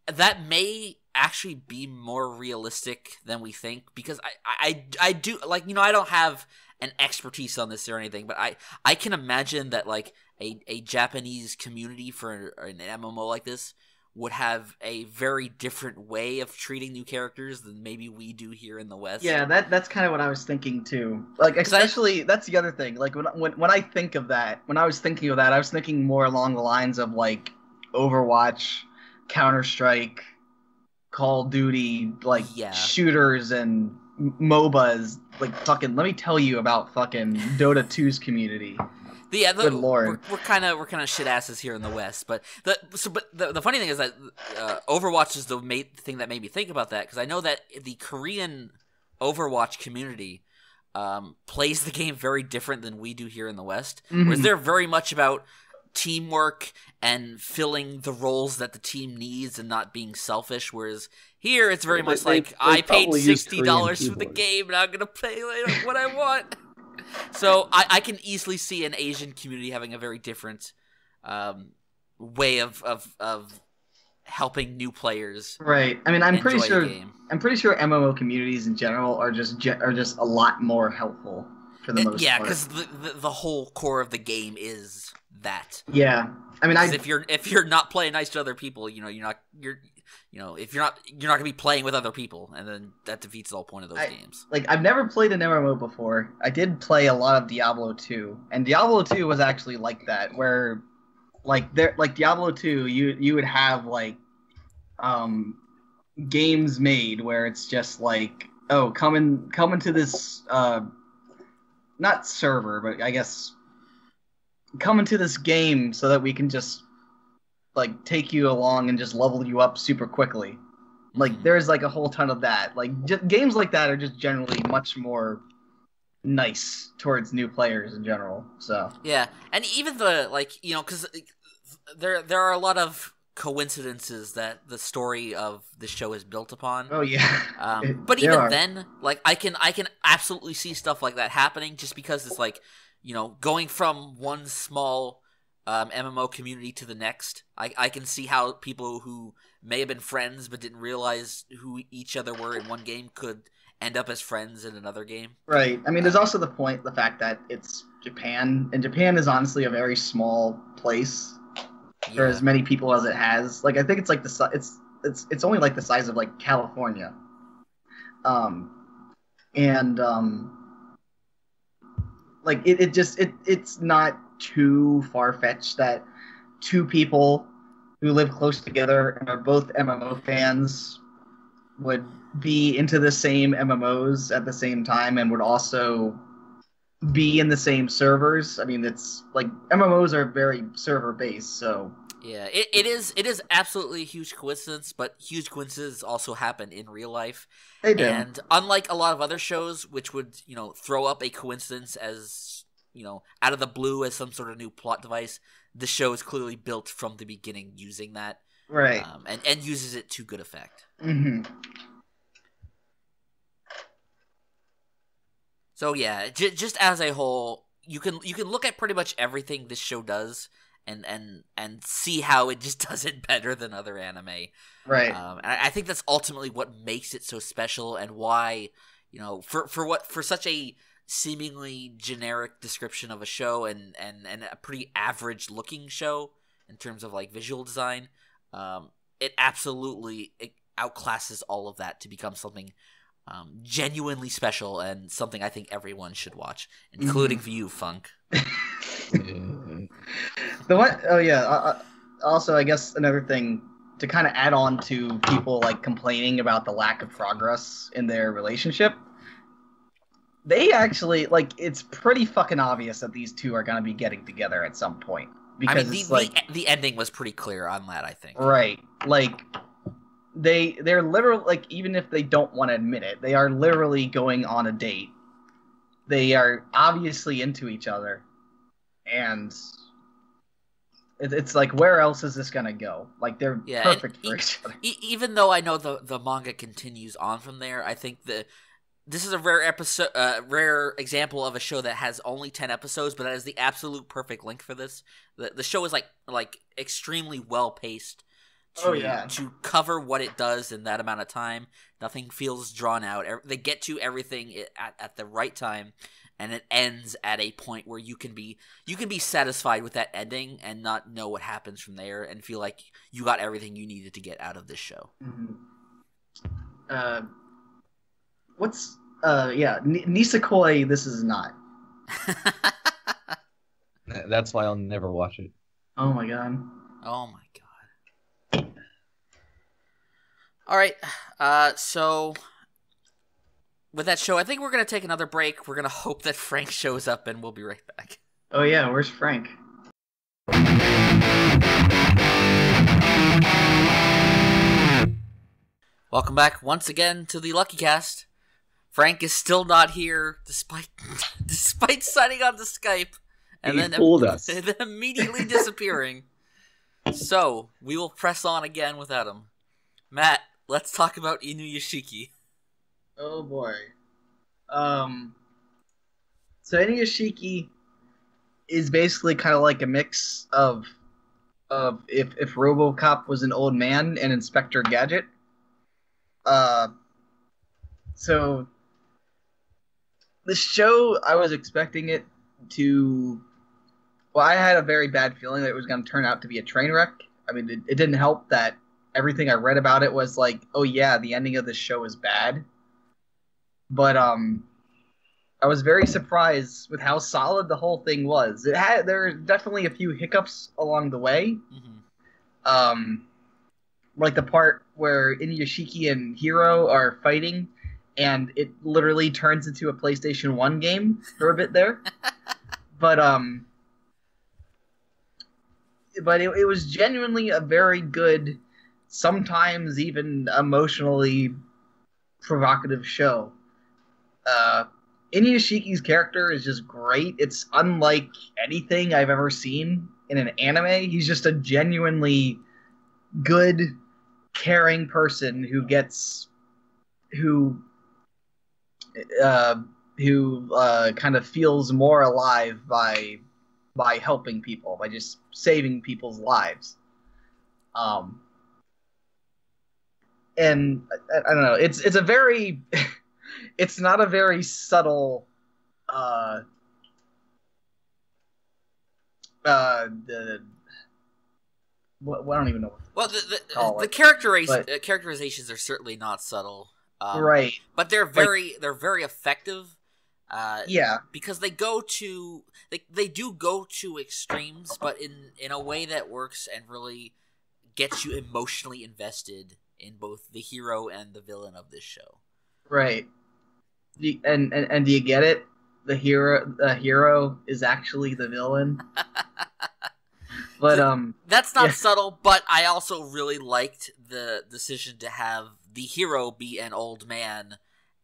that may actually be more realistic than we think, because I do, like, you know, I don't have an expertise on this or anything, but I can imagine that, like, a Japanese community for an MMO like this would have a very different way of treating new characters than maybe we do here in the West. Yeah, that's kind of what I was thinking too. Like, especially, that's the other thing. Like, when I think of that, when I was thinking of that, I was thinking more along the lines of like Overwatch, Counter-Strike, Call of Duty, like shooters and MOBAs. Like, fucking, let me tell you about fucking Dota 2's community. Yeah, good lord, we're kind of shit asses here in the West, but the funny thing is that Overwatch is the thing that made me think about that, because I know that the Korean Overwatch community plays the game very different than we do here in the West, whereas they're very much about teamwork and filling the roles that the team needs and not being selfish, whereas here it's very much like, I paid $60 for the game and I'm gonna play what I want. So I can easily see an Asian community having a very different way of helping new players. Right. I mean, I'm pretty sure MMO communities in general are just a lot more helpful for the most part. Yeah, because the whole core of the game is that. Yeah. I mean, if you're not playing nice to other people, if you're not gonna be playing with other people, and then that defeats the whole point of those games. Like, I've never played an MMO before. I did play a lot of Diablo 2, and Diablo 2 was actually like that, where like Diablo 2, you would have like games made where it's just like, oh, come into this not server, but I guess come into this game so that we can just like take you along and just level you up super quickly. Like there's like a whole ton of that. Like games like that are just generally much more nice towards new players in general. So yeah, and even the because there are a lot of coincidences that the story of the show is built upon. Oh yeah. But even then, like I can absolutely see stuff like that happening just because it's like, going from one small MMO community to the next. I can see how people who may have been friends but didn't realize who each other were in one game could end up as friends in another game. Right. I mean, there's also the fact that it's Japan, and Japan is honestly a very small place for as many people as it has. Like, I think it's like it's only like the size of like California. Like it's not too far-fetched that two people who live close together and are both MMO fans would be into the same MMOs at the same time and would also be in the same servers. I mean, it's like MMOs are very server-based, so yeah, it is absolutely a huge coincidence, but huge coincidences also happen in real life. They do. And unlike a lot of other shows, which would, throw up a coincidence as, out of the blue as some sort of new plot device, the show is clearly built from the beginning using that. Right. And uses it to good effect. Mm-hmm. So yeah, just as a whole, you can look at pretty much everything this show does and see how it just does it better than other anime. Right. And I think that's ultimately what makes it so special, and why, for such a seemingly generic description of a show and a pretty average looking show in terms of like visual design, it absolutely outclasses all of that to become something genuinely special and something I think everyone should watch, including for you, Funk. Also, I guess another thing to kind of add on to people like complaining about the lack of progress in their relationship, they actually it's pretty fucking obvious that these two are gonna be getting together at some point, because the ending was pretty clear on that, I think. Right, like they're literally, like, even if they don't want to admit it, they are literally going on a date. They are obviously into each other, and it's like, where else is this gonna go? Like, they're perfect for each other. Even though I know the manga continues on from there, I think this is a rare example of a show that has only 10 episodes, but that is the absolute perfect length for this. The show is like extremely well paced to cover what it does in that amount of time. Nothing feels drawn out. They get to everything at the right time, and it ends at a point where you can be satisfied with that ending and not know what happens from there, and feel like you got everything you needed to get out of this show. Mm-hmm. Nisekoi, this is not. That's why I'll never watch it. Oh my god. Oh my god. Alright, so with that show, I think we're going to take another break. We're going to hope that Frank shows up, and we'll be right back. Oh yeah, where's Frank? Welcome back once again to the Luckycast. Frank is still not here, despite signing on to Skype, and then immediately disappearing. So, we will press on again without him. Matt, let's talk about Inuyashiki. Oh boy. So Inuyashiki is basically kind of like a mix of if RoboCop was an old man and Inspector Gadget. So the show, I was expecting it to... Well, I had a very bad feeling that it was going to turn out to be a train wreck. I mean, it didn't help that everything I read about it was like, oh yeah, the ending of this show is bad. But I was very surprised with how solid the whole thing was. There were definitely a few hiccups along the way. Mm-hmm. Like the part where Inuyashiki and Hiro are fighting, and it literally turns into a PlayStation 1 game for a bit there. But it was genuinely a very good, sometimes even emotionally provocative show. Inuyashiki's character is just great. It's unlike anything I've ever seen in an anime. He's just a genuinely good, caring person who kind of feels more alive by helping people, by just saving people's lives. And I don't know. It's a very it's not a very subtle I don't even know what the characterizations are certainly not subtle, right? But they're very effective. Yeah, because they do go to extremes, but in a way that works and really gets you emotionally invested in both the hero and the villain of this show. Right. And do you get it? The hero is actually the villain. But that's not subtle, but I also really liked the decision to have the hero be an old man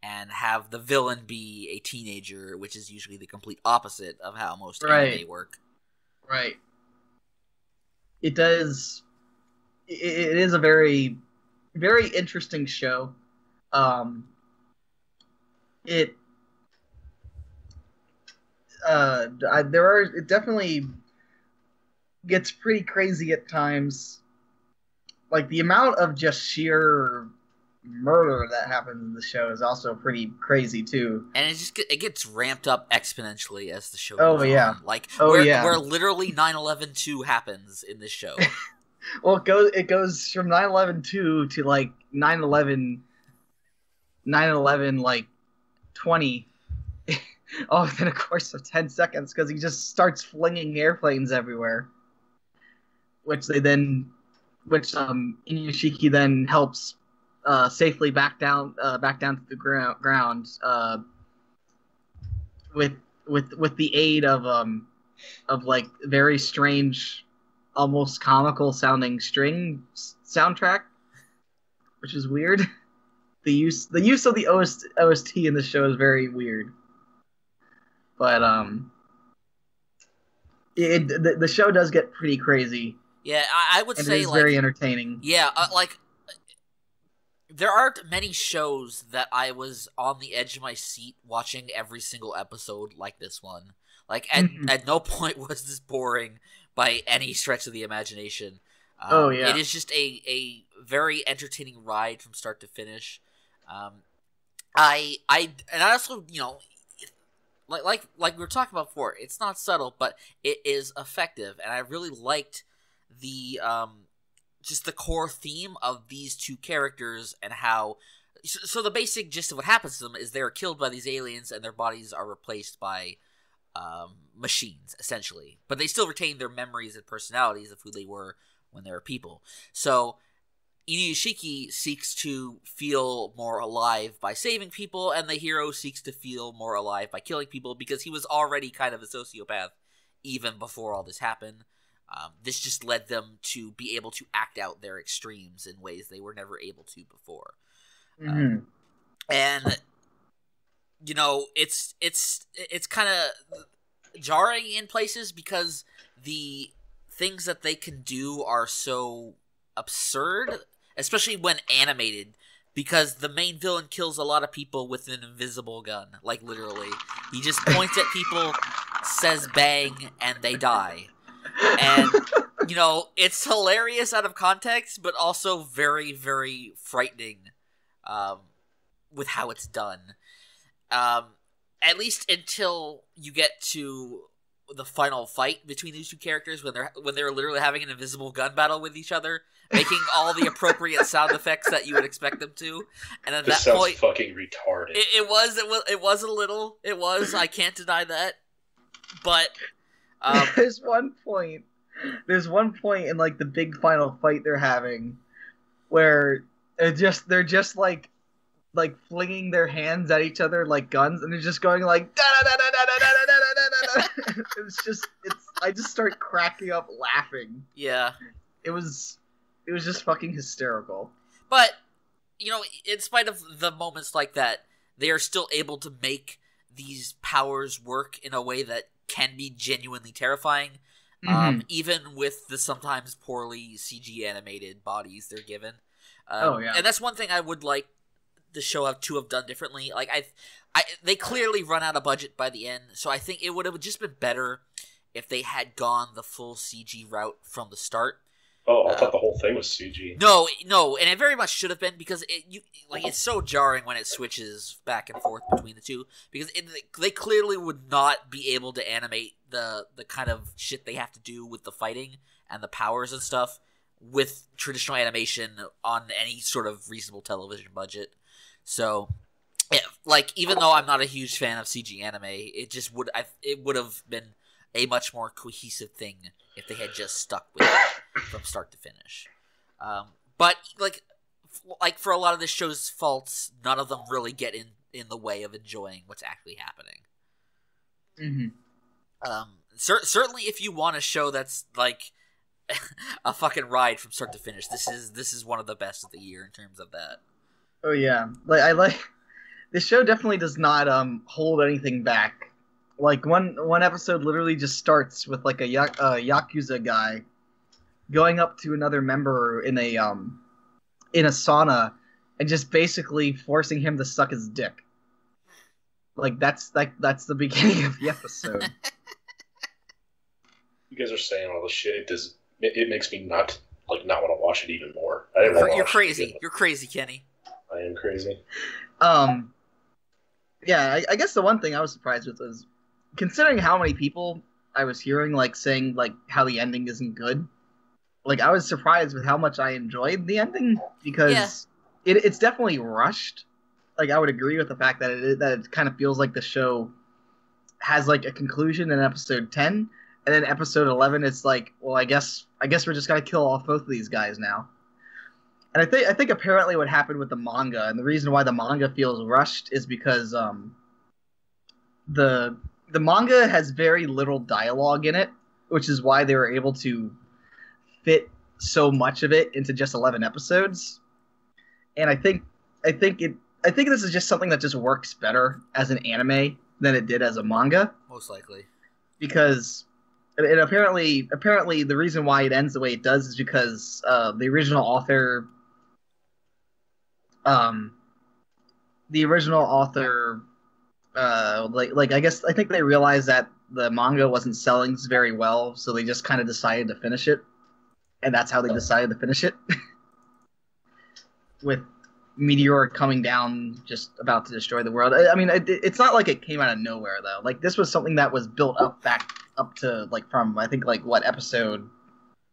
and have the villain be a teenager, which is usually the complete opposite of how most anime work. Right. It does. It is a very, very interesting show. It definitely gets pretty crazy at times. Like, the amount of just sheer murder that happens in the show is also pretty crazy too. And it gets ramped up exponentially as the show goes on. Like, where literally 9/11-2 happens in this show. Well, it goes from 9/11-2 to like 9/11 like 20 all within a course of 10 seconds, because he just starts flinging airplanes everywhere, which Inuyashiki then helps safely back down to the ground with the aid of like very strange, almost comical sounding string soundtrack, which is weird. The use of the OST in the show is very weird, but the show does get pretty crazy. Yeah, I would say, it is very entertaining. Yeah, there aren't many shows that I was on the edge of my seat watching every single episode like this one. Like, at no point was this boring by any stretch of the imagination. It is just a very entertaining ride from start to finish. I also, like we were talking about before, it's not subtle, but it is effective, and I really liked the just the core theme of these two characters and how. So the basic gist of what happens to them is they're killed by these aliens and their bodies are replaced by machines, essentially, but they still retain their memories and personalities of who they were when they were people. So Inuyashiki seeks to feel more alive by saving people, and the hero seeks to feel more alive by killing people, because he was already kind of a sociopath even before all this happened. This just led them to be able to act out their extremes in ways they were never able to before. And it's kind of jarring in places because the things that they can do are so absurd, especially when animated, because the main villain kills a lot of people with an invisible gun. Like, literally. He just points at people, says bang, and they die. And, it's hilarious out of context, but also very, very frightening with how it's done. At least until you get to the final fight between these two characters, when they're literally having an invisible gun battle with each other, making all the appropriate sound effects that you would expect them to. And at that point, fucking retarded. It was a little. It was. I can't deny that. But there's one point in like the big final fight they're having where they're just like like flinging their hands at each other like guns, and they're just going like da da da da da da da da da da da. I just start cracking up laughing. Yeah. It was just fucking hysterical. But, in spite of the moments like that, they are still able to make these powers work in a way that can be genuinely terrifying, even with the sometimes poorly CG animated bodies they're given. And that's one thing I would like the show to have done differently. Like, they clearly run out of budget by the end, so I think it would have just been better if they had gone the full CG route from the start. Oh, I thought the whole thing was CG. No, and it very much should have been, because it's so jarring when it switches back and forth between the two, because they clearly would not be able to animate the kind of shit they have to do with the fighting and the powers and stuff with traditional animation on any sort of reasonable television budget. So, even though I'm not a huge fan of CG anime, it would have been a much more cohesive thing if they had just stuck with it from start to finish. But for a lot of this show's faults, none of them really get in the way of enjoying what's actually happening. Certainly, if you want a show that's like a fucking ride from start to finish, this is one of the best of the year in terms of that. Oh yeah, this show definitely does not hold anything back. Like one episode literally just starts with like a Yakuza guy going up to another member in a sauna and just basically forcing him to suck his dick. Like that's the beginning of the episode. You guys are saying all this shit. It makes me not want to watch it even more. I didn't want to You're crazy. You're crazy, Kenny. I am crazy. Yeah, I guess the one thing I was surprised with was, considering how many people I was hearing like saying like how the ending isn't good, like I was surprised with how much I enjoyed the ending, because it's definitely rushed. Like I would agree with the fact that it kind of feels like the show has like a conclusion in episode 10, and then episode 11 it's like, well, I guess we're just gonna kill off both of these guys now. And I think apparently what happened with the manga, and the reason why the manga feels rushed, is because the manga has very little dialogue in it, which is why they were able to fit so much of it into just 11 episodes. And I think this is just something that just works better as an anime than it did as a manga. Most likely. Because apparently the reason why it ends the way it does is because the original author I think they realized that the manga wasn't selling very well, so they just kind of decided to finish it, and that's how they decided to finish it. With meteor coming down, just about to destroy the world. I mean, it's not like it came out of nowhere though. Like this was something that was built up back up to like from I think like what episode,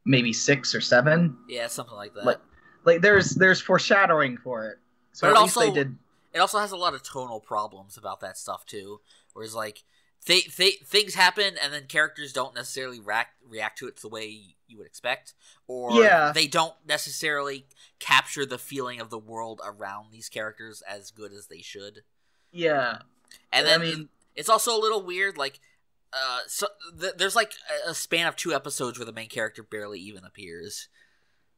maybe 6 or 7. Yeah, something like that. Like there's foreshadowing for it. So but at least they did. It also has a lot of tonal problems about that stuff too. Whereas like things happen and then characters don't necessarily react to it the way you would expect, or they don't necessarily capture the feeling of the world around these characters as good as they should. Yeah, and then it's also a little weird. Like, there's like a span of 2 episodes where the main character barely even appears.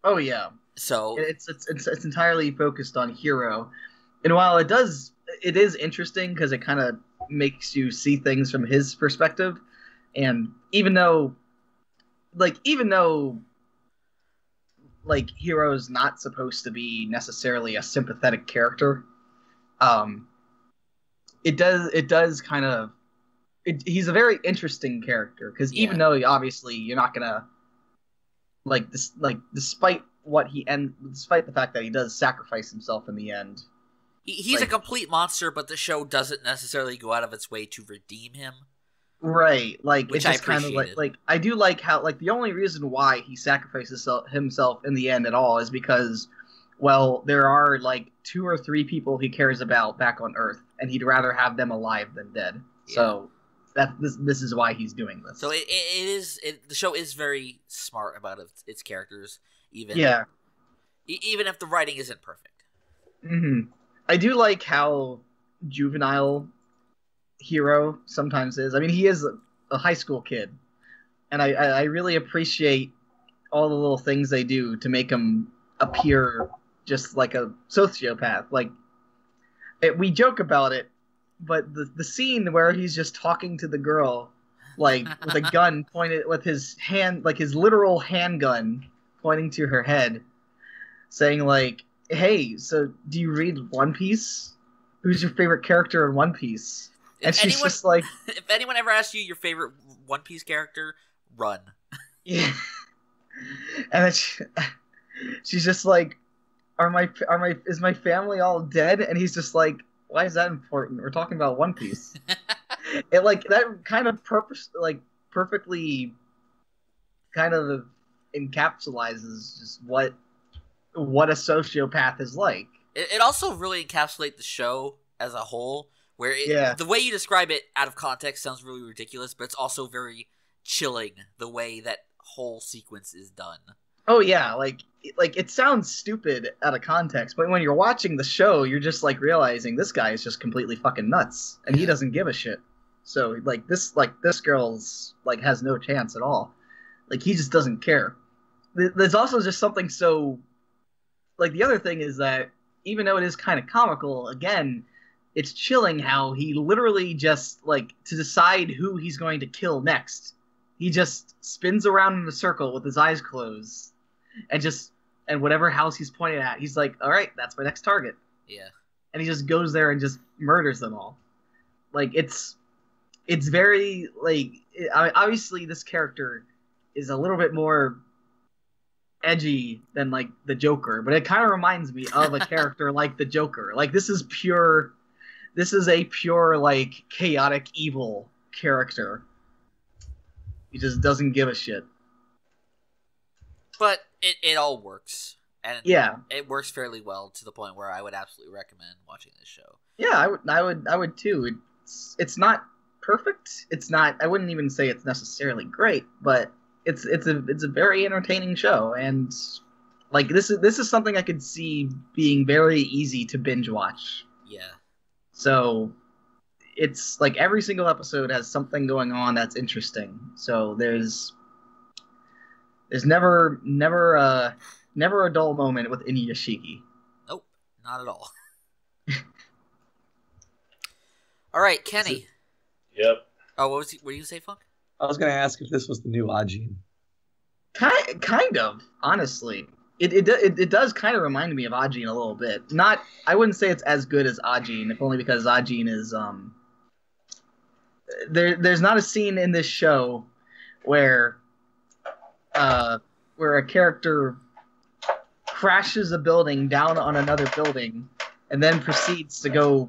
Oh yeah, so it's entirely focused on Hiro, and while it is interesting because it kind of makes you see things from his perspective, and even though Hiro's not supposed to be necessarily a sympathetic character, it does kind of he's a very interesting character, because even though obviously you're not gonna despite the fact that he does sacrifice himself in the end, he's a complete monster, but the show doesn't necessarily go out of its way to redeem him. Right, like which it's just kind of like I do like how like the only reason why he sacrifices himself in the end at all is because, well, there are like 2 or 3 people he cares about back on Earth, and he'd rather have them alive than dead. Yeah. So this is why he's doing this. So the show is very smart about its characters, even if the writing isn't perfect. Mm-hmm. I do like how juvenile Hiro sometimes is. I mean, he is a high school kid, and I really appreciate all the little things they do to make him appear just like a sociopath. Like, we joke about it, but the scene where he's just talking to the girl, like with a gun pointed with his hand, like his literal handgun pointing to her head, saying like, "Hey, so do you read One Piece? Who's your favorite character in One Piece?" And she's just like, if anyone ever asks you your favorite One Piece character, run. Yeah. And then she's just like, is my family all dead? And he's just like, why is that important? We're talking about One Piece. It like that kind of perfectly kind of encapsulates just what a sociopath is like. It also really encapsulates the show as a whole, where the way you describe it out of context sounds really ridiculous, but it's also very chilling the way that whole sequence is done. Oh yeah, like it sounds stupid out of context, but when you're watching the show, you're just like realizing this guy is just completely fucking nuts, and he doesn't give a shit. So this girl's like has no chance at all. Like he just doesn't care. There's also just something so like the other thing is that even though it is kind of comical, again, it's chilling how he literally just like to decide who he's going to kill next. He just spins around in a circle with his eyes closed, and whatever house he's pointing at, he's like, "All right, that's my next target." Yeah. And he just goes there and just murders them all. Like it's very like obviously this character is a little bit more edgy than like the Joker, but it kind of reminds me of a character like the Joker. Like this is a pure like chaotic evil character. He just doesn't give a shit. But it all works. And yeah, it works fairly well to the point where I would absolutely recommend watching this show. Yeah, I would too. It's not perfect. It's not. I wouldn't even say it's necessarily great, but it's a very entertaining show, and like this is something I could see being very easy to binge watch. Yeah. So it's like every single episode has something going on that's interesting. So there's never a dull moment with Inuyashiki. Nope, not at all. All right, Kenny. Yep. Oh, what were you say, Funk? I was going to ask if this was the new Ajin. Kind of, honestly. It does kind of remind me of Ajin a little bit. I wouldn't say it's as good as Ajin, if only because Ajin is there's not a scene in this show where a character crashes a building down on another building and then proceeds to go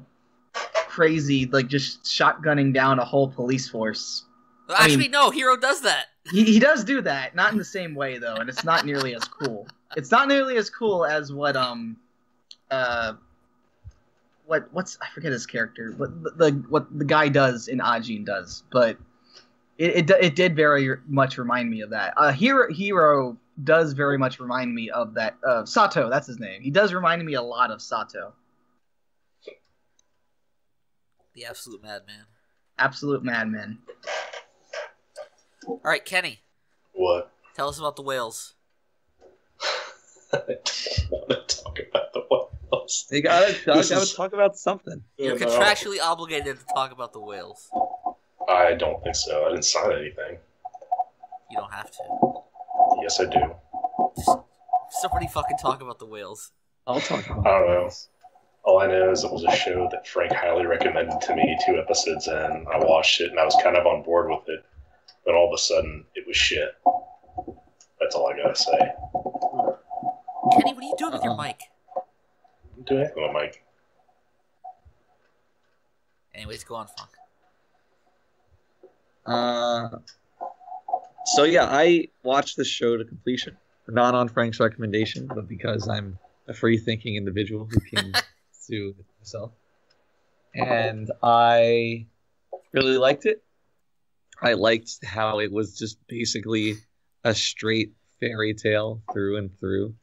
crazy, like just shotgunning down a whole police force. Well, actually, no, Hiro does that. He does do that, not in the same way though, and it's not nearly as cool. It's not nearly as cool as what I forget his character, what the guy does in Ajin does, but it did very much remind me of that. Hiro does very much remind me of that. Sato, that's his name. He does remind me a lot of Sato. The absolute madman. Absolute madman. All right, Kenny. What? Tell us about the whales. I don't want to talk about the whales. You gotta talk about something. You're contractually obligated to talk about the whales. I don't think so. I didn't sign anything. You don't have to. Yes, I do. Somebody fucking talk about the whales. I'll talk about I don't know. All I know is it was a show that Frank highly recommended to me 2 episodes in. I watched it and I was kind of on board with it. But all of a sudden, it was shit. That's all I gotta say. Kenny, what are you doing with your mic? I'm doing anything with my mic. Anyways, go on, Funk. So yeah, I watched the show to completion, not on Frank's recommendation, but because I'm a free-thinking individual who can do it myself. And I really liked it. I liked how it was just basically a straight fairy tale through and through,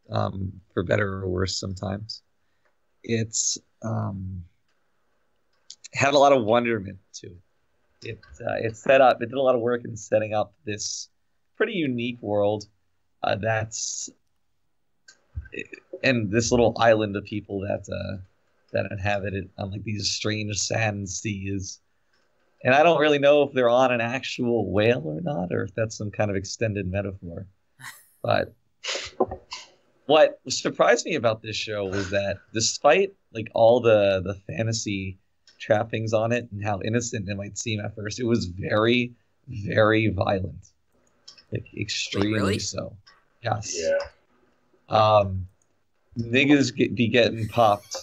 for better or worse sometimes. it's had a lot of wonderment to it. It set up. It did a lot of work in setting up this pretty unique world that's and this little island of people that inhabit it on like these strange sand seas. And I don't really know if they're on an actual whale or not, or if that's some kind of extended metaphor. But what surprised me about this show was that despite like all the fantasy trappings on it and how innocent it might seem at first, it was very, very violent. Like extremely really? so. Yes. Yeah. Niggas be getting popped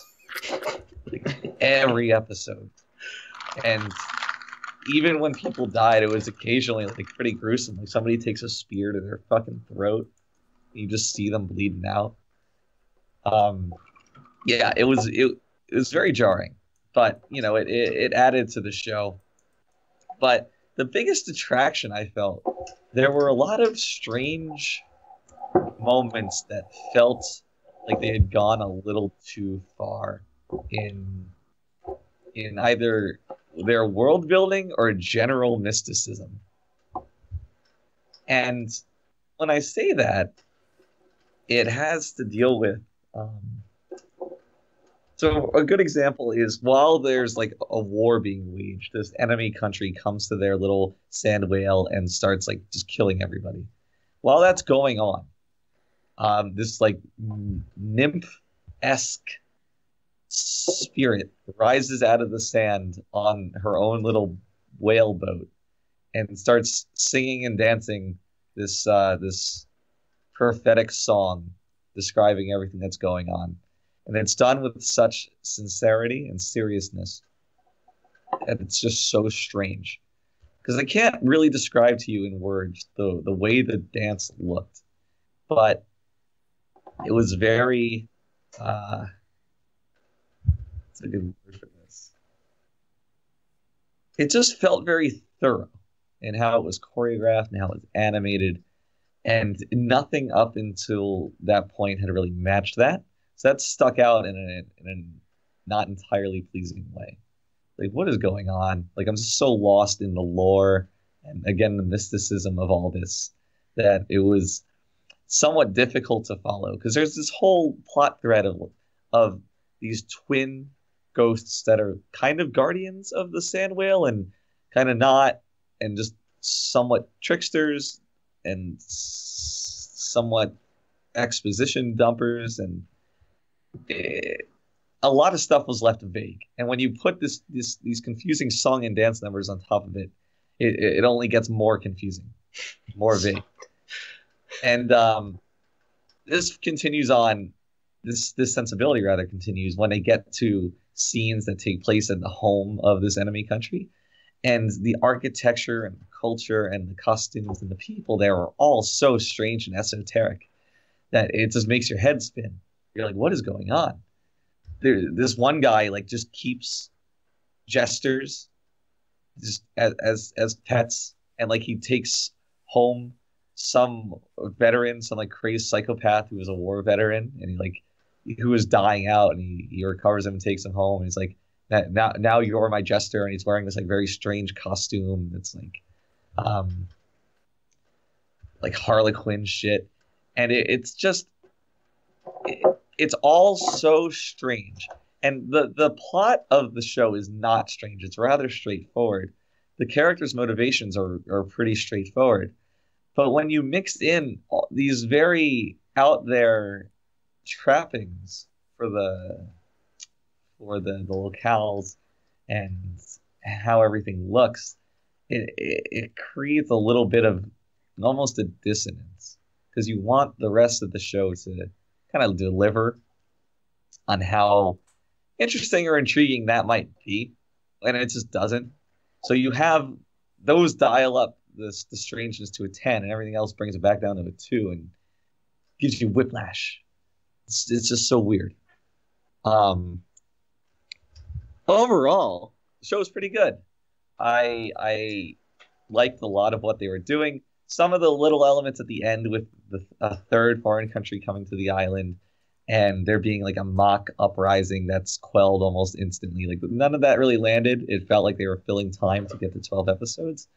like, every episode. And even when people died, it was occasionally like pretty gruesome. Like somebody takes a spear to their fucking throat. And you just see them bleeding out. Yeah, it was very jarring, but you know it added to the show. But the biggest attraction I felt, there were a lot of strange moments that felt like they had gone a little too far in either their world building or general mysticism. And when I say that, it has to deal with so a good example is while there's like a war being waged, this enemy country comes to their little sand whale and starts like just killing everybody. While that's going on, this like nymph-esque spirit rises out of the sand on her own little whale boat and starts singing and dancing this this prophetic song describing everything that's going on. And it's done with such sincerity and seriousness. And it's just so strange. Because I can't really describe to you in words the way the dance looked. But it was very... what's a good word for this? It just felt very thorough in how it was choreographed and how it was animated. And nothing up until that point had really matched that. So that stuck out in a not entirely pleasing way. Like, what is going on? Like, I'm just so lost in the lore and, again, the mysticism of all this that it was somewhat difficult to follow. Because there's this whole plot thread of these twin ghosts that are kind of guardians of the sand whale and kind of not, and just somewhat tricksters and somewhat exposition dumpers, and a lot of stuff was left vague. And when you put these confusing song and dance numbers on top of it, it only gets more confusing, more vague. And this continues on. This sensibility rather continues when they get to scenes that take place in the home of this enemy country, and the architecture and the culture and the costumes and the people there are all so strange and esoteric that it just makes your head spin. You're like, what is going on? This one guy like just keeps jesters just as pets, and like he takes home some veteran, some like crazed psychopath who was a war veteran, and who was dying out, and he recovers him and takes him home, and he's like, now you're my jester, and he's wearing this like very strange costume that's like Harlequin shit, and it's just it's all so strange. And the plot of the show is not strange. It's rather straightforward. The characters' motivations are pretty straightforward. But when you mix in these very out there trappings for the locales and how everything looks, it creates a little bit of almost a dissonance, because you want the rest of the show to kind of deliver on how interesting or intriguing that might be, and it just doesn't. So you have those dial up the strangeness to a 10, and everything else brings it back down to a 2 and gives you whiplash. It's just so weird. Overall, the show was pretty good. I liked a lot of what they were doing. Some of the little elements at the end with a third foreign country coming to the island and there being like a mock uprising that's quelled almost instantly. Like none of that really landed. It felt like they were filling time to get to 12 episodes,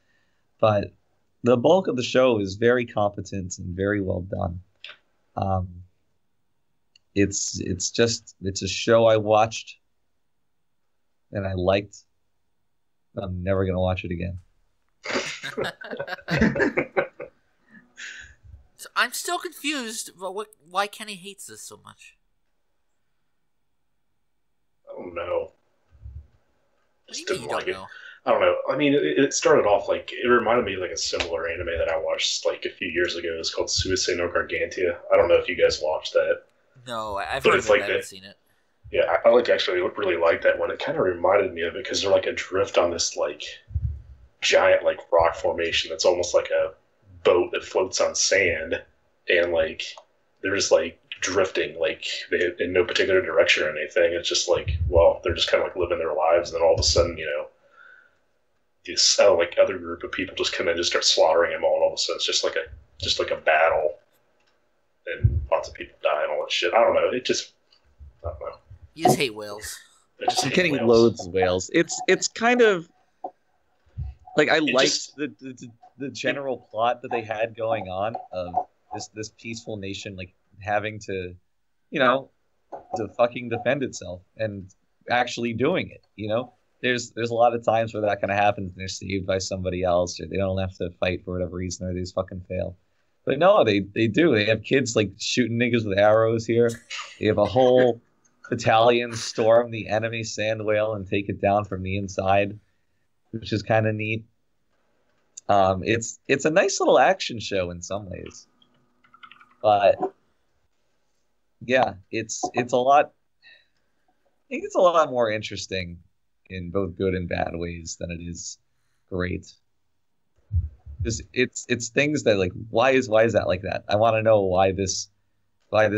but the bulk of the show is very competent and very well done. It's a show I watched and I liked. I'm never gonna watch it again. So I'm still confused about why Kenny hates this so much. I don't know. Just didn't like it. I don't know. I mean, it started off like it reminded me of like a similar anime that I watched like a few years ago. It's called Suicide no Gargantia. I don't know if you guys watched that. No, I've heard of it, but I haven't seen it. Yeah, I actually really like that one. It kind of reminded me of it because they're like adrift on this like giant like rock formation that's almost like a boat that floats on sand, and like they're just like drifting like in no particular direction or anything. It's just like, well, they're just kind of like living their lives, and then all of a sudden, you know, this like other group of people just kind of just start slaughtering them all, and all of a sudden it's just like a battle, and lots of people die and all that shit. I don't know. I don't know. You just hate whales. I'm getting loads of whales. It's kind of like I liked the general plot that they had going on of this peaceful nation like having to, you know, to fucking defend itself and actually doing it. You know, there's a lot of times where that kind of happens and they're saved by somebody else, or they don't have to fight for whatever reason, or they just fucking fail. But no, they do. They have kids like shooting niggas with arrows here. They have a whole battalion storm the enemy sand whale and take it down from the inside, which is kind of neat. It's a nice little action show in some ways, but yeah, it's a lot. I think it's a lot more interesting in both good and bad ways than it is great. It's things that like why is that like that? I want to know why this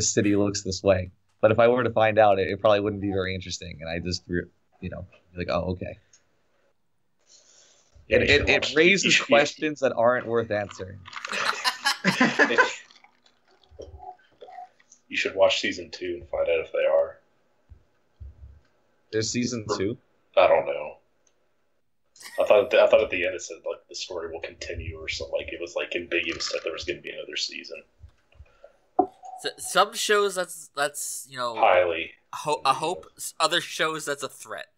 city looks this way. But if I were to find out, it probably wouldn't be very interesting, and I just, you know, like, oh, okay. Yeah, it raises questions that aren't worth answering. You should watch season 2 and find out if they are. There's season 2? I don't know. I thought at the end it said like the story will continue or something. Like it was like ambiguous that there was going to be another season. So, some shows that's you know highly a hope. Other shows that's a threat.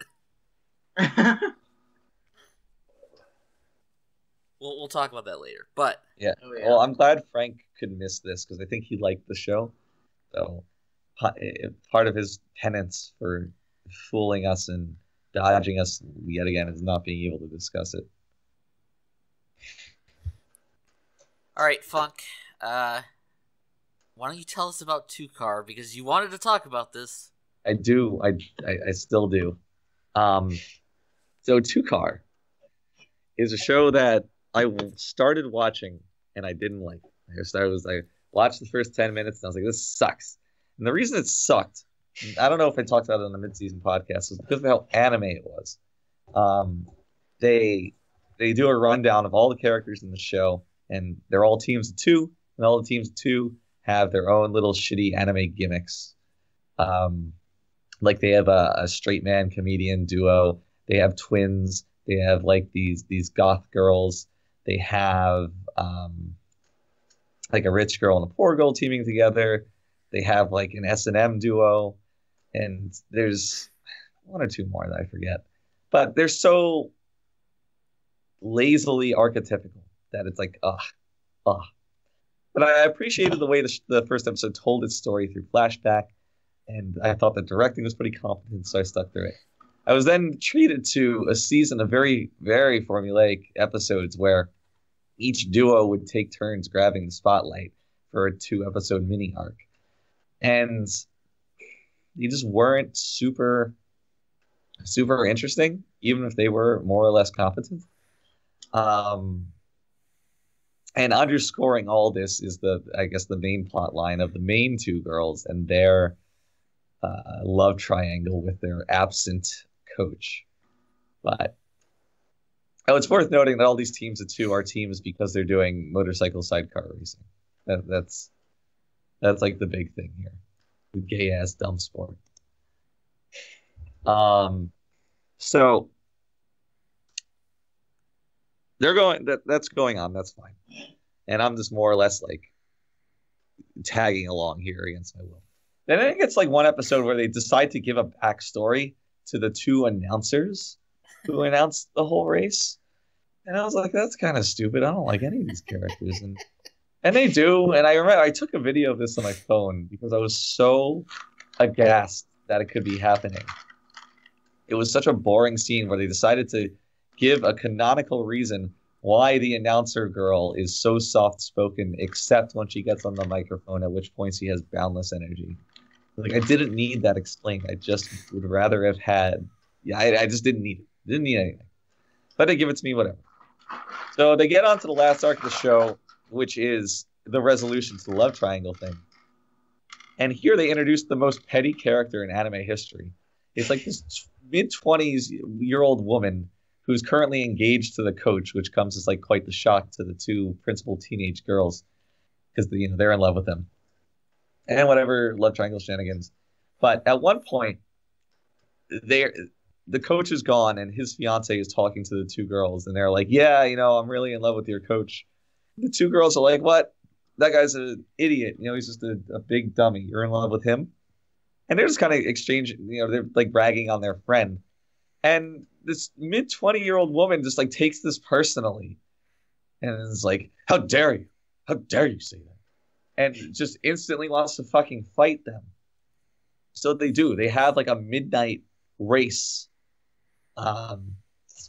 We'll talk about that later. But yeah. Well, I'm glad Frank could miss this because I think he liked the show. So part of his penance for fooling us and dodging us yet again is not being able to discuss it. All right, Funk. Why don't you tell us about 2-Car, because you wanted to talk about this. I do. I still do. So 2-Car is a show that I started watching and I didn't like. I watched the first 10 minutes and I was like, this sucks. And the reason it sucked, I don't know if I talked about it on the mid-season podcast, was because of how anime it was. They do a rundown of all the characters in the show, and they're all teams of 2, and all the teams of 2 have their own little shitty anime gimmicks. Like they have a straight man comedian duo. They have twins. They have like these goth girls. They have like a rich girl and a poor girl teaming together. They have like an S&M duo, and there's 1 or 2 more that I forget. But they're so lazily archetypical that it's like, ugh. But I appreciated the way the first episode told its story through flashback, and I thought the directing was pretty competent, so I stuck through it. I was then treated to a season of very, very formulaic episodes where each duo would take turns grabbing the spotlight for a 2-episode mini arc. And they just weren't super, super interesting, even if they were more or less competent. And underscoring all this is the main plot line of the main 2 girls and their love triangle with their absent coach. But it's worth noting that all these teams of 2 are teams because they're doing motorcycle sidecar racing. That's like the big thing here. The gay ass dumb sport. So they're going. That's going on. That's fine. And I'm just more or less like tagging along here against my will. Then I think it's like one episode where they decide to give a backstory to the two announcers who announced the whole race. And I was like, that's kind of stupid. I don't like any of these characters. And they do. And I remember I took a video of this on my phone because I was so aghast that it could be happening. It was such a boring scene where they decided to give a canonical reason why the announcer girl is so soft-spoken, except when she gets on the microphone, at which point she has boundless energy. Like, I didn't need that explained. I just would rather have had... Yeah, I just didn't need it. Didn't need anything. But they give it to me, whatever. So they get on to the last arc of the show, which is the resolution to the love triangle thing. And here they introduced the most petty character in anime history. It's like this mid-20s-year-old woman who's currently engaged to the coach, which comes as like quite the shock to the two principal teenage girls because they're in love with him. And whatever love triangle shenanigans. But at one point, the coach is gone and his fiance is talking to the two girls. And they're like, yeah, I'm really in love with your coach. The two girls are like, what? That guy's an idiot. He's just a big dummy. You're in love with him? And they're just kind of exchanging, they're like bragging on their friend. And this mid-20-year-old woman just like takes this personally. And is like, how dare you? How dare you say that? And just instantly wants to fucking fight them. So they do. They have like a midnight race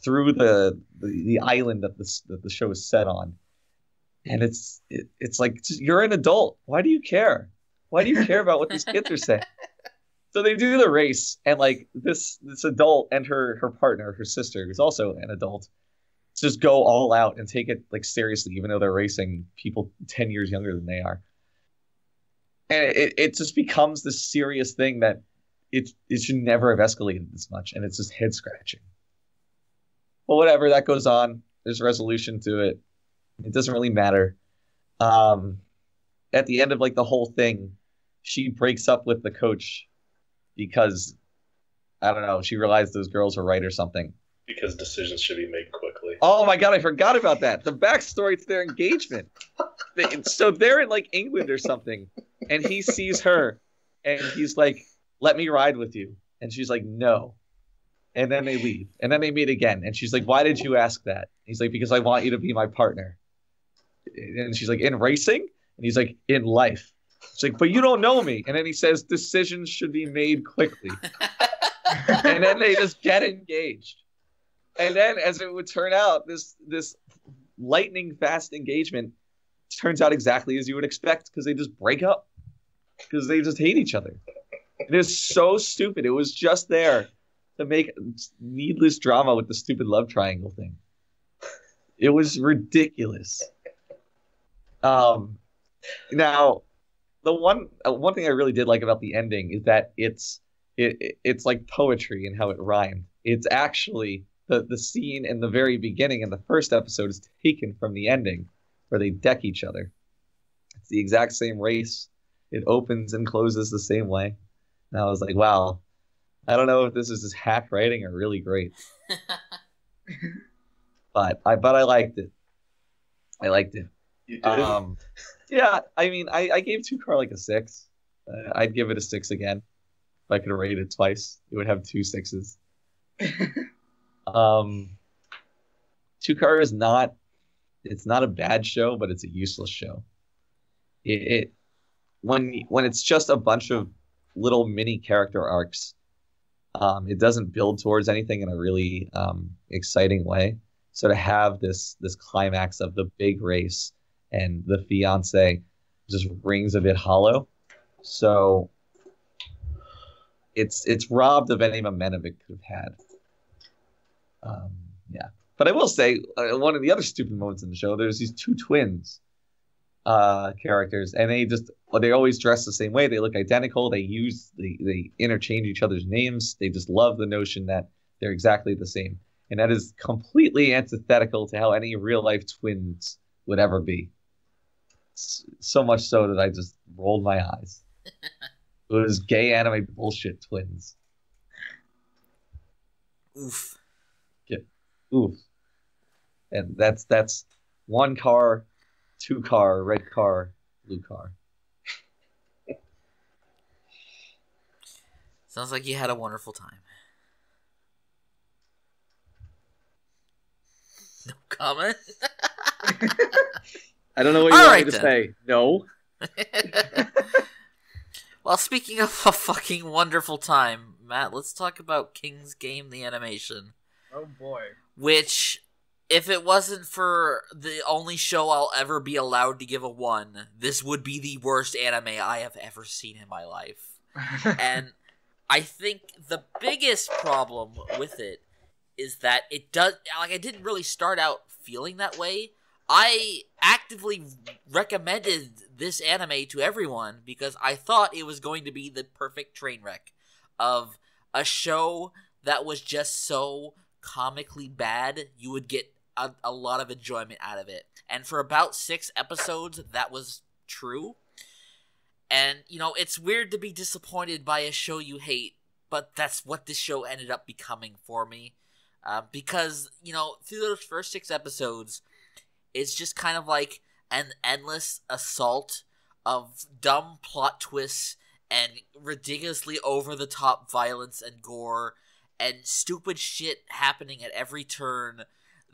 through the island that the show is set on. And it's like, you're an adult. Why do you care? Why do you care about what these kids are saying? So they do the race, and like this adult and her partner, her sister, who's also an adult, just go all out and take it like seriously, even though they're racing people 10 years younger than they are. And it just becomes this serious thing that it should never have escalated this much, and it's just head scratching. Well, whatever, that goes on. There's a resolution to it. It doesn't really matter. At the end of like the whole thing, she breaks up with the coach because, I don't know, she realized those girls were right or something. Because decisions should be made quickly. Oh my god, I forgot about that. The backstory to their engagement. So they're in like England or something, and he sees her, and he's like, let me ride with you. And she's like, no. And then they leave. And then they meet again. And she's like, why did you ask that? He's like, because I want you to be my partner. And she's like, in racing? And he's like, in life. She's like, but you don't know me. And then he says, decisions should be made quickly. And then they just get engaged. And then, as it would turn out, this lightning fast engagement turns out exactly as you would expect, because they just break up. Because they just hate each other. It is so stupid. It was just there to make needless drama with the stupid love triangle thing. It was ridiculous. Now, the one thing I really did like about the ending is that it's like poetry in how it rhymed. It's actually the scene in the very beginning in the first episode is taken from the ending where they deck each other. It's the exact same race. It opens and closes the same way. And I was like, wow, I don't know if this is just hack writing or really great. but I liked it. I liked it. You did? Yeah, I mean, I gave 2-car like a 6. I'd give it a 6 again. If I could have rated it twice, it would have 2 6s. 2-car is not, it's not a bad show, but it's a useless show. When it's just a bunch of little mini character arcs, it doesn't build towards anything in a really exciting way. So to have this climax of the big race and the fiance just rings a bit hollow. So it's robbed of any momentum it could have had. Yeah. But I will say, one of the other stupid moments in the show, there's these two twins characters, and they always dress the same way. They look identical. They interchange each other's names. They just love the notion that they're exactly the same. And that is completely antithetical to how any real life twins would ever be. So much so that I just rolled my eyes. It was gay anime bullshit twins. Oof. Yeah. Oof. And that's 1 car, 2 car, red car, blue car. Sounds like you had a wonderful time. No comment? I don't know what you want me to say. No. Well, speaking of a fucking wonderful time, Matt, let's talk about King's Game, the animation. Oh boy. Which, if it wasn't for the only show I'll ever be allowed to give a 1, this would be the worst anime I have ever seen in my life. And I think the biggest problem with it is that it does, like, I didn't really start out feeling that way. I actively recommended this anime to everyone because I thought it was going to be the perfect train wreck of a show that was just so comically bad, you would get a lot of enjoyment out of it. And for about 6 episodes, that was true. And, you know, it's weird to be disappointed by a show you hate, but that's what this show ended up becoming for me. Because, you know, through those first 6 episodes, it's just kind of like an endless assault of dumb plot twists and ridiculously over-the-top violence and gore and stupid shit happening at every turn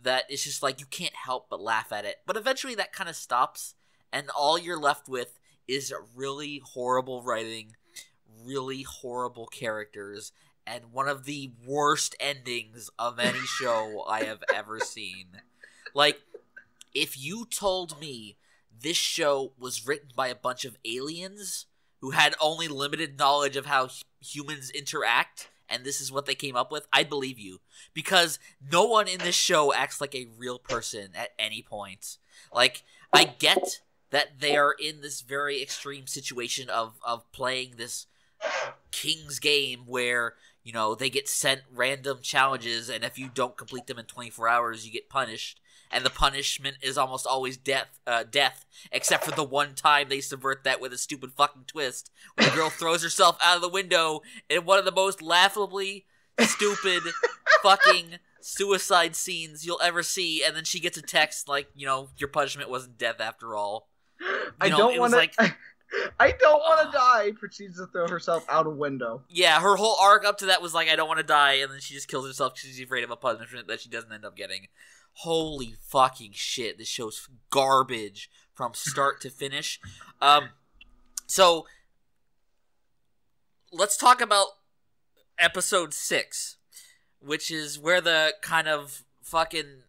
that it's just like you can't help but laugh at it. But eventually that kind of stops, and all you're left with is really horrible writing, really horrible characters, and one of the worst endings of any show I have ever seen. Like, if you told me this show was written by a bunch of aliens who had only limited knowledge of how humans interact, and this is what they came up with, I'd believe you. Because no one in this show acts like a real person at any point. Like, I get that they are in this very extreme situation of playing this King's Game where, you know, they get sent random challenges, and if you don't complete them in 24 hours, you get punished. And the punishment is almost always death, except for the one time they subvert that with a stupid fucking twist, where the girl throws herself out of the window in one of the most laughably stupid fucking suicide scenes you'll ever see, and then she gets a text like, you know, your punishment wasn't death after all. I don't want to die, proceeds to throw herself out a window. Yeah, her whole arc up to that was like, I don't want to die, and then she just kills herself because she's afraid of a punishment that she doesn't end up getting. Holy fucking shit, this show's garbage from start to finish. So, let's talk about episode 6, which is where the kind of fucking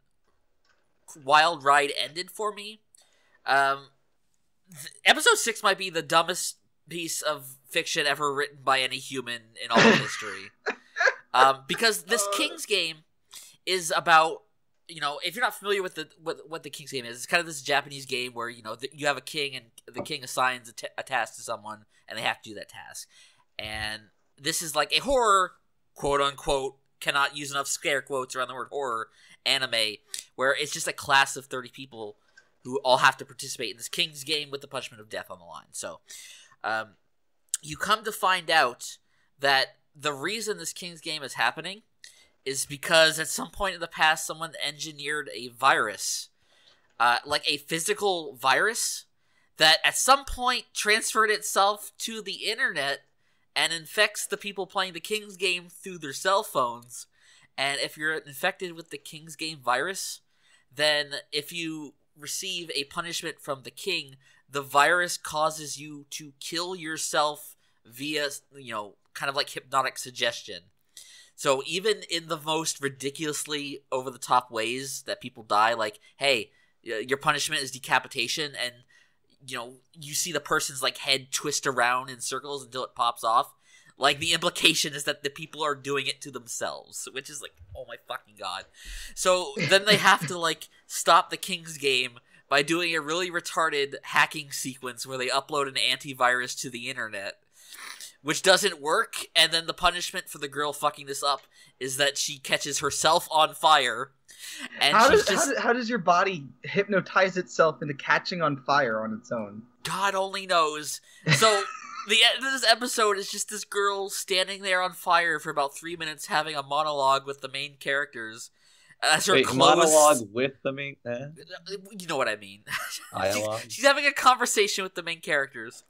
wild ride ended for me. Episode 6 might be the dumbest piece of fiction ever written by any human in all of history. Because this King's Game is about, you know, if you're not familiar with what the King's Game is, it's kind of this Japanese game where, you know, you have a king and the king assigns a task to someone and they have to do that task. And this is like a horror, quote unquote, cannot use enough scare quotes around the word horror, anime, where it's just a class of 30 people who all have to participate in this King's Game with the punishment of death on the line. So, you come to find out that the reason this King's Game is happening is because at some point in the past, someone engineered a virus, like a physical virus, that at some point transferred itself to the internet and infects the people playing the King's Game through their cell phones. And if you're infected with the King's Game virus, then if you receive a punishment from the king, the virus causes you to kill yourself via, you know, kind of like hypnotic suggestion. So even in the most ridiculously over-the-top ways that people die, like, hey, your punishment is decapitation, and, you know, you see the person's, like, head twist around in circles until it pops off. Like, the implication is that the people are doing it to themselves, which is like, oh my fucking god. So then they have to, like, stop the King's Game by doing a really retarded hacking sequence where they upload an antivirus to the internet, which doesn't work, and then the punishment for the girl fucking this up is that she catches herself on fire. And how does your body hypnotize itself into catching on fire on its own? God only knows. So The end of this episode is just this girl standing there on fire for about 3 minutes having a monologue with the main characters. As her clothes... monologue with the main... You know what I mean. Dialogue. She's having a conversation with the main characters.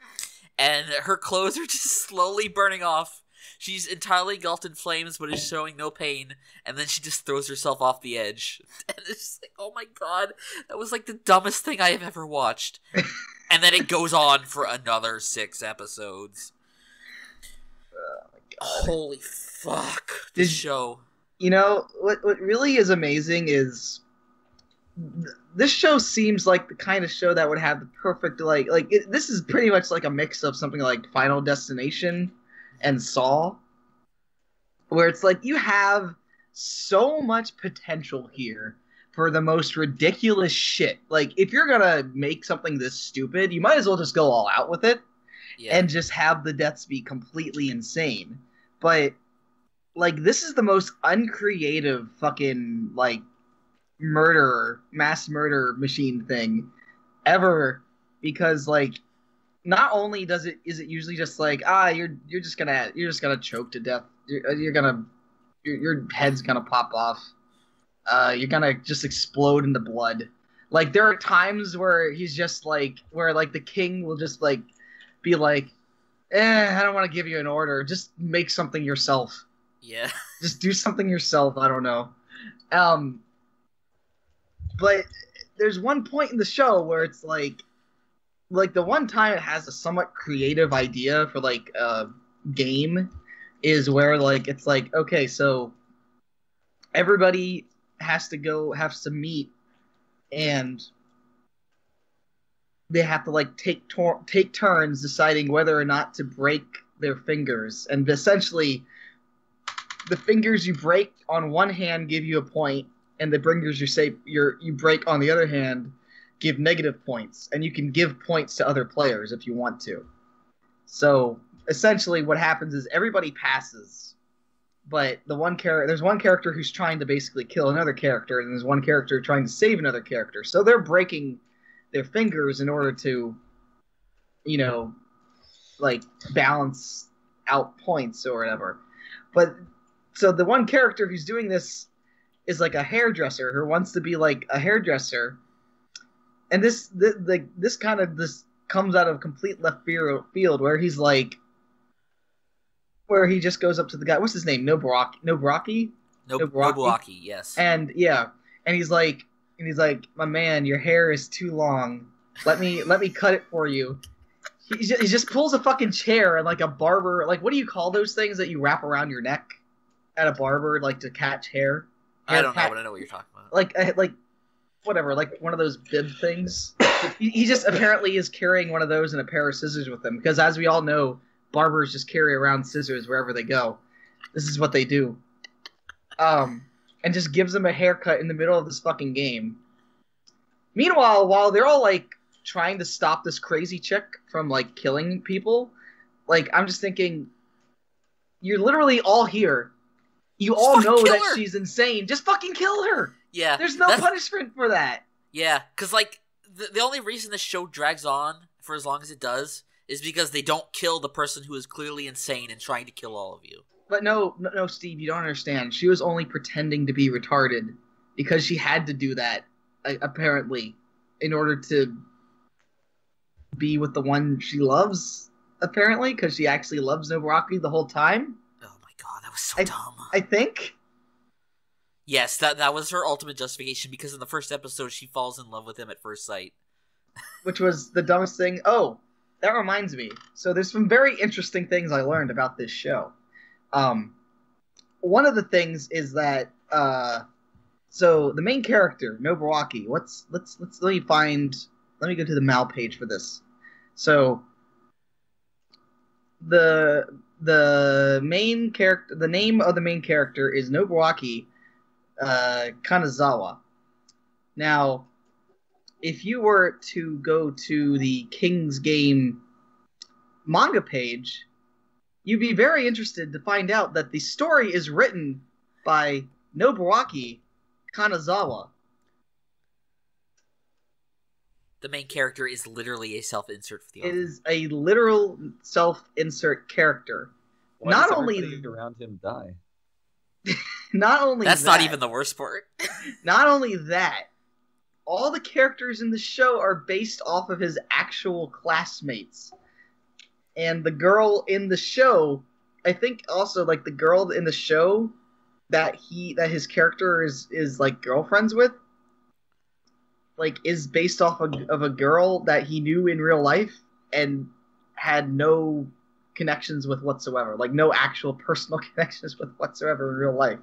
And her clothes are just slowly burning off. She's entirely engulfed in flames, but is showing no pain. And then she just throws herself off the edge. And it's just like, oh my god, that was like the dumbest thing I have ever watched. And then it goes on for another 6 episodes. Oh my god. Holy fuck. This show. You know, what really is amazing is this show seems like the kind of show that would have the perfect, this is pretty much like a mix of something like Final Destination and Saw, where it's like you have so much potential here for the most ridiculous shit. Like, if you're gonna make something this stupid, you might as well just go all out with it and just have the deaths be completely insane. But, like, this is the most uncreative fucking, like, mass murder machine thing ever, because, like, not only is it usually just like, you're just gonna choke to death, your head's gonna pop off, you're gonna just explode into blood. Like, there are times where he's just like, where like the king will just like be like, I don't want to give you an order, just make something yourself. Yeah. Just do something yourself, I don't know. But there's one point in the show where it's like the one time it has a somewhat creative idea for like a game is where like it's like, okay, so everybody has to meet, and they have to like take turns deciding whether or not to break their fingers, and essentially the fingers you break on one hand give you a point, and the fingers you break on the other hand give negative points, and you can give points to other players if you want to. So essentially what happens is everybody passes, but there's one character who's trying to basically kill another character, and there's one character trying to save another character. So they're breaking their fingers in order to, you know, like, balance out points or whatever. But so the one character who's doing this is like a hairdresser who wants to be like a hairdresser, and this comes out of complete left field where he's like, where he just goes up to the guy. What's his name? Nobuaki, yes. And yeah, and he's like, my man, your hair is too long. Let me cut it for you. He just pulls a fucking chair and like a barber, like, what do you call those things that you wrap around your neck at a barber, like to catch hair? I don't know, but I know what you're talking about. Like whatever, like one of those bib things. He just apparently is carrying one of those and a pair of scissors with him, because as we all know, barbers just carry around scissors wherever they go. This is what they do. And just gives him a haircut in the middle of this fucking game. Meanwhile, while they're all like trying to stop this crazy chick from like killing people, like, I'm just thinking, you're literally all here. You all know that she's insane. Just fucking kill her. Yeah. There's no punishment for that. Yeah, because, like, the only reason this show drags on for as long as it does is because they don't kill the person who is clearly insane and trying to kill all of you. But no, Steve, you don't understand. She was only pretending to be retarded because she had to do that, apparently, in order to be with the one she loves, apparently, because she actually loves Nobuaki the whole time. God, that was so dumb. I think. Yes, that was her ultimate justification, because in the first episode she falls in love with him at first sight. Which was the dumbest thing. Oh, that reminds me. So there's some very interesting things I learned about this show. One of the things is that so the main character, Nobuaki, let me go to the Mal page for this. So the main character, the name of the main character is Nobuaki Kanazawa. Now, if you were to go to the King's Game manga page, you'd be very interested to find out that the story is written by Nobuaki Kanazawa. The main character is literally a self-insert for the It author. is a literal self-insert character. Why Not does only everybody around him die? Not only That's that, not even the worst part. Not only that, all the characters in the show are based off of his actual classmates. And the girl in the show, I think also like the girl in the show that his character is like girlfriends with, like is based off of a girl that he knew in real life and had no connections with whatsoever, like no actual personal connections with whatsoever in real life.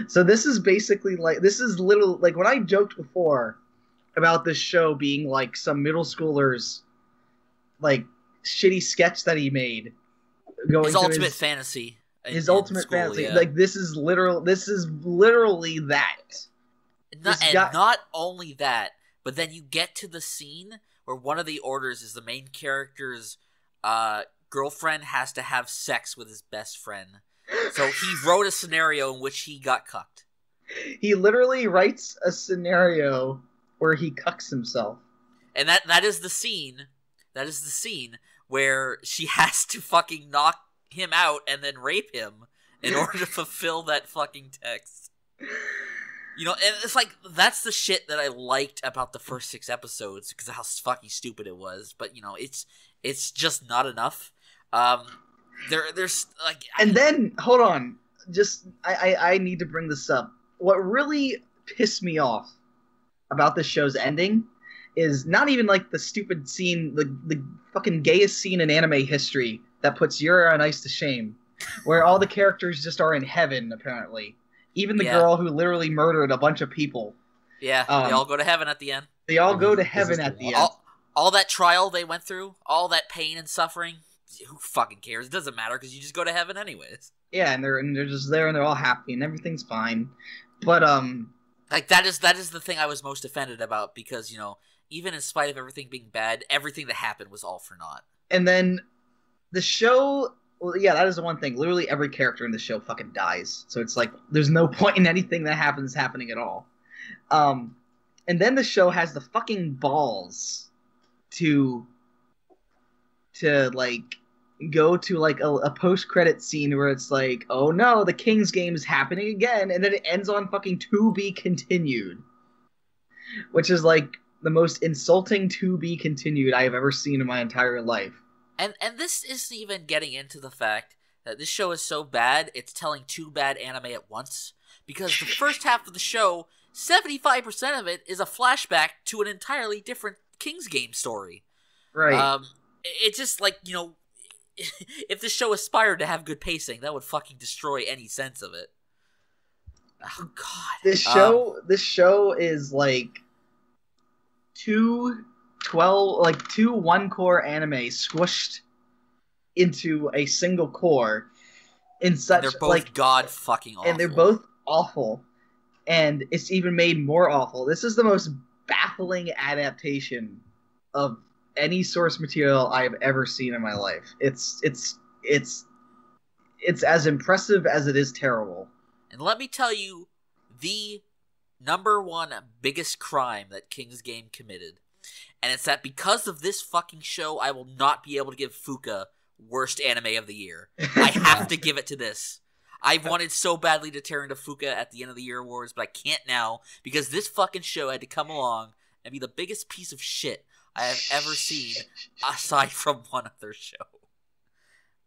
So this is basically like, this is little, like when I joked before about this show being like some middle schooler's like shitty sketch that he made, going His to ultimate fantasy. his in ultimate school, fantasy. yeah. Like this is literally that. Not only that, but then you get to the scene where one of the orders is the main character's girlfriend has to have sex with his best friend. So he wrote a scenario in which he got cucked. He literally writes a scenario where he cucks himself. And that is the scene. That is the scene where she has to fucking knock him out and then rape him in order to fulfill that fucking text. You know, and it's like, that's the shit that I liked about the first 6 episodes, because of how fucking stupid it was. But, you know, it's just not enough. There's, like... And then, hold on. Just, I need to bring this up. What really pissed me off about this show's ending is not even, like, the stupid scene, the fucking gayest scene in anime history that puts Yuri on Ice to shame, where all the characters just are in heaven, apparently. Even the girl who literally murdered a bunch of people. Yeah, they all go to heaven at the end. They all go to heaven at the end. All that trial they went through, all that pain and suffering, who fucking cares? It doesn't matter, because you just go to heaven anyways. Yeah, and they're just there and they're all happy and everything's fine. But like that is the thing I was most offended about, because, you know, even in spite of everything being bad, everything that happened was all for naught. And then the show, well, yeah, that is the one thing. Literally every character in the show fucking dies. So it's like there's no point in anything that happens happening at all. And then the show has the fucking balls to like go to like a post-credit scene where it's like, oh no, the King's Game is happening again, and then it ends on fucking "to be continued," which is like the most insulting "to be continued" I have ever seen in my entire life. And this isn't even getting into the fact that this show is so bad, it's telling 2 bad anime at once. Because the first half of the show, 75% of it is a flashback to an entirely different King's Game story. Right. It's just like, you know, if this show aspired to have good pacing, that would fucking destroy any sense of it. Oh, God. This show is like two 1-core anime squished into a single core in such, and they're both god fucking awful. And they're both awful. And it's even made more awful. This is the most baffling adaptation of any source material I've ever seen in my life. It's as impressive as it is terrible. And let me tell you the #1 biggest crime that King's Game committed. And it's that because of this fucking show, I will not be able to give Fuka worst anime of the year. I have to give it to this. I wanted so badly to tear into Fuka at the end of the year awards, but I can't now because this fucking show had to come along and be the biggest piece of shit I have ever seen, aside from one other show.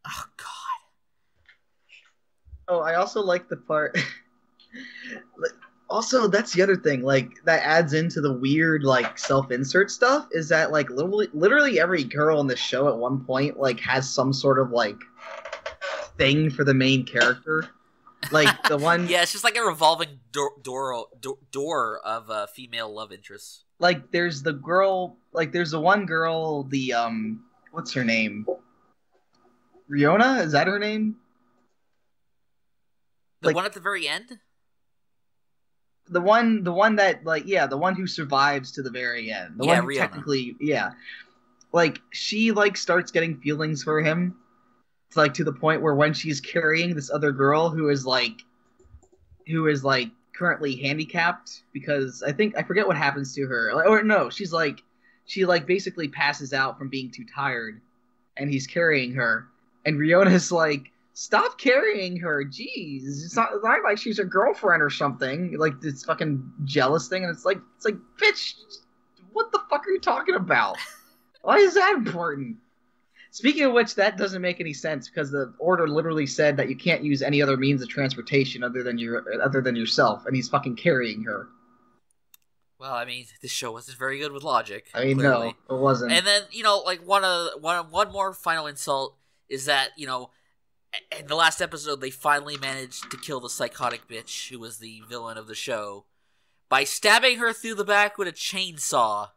Oh, God. Oh, I also like the part... Also, that's the other thing, like, that adds into the weird, like, self-insert stuff, is that, like, literally every girl in the show at one point, like, has some sort of, like, thing for the main character. Like, the one... Yeah, it's just like a revolving door of female love interests. Like, there's the girl, like, there's the one girl, the, what's her name? Ryouna? Is that her name? The one at the very end? The one that, like, yeah, the one who survives to the very end. The one who Ryouna. technically, yeah. Like, she, like, starts getting feelings for him. It's, like, to the point where when she's carrying this other girl who is, like, currently handicapped, because I forget what happens to her. Or, no, she's, like, she like basically passes out from being too tired, and he's carrying her, and Ryona's like, "Stop carrying her, jeez! It's not like she's a girlfriend or something." Like this fucking jealous thing, and it's like, bitch, what the fuck are you talking about? Why is that important? Speaking of which, that doesn't make any sense because the order literally said that you can't use any other means of transportation other than yourself, and he's fucking carrying her. Well, I mean, this show wasn't very good with logic. I mean, clearly. No, it wasn't. And then, you know, like one more final insult is that, you know, in the last episode they finally managed to kill the psychotic bitch who was the villain of the show by stabbing her through the back with a chainsaw.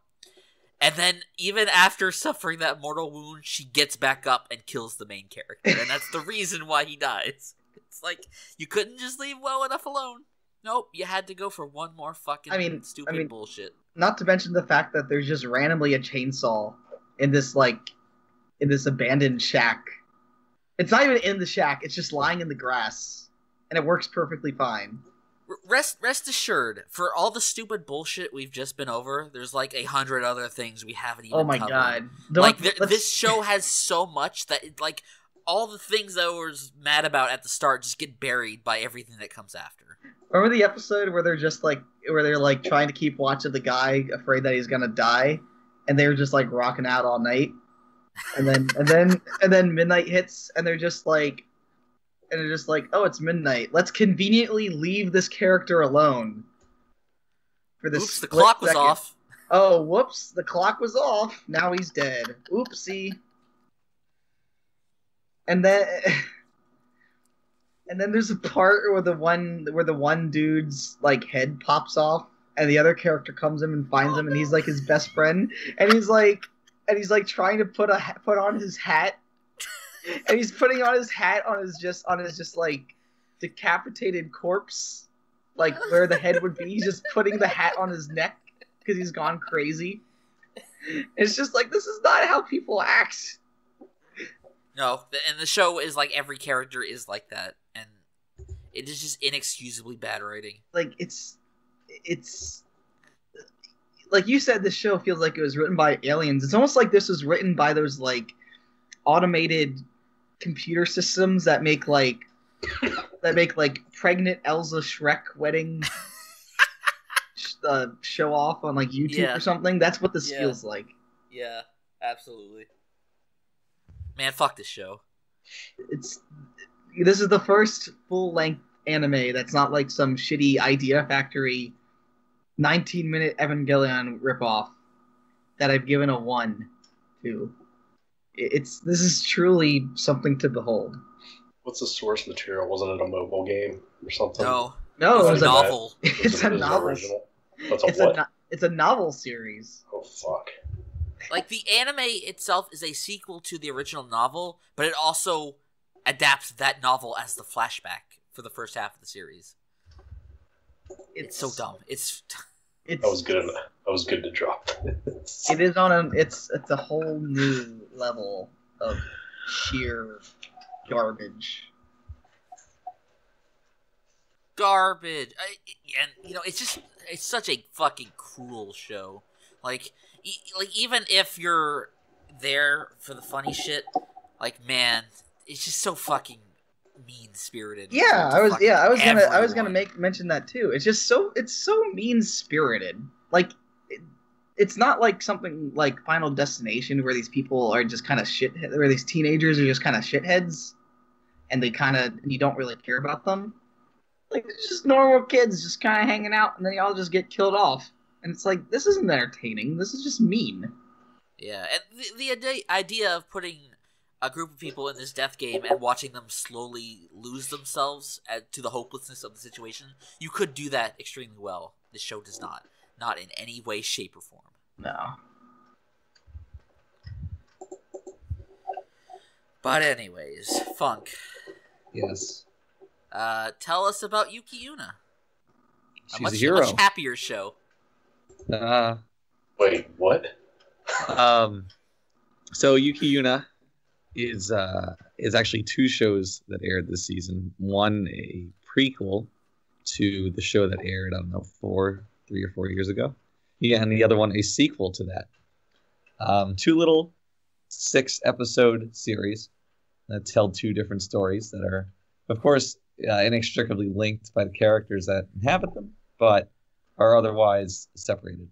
And then, even after suffering that mortal wound, she gets back up and kills the main character. And that's the reason why he dies. It's like, you couldn't just leave well enough alone. Nope, you had to go for one more fucking stupid bullshit. Not to mention the fact that there's just randomly a chainsaw in this abandoned shack. It's not even in the shack, it's just lying in the grass. And it works perfectly fine. Rest assured, for all the stupid bullshit we've just been over, there's like 100 other things we haven't even covered. Oh my god. This show has so much that, like, all the things that I was mad about at the start just get buried by everything that comes after. Remember the episode where they're trying to keep watch of the guy, afraid that he's gonna die, and they're just like rocking out all night, and then midnight hits, and they're just like, oh, it's midnight. Let's conveniently leave this character alone. For this. Oops, the clock was off. Oh, whoops, the clock was off. Now he's dead. Oopsie. And then there's a part where the one dude's like head pops off, and the other character comes in and finds him, and he's like his best friend, and he's like trying to put on his hat. And he's putting on his hat on his like decapitated corpse, like where the head would be. He's just putting the hat on his neck because he's gone crazy. It's just like, this is not how people act. No, and the show is like every character is like that, and it is just inexcusably bad writing. Like it's like you said, this show feels like it was written by aliens. It's almost like this was written by those like automated computer systems that make like pregnant Elsa Shrek wedding show off on like YouTube or something. That's what this feels like. Yeah, absolutely. Man, fuck this show. This is the first full-length anime that's not like some shitty Idea Factory 19-minute Evangelion ripoff that I've given a 1 to. This is truly something to behold. What's the source material? Wasn't it a mobile game or something? No, it was a novel. It's a novel. It's a novel series. Oh fuck! Like, the anime itself is a sequel to the original novel, but it also adapts that novel as the flashback for the first half of the series. It's so dumb. That was good enough. That was good to drop. It is on it's a whole new level of sheer garbage. And you know, it's such a fucking cruel show. Like even if you're there for the funny shit, like, man, it's just so fucking mean spirited. Yeah, I was gonna mention that too. It's so mean spirited. Like, it's not like something like Final Destination where these people are just kind of where these teenagers are just kind of shitheads, and you don't really care about them. Like, it's just normal kids just kind of hanging out, and then they all just get killed off. And it's like, this isn't entertaining. This is just mean. Yeah, and the idea of putting a group of people in this death game and watching them slowly lose themselves to the hopelessness of the situation, you could do that extremely well. This show does not. Not in any way, shape, or form. No. But anyways, Funk. Yes. Tell us about Yuki Yuuna. She's a hero. A much happier show. Wait, what? So Yuki Yuuna is actually 2 shows that aired this season. One, a prequel to the show that aired, I don't know, 3 or 4 years ago. Yeah, and the other one, a sequel to that. Two little 6-episode series that tell two different stories that are, of course, inextricably linked by the characters that inhabit them, but are otherwise separated.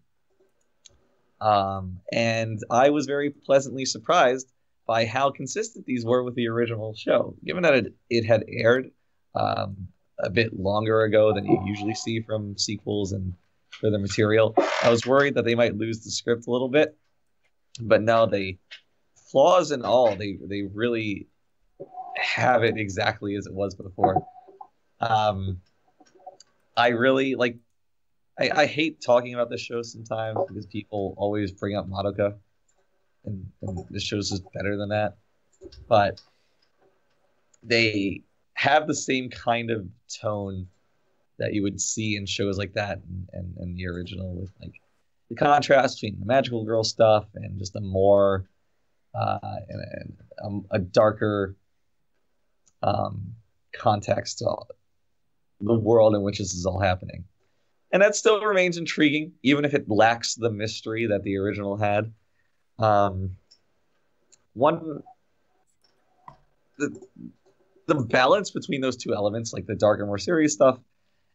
And I was very pleasantly surprised by how consistent these were with the original show, given that it had aired a bit longer ago than you usually see from sequels and further material. I was worried that they might lose the script a little bit, but no, they, flaws and all, they really have it exactly as it was before. I really like. I hate talking about this show sometimes because people always bring up Madoka, and this show's just better than that. But they have the same kind of tone that you would see in shows like that and the original, with like the contrast between the magical girl stuff and just a more a darker context to the world in which this is all happening. And that still remains intriguing, even if it lacks the mystery that the original had. The balance between those two elements, like the darker, more serious stuff,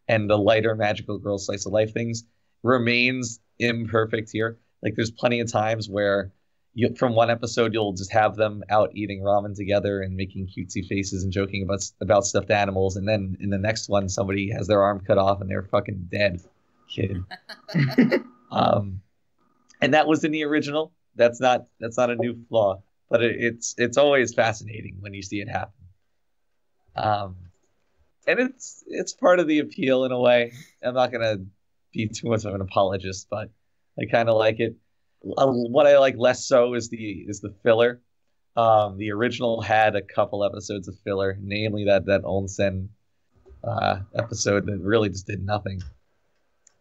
and the lighter magical girl slice of life things, remains imperfect here. Like, there's plenty of times where from one episode you'll just have them out eating ramen together and making cutesy faces and joking about stuffed animals, and then in the next one somebody has their arm cut off and they're fucking dead. Kid. And that was in the original. That's not a new flaw, but it's always fascinating when you see it happen. And it's part of the appeal in a way. I'm not gonna be too much of an apologist, but I kind of like it. What I like less so is the filler. The original had a couple episodes of filler, namely that onsen episode that really just did nothing.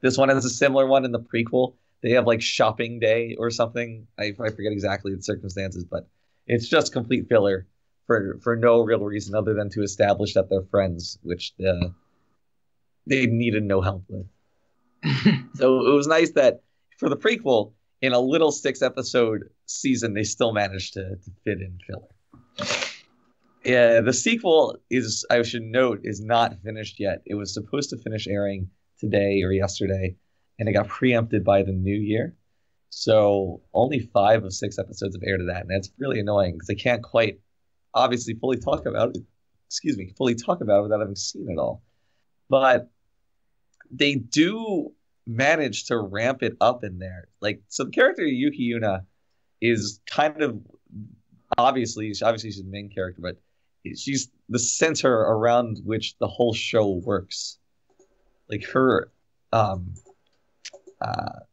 This one has a similar one in the prequel. They have like shopping day or something. I forget exactly the circumstances, but it's just complete filler for no real reason other than to establish that they're friends, which they needed no help with. So it was nice that for the prequel, in a little 6-episode season, they still managed to fit in filler. Yeah, the sequel is, I should note, is not finished yet. It was supposed to finish airing today or yesterday, and it got preempted by the new year. So only 5 of 6 episodes have aired of that, and that's really annoying because they can't quite, obviously, fully talk about it without having seen it all. But they do manage to ramp it up in there. Like, so the character Yuki Yuuna is kind of obviously she's the main character, but she's the center around which the whole show works. Like, her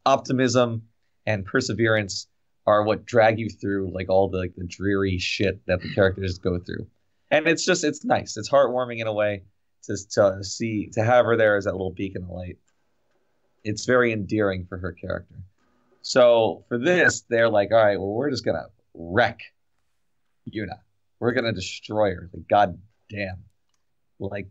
optimism and perseverance are what drag you through like all the dreary shit that the characters go through. And it's nice. It's heartwarming in a way to have her there as that little beacon of light. It's very endearing for her character. So for this, they're like, all right, well, we're just gonna wreck Yuuna. We're gonna destroy her. Like, god damn. Like,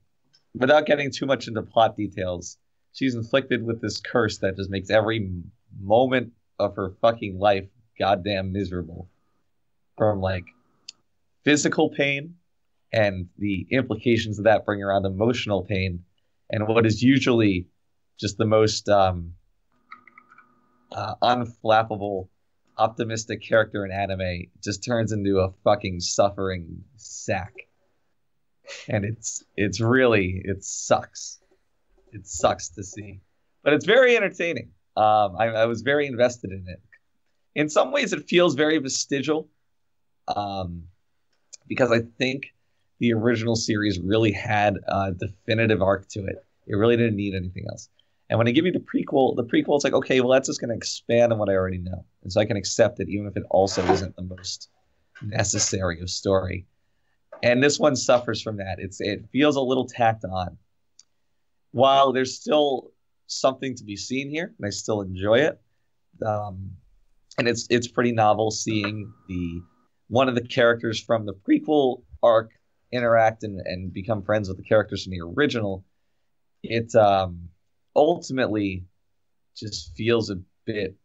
without getting too much into plot details, she's inflicted with this curse that just makes every moment of her fucking life goddamn miserable. From like physical pain and the implications of that bring around emotional pain, and what is usually just the most unflappable, optimistic character in anime just turns into a fucking suffering sack. And it sucks. It sucks to see. But it's very entertaining. I was very invested in it. In some ways, it feels very vestigial. Because I think the original series really had a definitive arc to it. It really didn't need anything else. And when I give you the prequel, it's like, okay, well, that's just going to expand on what I already know. And so I can accept it, even if it also isn't the most necessary of story. And this one suffers from that. It feels a little tacked on. While there's still something to be seen here, and I still enjoy it. And it's pretty novel seeing one of the characters from the prequel arc interact and become friends with the characters from the original. It ultimately just feels a bit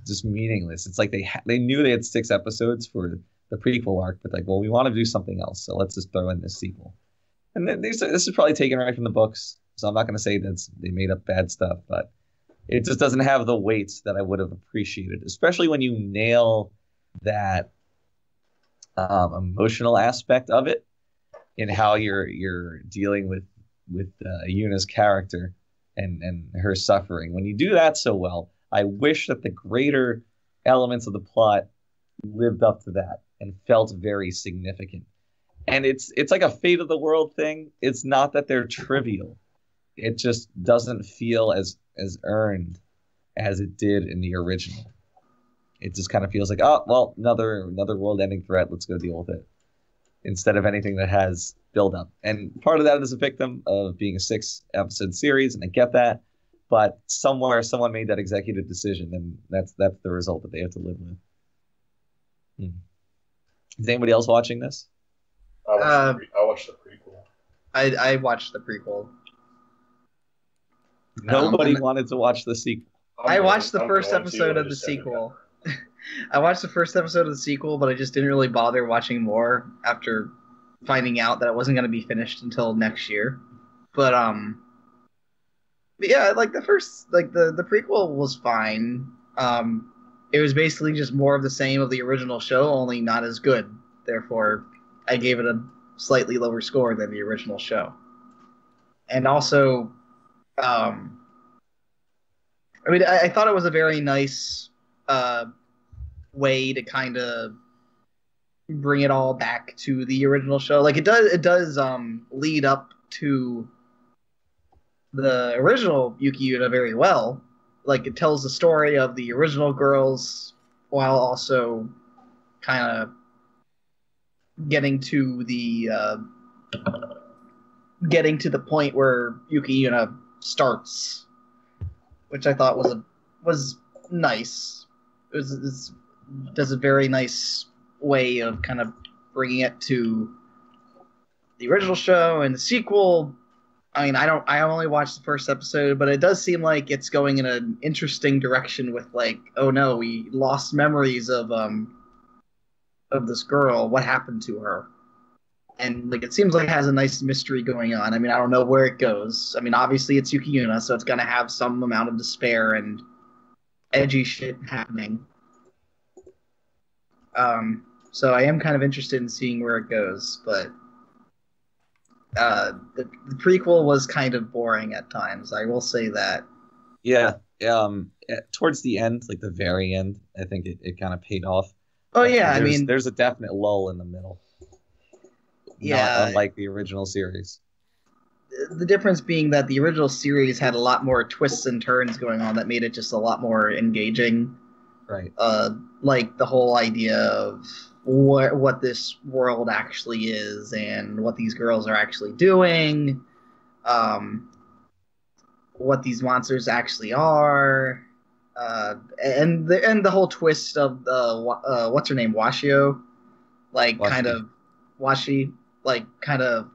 just meaningless. It's like they knew they had 6 episodes for the prequel arc, but like, well, we want to do something else, so let's just throw in this sequel. And then this is probably taken right from the books, so I'm not going to say that they made up bad stuff, but it just doesn't have the weight that I would have appreciated, especially when you nail that emotional aspect of it in how you're dealing with Yuna's character and her suffering. When you do that so well, I wish that the greater elements of the plot lived up to that and felt very significant. And it's like a fate of the world thing. It's not that they're trivial. It just doesn't feel as earned as it did in the original. It just kind of feels like, oh, well, another world-ending threat. Let's go deal with it. Instead of anything that has build-up. And part of that is a victim of being a 6-episode series, and I get that. But somewhere, someone made that executive decision, and that's the result that they have to live with. Is anybody else watching this? I watched the prequel. I watched the prequel. Nobody wanted to watch the sequel. I watched the first episode of the sequel. I watched the first episode of the sequel, but I just didn't really bother watching more after finding out that it wasn't going to be finished until next year. But yeah, like the prequel was fine. It was basically just more of the same of the original show, only not as good. Therefore, I gave it a slightly lower score than the original show. And also, I thought it was a very nice way to kind of bring it all back to the original show. Like it does lead up to the original Yuki Yuuna very well. Like it tells the story of the original girls while also kind of getting to the point where Yuki Yuuna starts, which I thought was nice. It does a very nice way of kind of bringing it to the original show. And the sequel, I mean, I only watched the first episode, but it does seem like it's going in an interesting direction with like, oh no, we lost memories of this girl. What happened to her? And like it seems like it has a nice mystery going on. I mean, I don't know where it goes. I mean, obviously it's Yuki Yuuna, so it's gonna have some amount of despair and edgy shit happening. So I am kind of interested in seeing where it goes, but the prequel was kind of boring at times. I will say that. Yeah. Towards the end, like the very end, I think it kind of paid off. Oh yeah, I mean, there's a definite lull in the middle. Yeah, not unlike the original series. The difference being that the original series had a lot more twists and turns going on that made it just a lot more engaging. Right. Like the whole idea of what this world actually is and what these girls are actually doing, what these monsters actually are, and the whole twist of what's her name, Washio, like Washi. kind of Washi, like kind of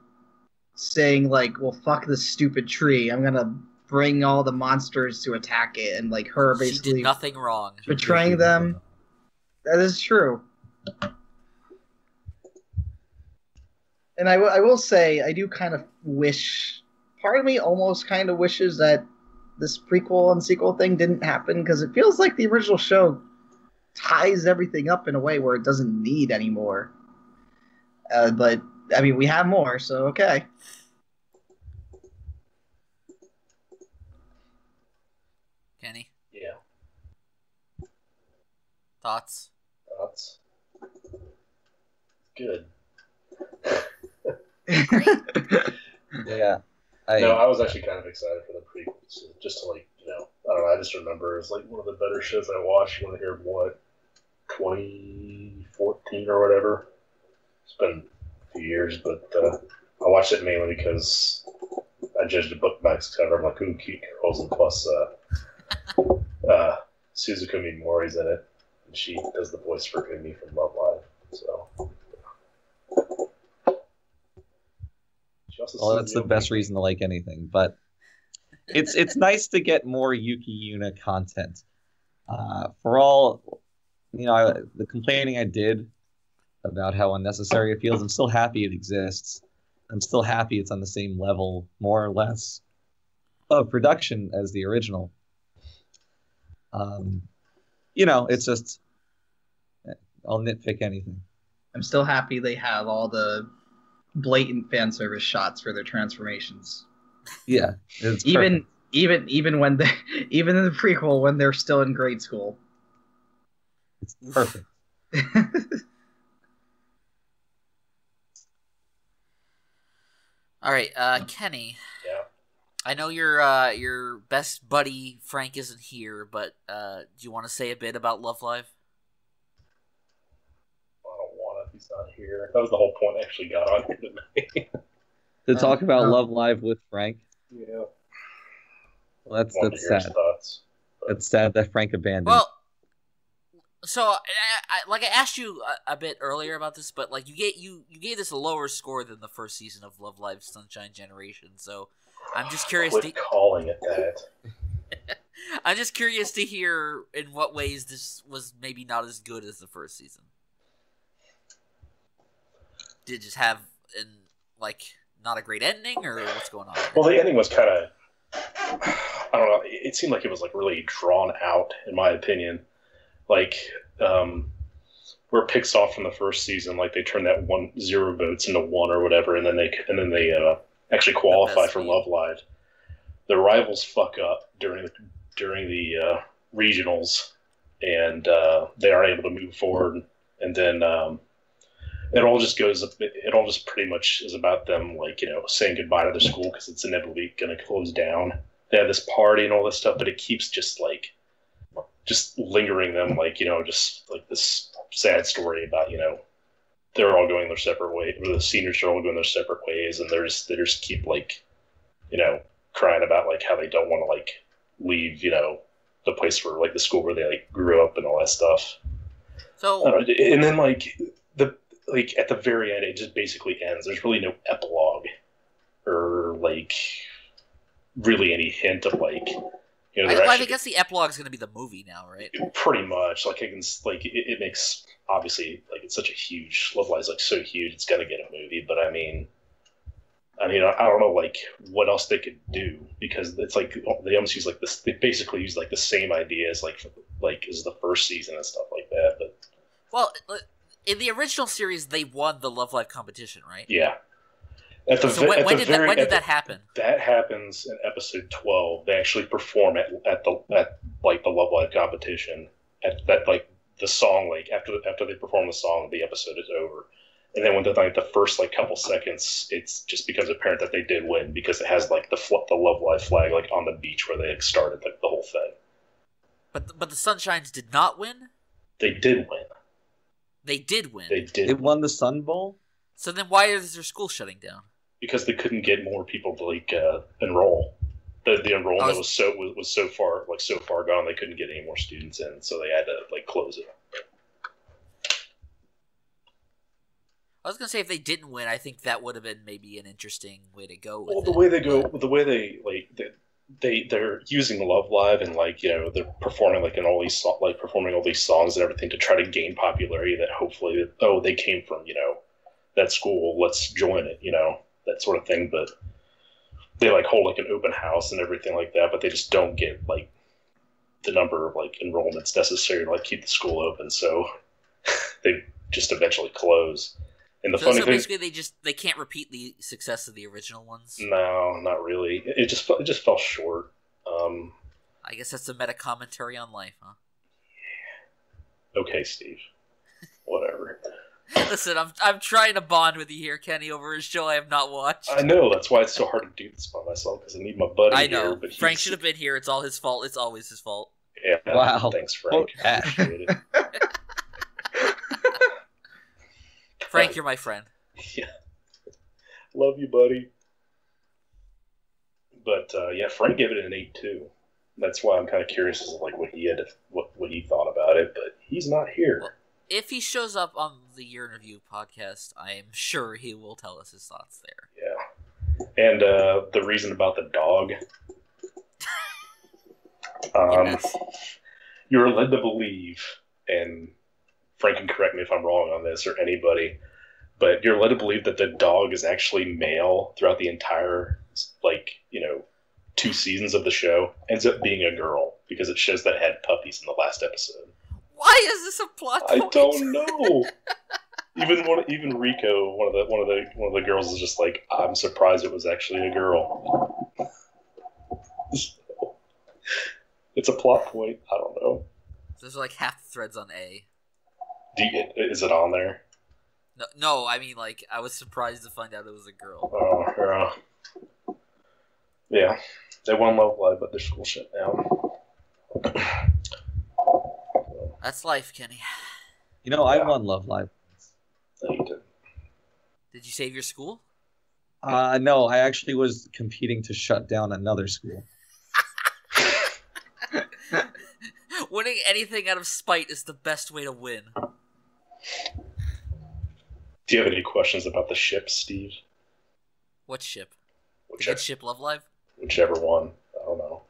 saying like, well, fuck this stupid tree, I'm gonna bring all the monsters to attack it, and like her basically she did nothing wrong, betraying them. That is true. And I will say, I do kind of wish, part of me almost kind of wishes that this prequel and sequel thing didn't happen, because it feels like the original show ties everything up in a way where it doesn't need any more. But, I mean, we have more, so okay. Kenny? Yeah. Thoughts? Good. Yeah. I was actually kind of excited for the prequels, just to like, I don't know, I just remember it was like one of the better shows I watched when I heard 2014 or whatever. It's been a few years, but I watched it mainly because I judged the book by its cover. I'm like, ooh, cute girls, and plus Suzuki Mori's in it, and she does the voice for Umi from Love Live, so... Well, that's the best reason to like anything, but it's nice to get more Yuki Yuuna content. For all, the complaining I did about how unnecessary it feels, I'm still happy it exists. I'm still happy it's on the same level, more or less, of production as the original. It's just, I'll nitpick anything. I'm still happy they have all the blatant fan service shots for their transformations. Yeah, it's even when they even in the prequel when they're still in grade school. It's perfect. All right, Kenny. Yeah. I know your best buddy Frank isn't here, but do you want to say a bit about Love Live? I don't want it. He's not here. That was the whole point I actually got on here tonight. To talk about Love Live with Frank? Yeah. Well, that's sad. Thoughts, That's sad that Frank abandoned. Well, so I asked you a bit earlier about this, but like you gave this a lower score than the first season of Love Live Sunshine Generation. So I'm just curious. Quit calling it that. I'm just curious to hear in what ways this was maybe not as good as the first season. Did it just have not a great ending, or what's going on? Well, the ending was kind of, I don't know. It seemed like it was like really drawn out, in my opinion. Like, where it picks off from the first season, like they turn that 0 votes into 1 or whatever, and then they actually qualify for Love Live. The rivals fuck up during the regionals, and they aren't able to move forward, and then it all just pretty much is about them saying goodbye to their school because it's inevitably going to close down. They have this party and all this stuff, but it keeps just lingering them, just like this sad story about, they're all going their separate ways, or the seniors are all going their separate ways, and they just keep crying about how they don't want to leave, the place where the school where they grew up and all that stuff. So and then at the very end, it just basically ends. There's really no epilogue or really any hint of I guess the epilogue is going to be the movie now, right? Pretty much. It makes, obviously, it's such a huge, Love Live is so huge, it's going to get a movie. But I don't know what else they could do, because it's they almost use this. They basically use the same ideas as the first season and stuff like that. But well, in the original series, they won the Love Live competition, right? Yeah. When did that happen? That happens in episode 12. They actually perform at the Love Live competition. At that the song after they perform the song, the episode is over. And then when the first couple seconds, it just becomes apparent that they did win, because it has the Love Live flag on the beach where they started the whole thing. But the Sunshines did not win? They did win. They did win. They did. They won the Sun Bowl? So then why is their school shutting down? Because they couldn't get more people to enroll. The enrollment was so far gone, they couldn't get any more students in, so they had to close it. I was gonna say, if they didn't win, I think that would have been maybe an interesting way to go with it. The way they're using Love Live, and they're performing in all these performing all these songs and everything to try to gain popularity, that hopefully they came from that school, let's join it, that sort of thing. But they hold an open house and everything like that, but they just don't get the number of enrollments necessary to keep the school open, so they just eventually close. And the funny thing, basically they can't repeat the success of the original ones. No, not really. It just fell short. I guess that's a meta commentary on life, huh? Okay, Steve. Whatever. Listen, I'm trying to bond with you here, Kenny, over a show I have not watched. I know, that's why it's so hard to do this by myself, because I need my buddy here. I know. But Frank should have been here. It's all his fault. It's always his fault. Yeah. Wow. Thanks, Frank. Appreciate it. Frank, you're my friend. Yeah. Love you, buddy. But Frank gave it an 8.2. That's why I'm kind of curious as to what he thought about it, but he's not here. Well, if he shows up on the Year in Review podcast, I am sure he will tell us his thoughts there. Yeah. And the reason about the dog. Yes. you're led to believe, and Frank can correct me if I'm wrong on this, or anybody, but you're led to believe that the dog is actually male throughout the entire, 2 seasons of the show. Ends up being a girl because it shows that it had puppies in the last episode. Why is this a plot point? I don't know. Even Rico, one of the girls, is just like, I'm surprised it was actually a girl. It's a plot point. I don't know. There's like half the threads on A. Is it on there? No, I mean, like, I was surprised to find out it was a girl. Oh, yeah. They won Love Live, but they're school shut down. That's life, Kenny. You know, I won Love Live. No, you did. Did you save your school? No, I actually was competing to shut down another school. Winning anything out of spite is the best way to win. Do you have any questions about the ship, Steve? What ship? Did ship Love Live? Whichever one. I don't know.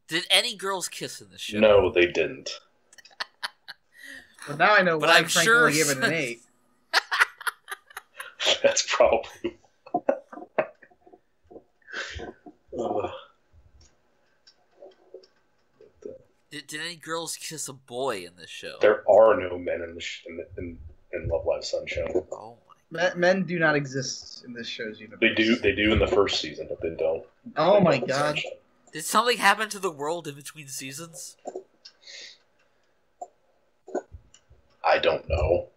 Did any girls kiss in this ship? No, they didn't. Well, now I know But why I'm Frank sure only gave it an 8. That's probably... Did any girls kiss a boy in this show? There are no men in Love Live Sunshine. Oh my God. Men do not exist in this show's universe. They do in the first season, but they don't. Oh my God. Did something happen to the world in between seasons? I don't know.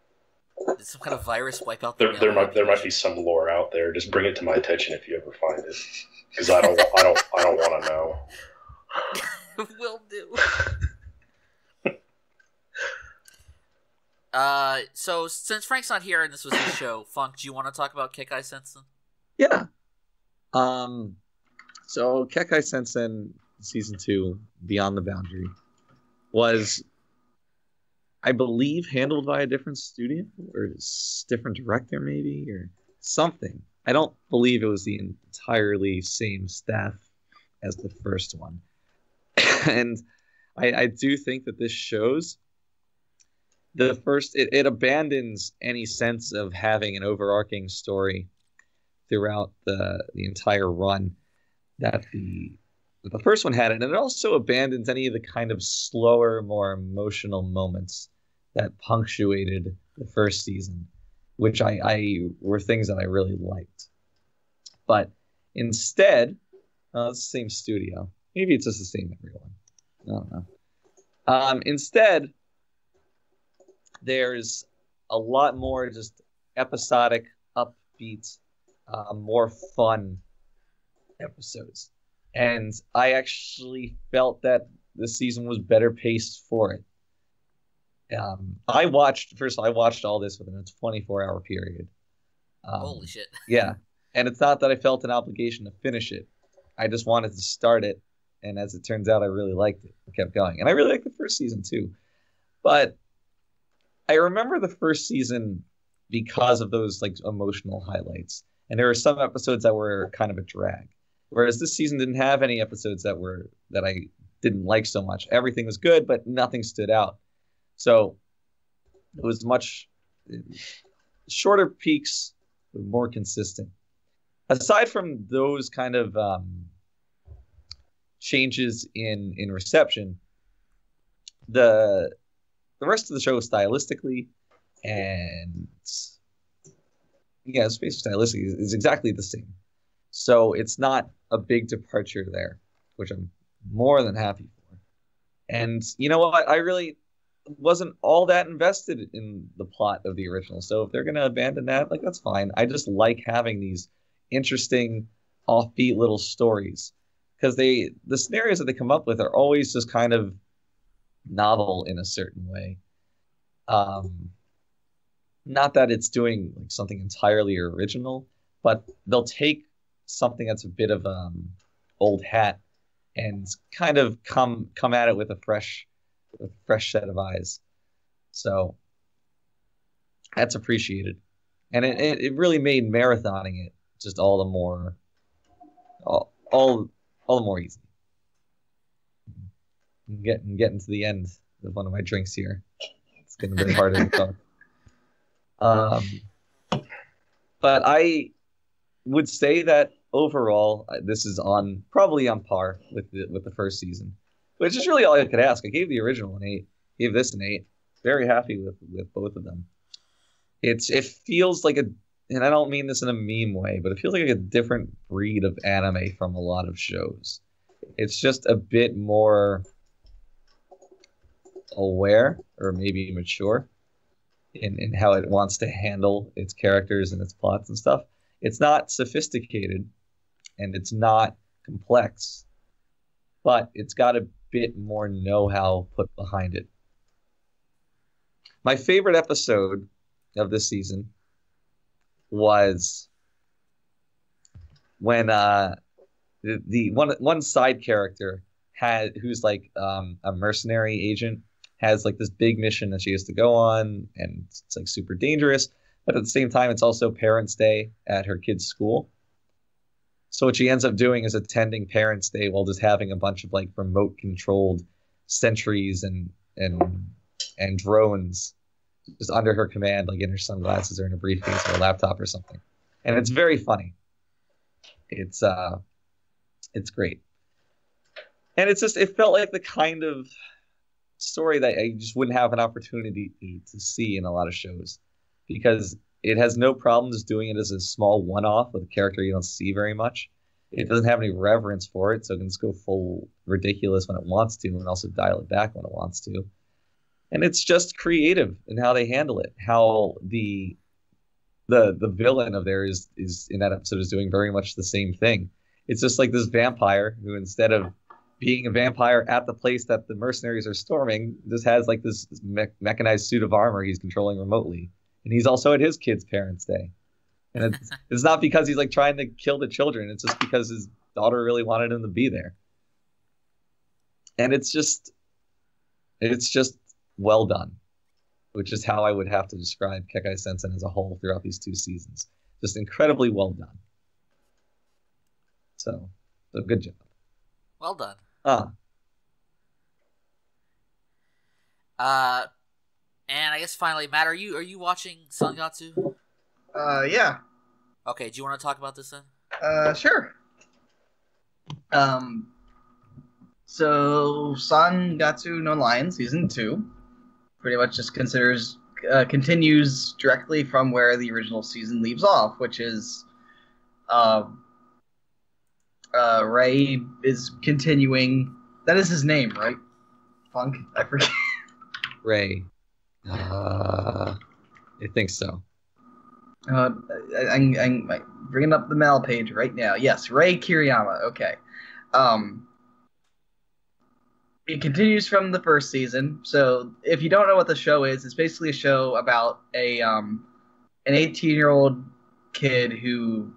Did some kind of virus wipe out the There might be some lore out there. Just bring it to my attention if you ever find it, because I don't want to know. Will do. So since Frank's not here and this was his show, Funk, do you want to talk about Kekai Sensen? Yeah. So Kekai Sensen season 2, Beyond the Boundary, was, I believe, handled by a different studio or different director, maybe, or something. I don't believe it was the entirely same staff as the first one. And I do think that this shows the first, it abandons any sense of having an overarching story throughout the entire run that the first one had, and it also abandons any of the kind of slower, more emotional moments that punctuated the first season, which I were things that I really liked. But instead, it's the same studio. Maybe it's just the same everyone. I don't know. Instead, there's a lot more just episodic, upbeat, more fun episodes. And I actually felt that the season was better paced for it. I watched all this within a 24-hour period. Holy shit. Yeah. And it's not that I felt an obligation to finish it. I just wanted to start it. And as it turns out, I really liked it. I kept going. And I really liked the first season, too. But I remember the first season because of those like emotional highlights. And there were some episodes that were kind of a drag. Whereas this season didn't have any episodes that I didn't like so much. Everything was good, but nothing stood out. So it was much shorter peaks, but more consistent. Aside from those kind of changes in reception, the rest of the show stylistically and space stylistically is exactly the same. So it's not a big departure there, which I'm more than happy for. And you know what? I really wasn't all that invested in the plot of the original. So if they're going to abandon that, like, that's fine. I just like having these interesting, offbeat little stories. Because the scenarios that they come up with are always just kind of novel in a certain way. Not that it's doing like something entirely original, but they'll take something that's a bit of old hat and kind of come at it with a fresh set of eyes. So that's appreciated, and it really made marathoning it just all the more easy. I'm getting to the end of one of my drinks here. It's getting a bit harder to talk. But I would say that overall, this is probably on par with the first season, which is really all I could ask. I gave the original an 8, gave this an 8. Very happy with both of them. It feels like and I don't mean this in a meme way, but it feels like a different breed of anime from a lot of shows. It's just a bit more aware, or maybe mature, in how it wants to handle its characters and its plots and stuff. It's not sophisticated, and it's not complex, but it's got a bit more know-how put behind it. My favorite episode of this season was when the one side character who's like a mercenary agent, has like this big mission that she has to go on, and it's like super dangerous, but at the same time it's also Parents' Day at her kid's school. So what she ends up doing is attending Parents' Day while just having a bunch of like remote controlled sentries and drones just under her command, like in her sunglasses or in a briefcase or a laptop or something. And it's very funny. It's great. And it felt like the kind of story that I just wouldn't have an opportunity to see in a lot of shows, because it has no problems doing it as a small one-off with a character you don't see very much. It doesn't have any reverence for it, so it can just go full ridiculous when it wants to, and also dial it back when it wants to. And it's just creative in how they handle it. How the villain of theirs is in that episode is doing very much the same thing. It's just like this vampire who, instead of being a vampire at the place that the mercenaries are storming, just has like this mechanized suit of armor he's controlling remotely. And he's also at his kid's Parents' Day. And it's not because he's like trying to kill the children. It's just because his daughter really wanted him to be there. And it's just well done, which is how I would have to describe Kekai Sensen as a whole throughout these 2 seasons. Just incredibly well done. So good job. Well done. And I guess finally, Matt, are you watching Sangatsu? Yeah. Okay, do you want to talk about this then? Sure. So Sangatsu no Lion Season 2 pretty much just continues directly from where the original season leaves off, which is Ray is continuing. That is his name, right? Funk? I forget. Ray. I think so. I'm bringing up the mail page right now. Yes, Ray Kiriyama. Okay. It continues from the first season. So if you don't know what the show is, it's basically a show about an 18-year-old kid who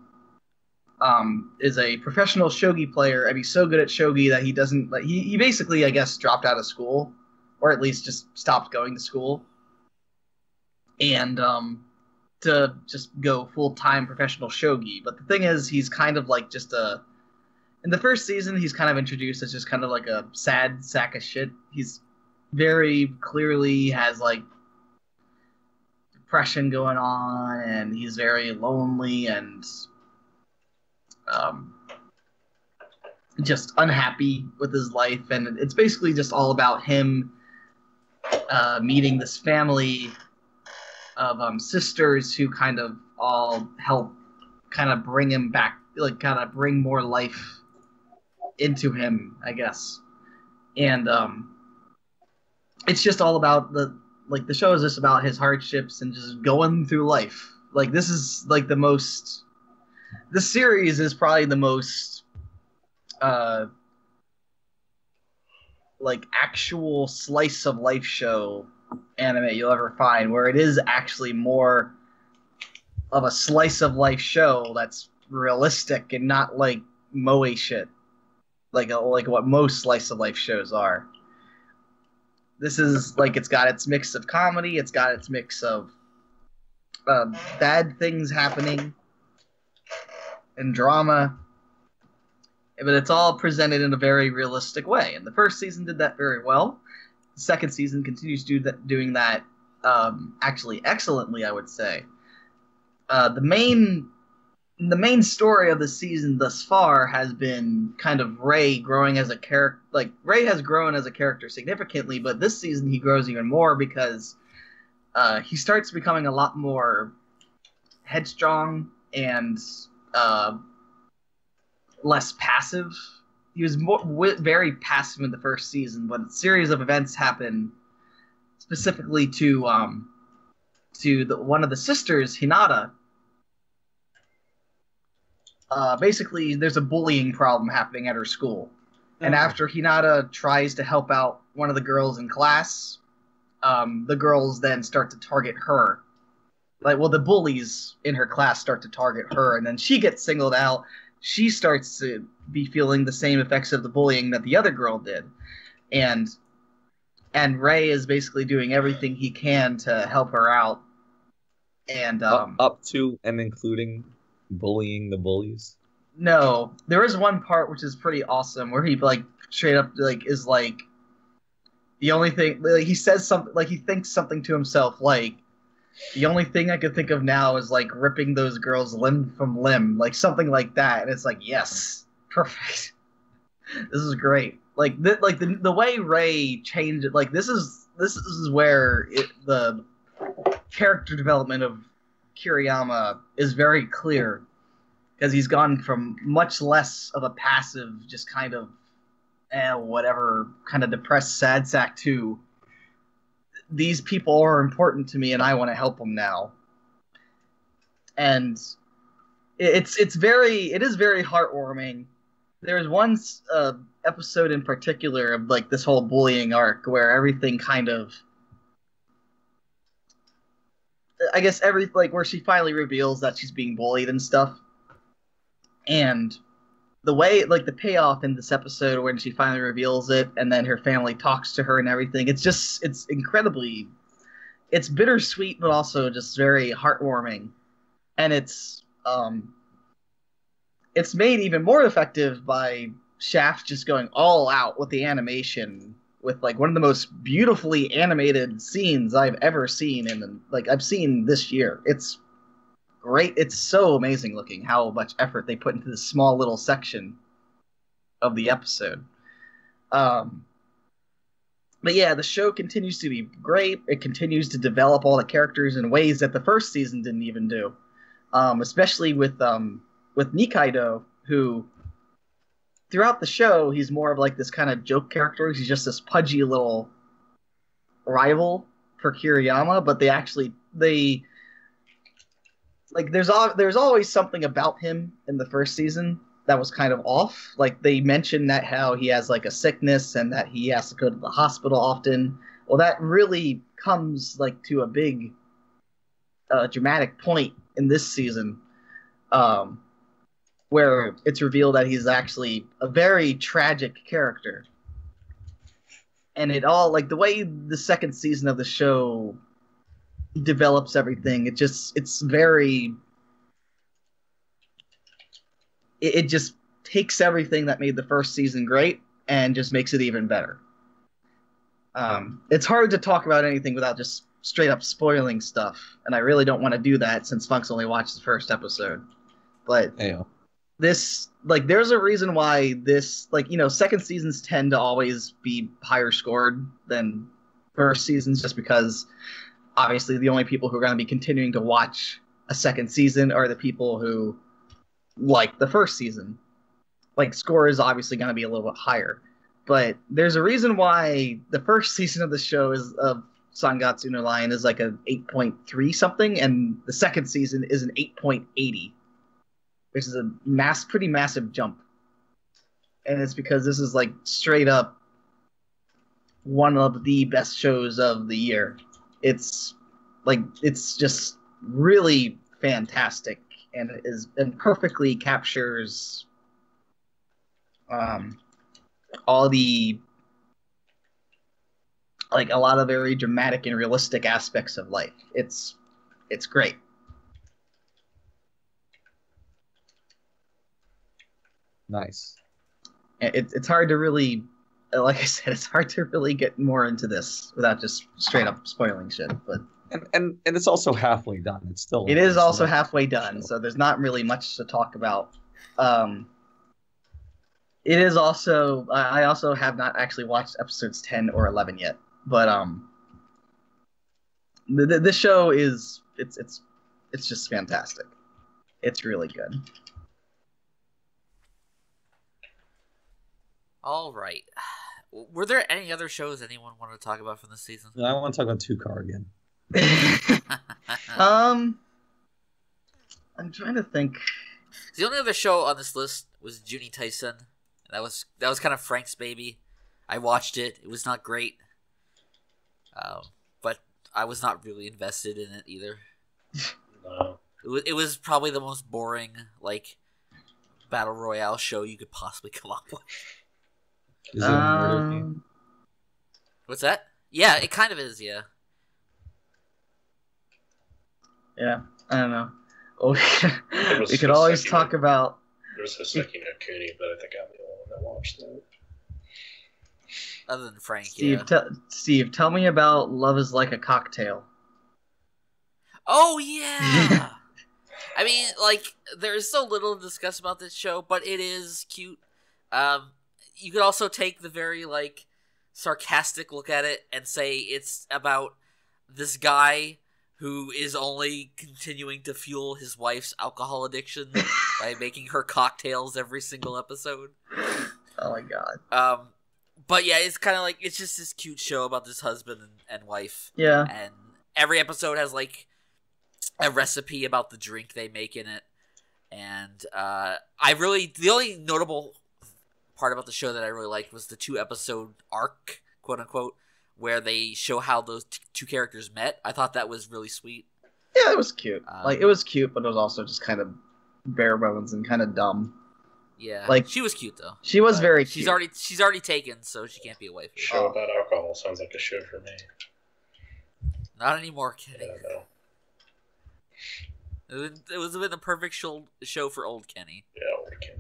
is a professional shogi player, and he's so good at shogi that he doesn't like. He basically, I guess, dropped out of school, or at least just stopped going to school, and to just go full-time professional shogi. But the thing is, he's kind of like just in the first season, he's kind of introduced as just kind of like a sad sack of shit. He's very clearly has like depression going on, and he's very lonely and just unhappy with his life. And it's basically just all about him meeting this family of sisters who kind of all help kind of bring him back, like kind of bring more life into him, I guess. And it's just all about the show is just about his hardships and just going through life. Like, this is like this series is probably the most like actual slice of life show anime you'll ever find, where it is actually more of a slice of life show that's realistic and not like moe shit, like what most slice of life shows are. This is like, it's got its mix of comedy, it's got its mix of bad things happening and drama, but it's all presented in a very realistic way. And the first season did that very well. The second season continues doing that actually excellently, I would say. The main story of the season thus far has been kind of Ray growing as a character. Like, Ray has grown as a character significantly, but this season he grows even more because he starts becoming a lot more headstrong and less passive. He was very passive in the first season, but a series of events happen specifically to one of the sisters, Hinata. Basically, there's a bullying problem happening at her school. And after Hinata tries to help out one of the girls in class, the girls then start to target her. The bullies in her class start to target her, and then she gets singled out. She starts to be feeling the same effects of the bullying that the other girl did. And Ray is basically doing everything he can to help her out. And up to and including bullying the bullies? No, there is one part which is pretty awesome where he straight up is the only thing, he says something, he thinks something to himself the only thing I could think of now is ripping those girls limb from limb, something like that. And it's yes, perfect. This is great. The way Ray changed it, this is where the character development of Kiriyama is very clear, because he's gone from much less of a passive, just kind of whatever, kind of depressed sad sack to these people are important to me and I want to help them now. And it is very heartwarming. There's one episode in particular of this whole bullying arc where everything kind of, I guess where she finally reveals that she's being bullied and stuff. And the way, the payoff in this episode when she finally reveals it and then her family talks to her and everything, it's incredibly, it's bittersweet, but also just very heartwarming. And it's made even more effective by Shaft just going all out with the animation, with one of the most beautifully animated scenes I've ever seen I've seen this year. It's great. It's so amazing looking how much effort they put into this small little section of the episode. But yeah, the show continues to be great. It continues to develop all the characters in ways that the first season didn't even do. Especially with Nikaido, who throughout the show he's more of this kind of joke character. He's just this pudgy little rival for Kiriyama, but there's always something about him in the first season that was kind of off. They mentioned that how he has a sickness and that he has to go to the hospital often. Well, that really comes to a big dramatic point in this season, where it's revealed that he's actually a very tragic character. And it all, the way the second season of the show develops everything, it just takes everything that made the first season great and just makes it even better. It's hard to talk about anything without just straight up spoiling stuff, and I really don't want to do that since Funk's only watched the first episode. But this, there's a reason why this, second seasons tend to always be higher scored than first seasons, just because obviously the only people who are going to be continuing to watch a second season are the people who like the first season. Score is obviously going to be a little bit higher. But there's a reason why the first season of the show of Sangatsu no Lion is a 8.3 something, and the second season is an 8.80, which is a pretty massive jump. And it's because this is straight up one of the best shows of the year. It's just really fantastic, and perfectly captures all the a lot of very dramatic and realistic aspects of life. It's great. Nice. it's hard to really, like I said, it's hard to really get more into this without just straight up spoiling shit. But and it's also halfway done. It is also halfway done, so there's not really much to talk about. It is also I also have not actually watched episodes 10 or 11 yet, but this show is it's just fantastic. It's really good. All right. Were there any other shows anyone wanted to talk about from this season? I want to talk about 2-Car again. I'm trying to think. The only other show on this list was Juni Taisen. That was kind of Frank's baby. I watched it. It was not great. But I was not really invested in it either. No. It was probably the most boring, like, battle royale show you could possibly come up with. Is it a murder game? What's that? Yeah, it kind of is, yeah. Yeah, I don't know. Oh, we could no always Hoseki talk no- about. There was Hoseki no Kuni, but I think I'm the only one that watched that. Other than Frank, Steve, yeah. Steve, tell me about Love is Like a Cocktail. Oh, yeah! I mean, like, there's so little to discuss about this show, but it is cute. You could also take the very, like, sarcastic look at it and say it's about this guy who is only continuing to fuel his wife's alcohol addiction by making her cocktails every single episode. Oh my god. But yeah, it's kind of like, it's just this cute show about this husband and wife. Yeah. And every episode has, like, a recipe about the drink they make in it. And the only notable part about the show that I really liked was the 2-episode arc, quote unquote, where they show how those two characters met. I thought that was really sweet. Yeah, it was cute. It was cute, but it was also just kind of bare bones and kind of dumb. Yeah, like, she was cute though. She was very cute. She's already taken, so she can't be a wife. Show about alcohol sounds like a show for me. Not anymore, Kenny. Yeah, no. It was been the perfect show for old Kenny. Yeah, old Kenny.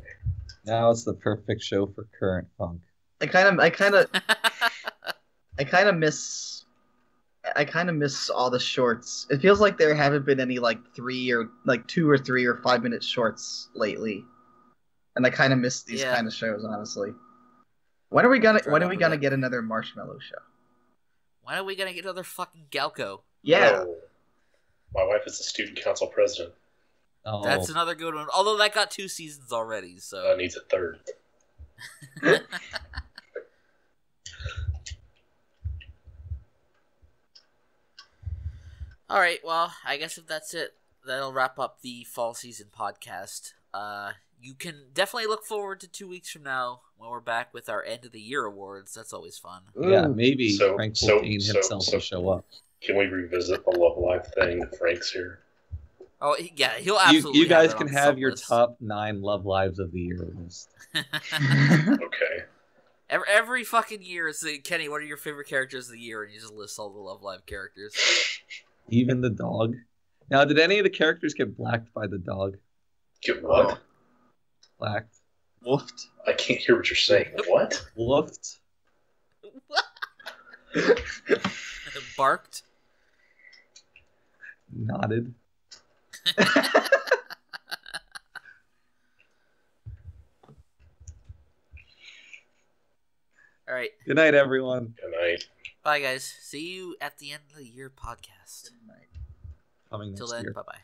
Now it's the perfect show for current funk. I kind of miss all the shorts. It feels like there haven't been any like 2 or 3 or 5 minute shorts lately, and I kind of miss these kind of shows. Honestly, when are we gonna get another Marshmallow show? When are we gonna get another fucking Galco? Yeah. Oh, my wife is the student council president. Oh, That's another good one. Although that got 2 seasons already, so That needs a third. All right, well, I guess if that's it, that'll wrap up the fall season podcast. You can definitely look forward to 2 weeks from now when we're back with our end of the year awards. That's always fun. yeah, maybe So- Frank so- will deign so- himself so- to show up. Can we revisit the Love Life thing? Frank's here. Oh, yeah, he'll absolutely. You guys have it can on have some your list. top 9 Love Lives of the year list. Okay. Every fucking year, it's like, Kenny, what are your favorite characters of the year? And you just list all the Love Live characters. Even the dog. Now, did any of the characters get blacked by the dog? Get what? Blacked. Woofed. I can't hear what you're saying. What? Woofed. Barked. Nodded. All right. Good night, everyone. Good night. Bye, guys. See you at the end of the year podcast. Coming Till next then, year. bye-bye.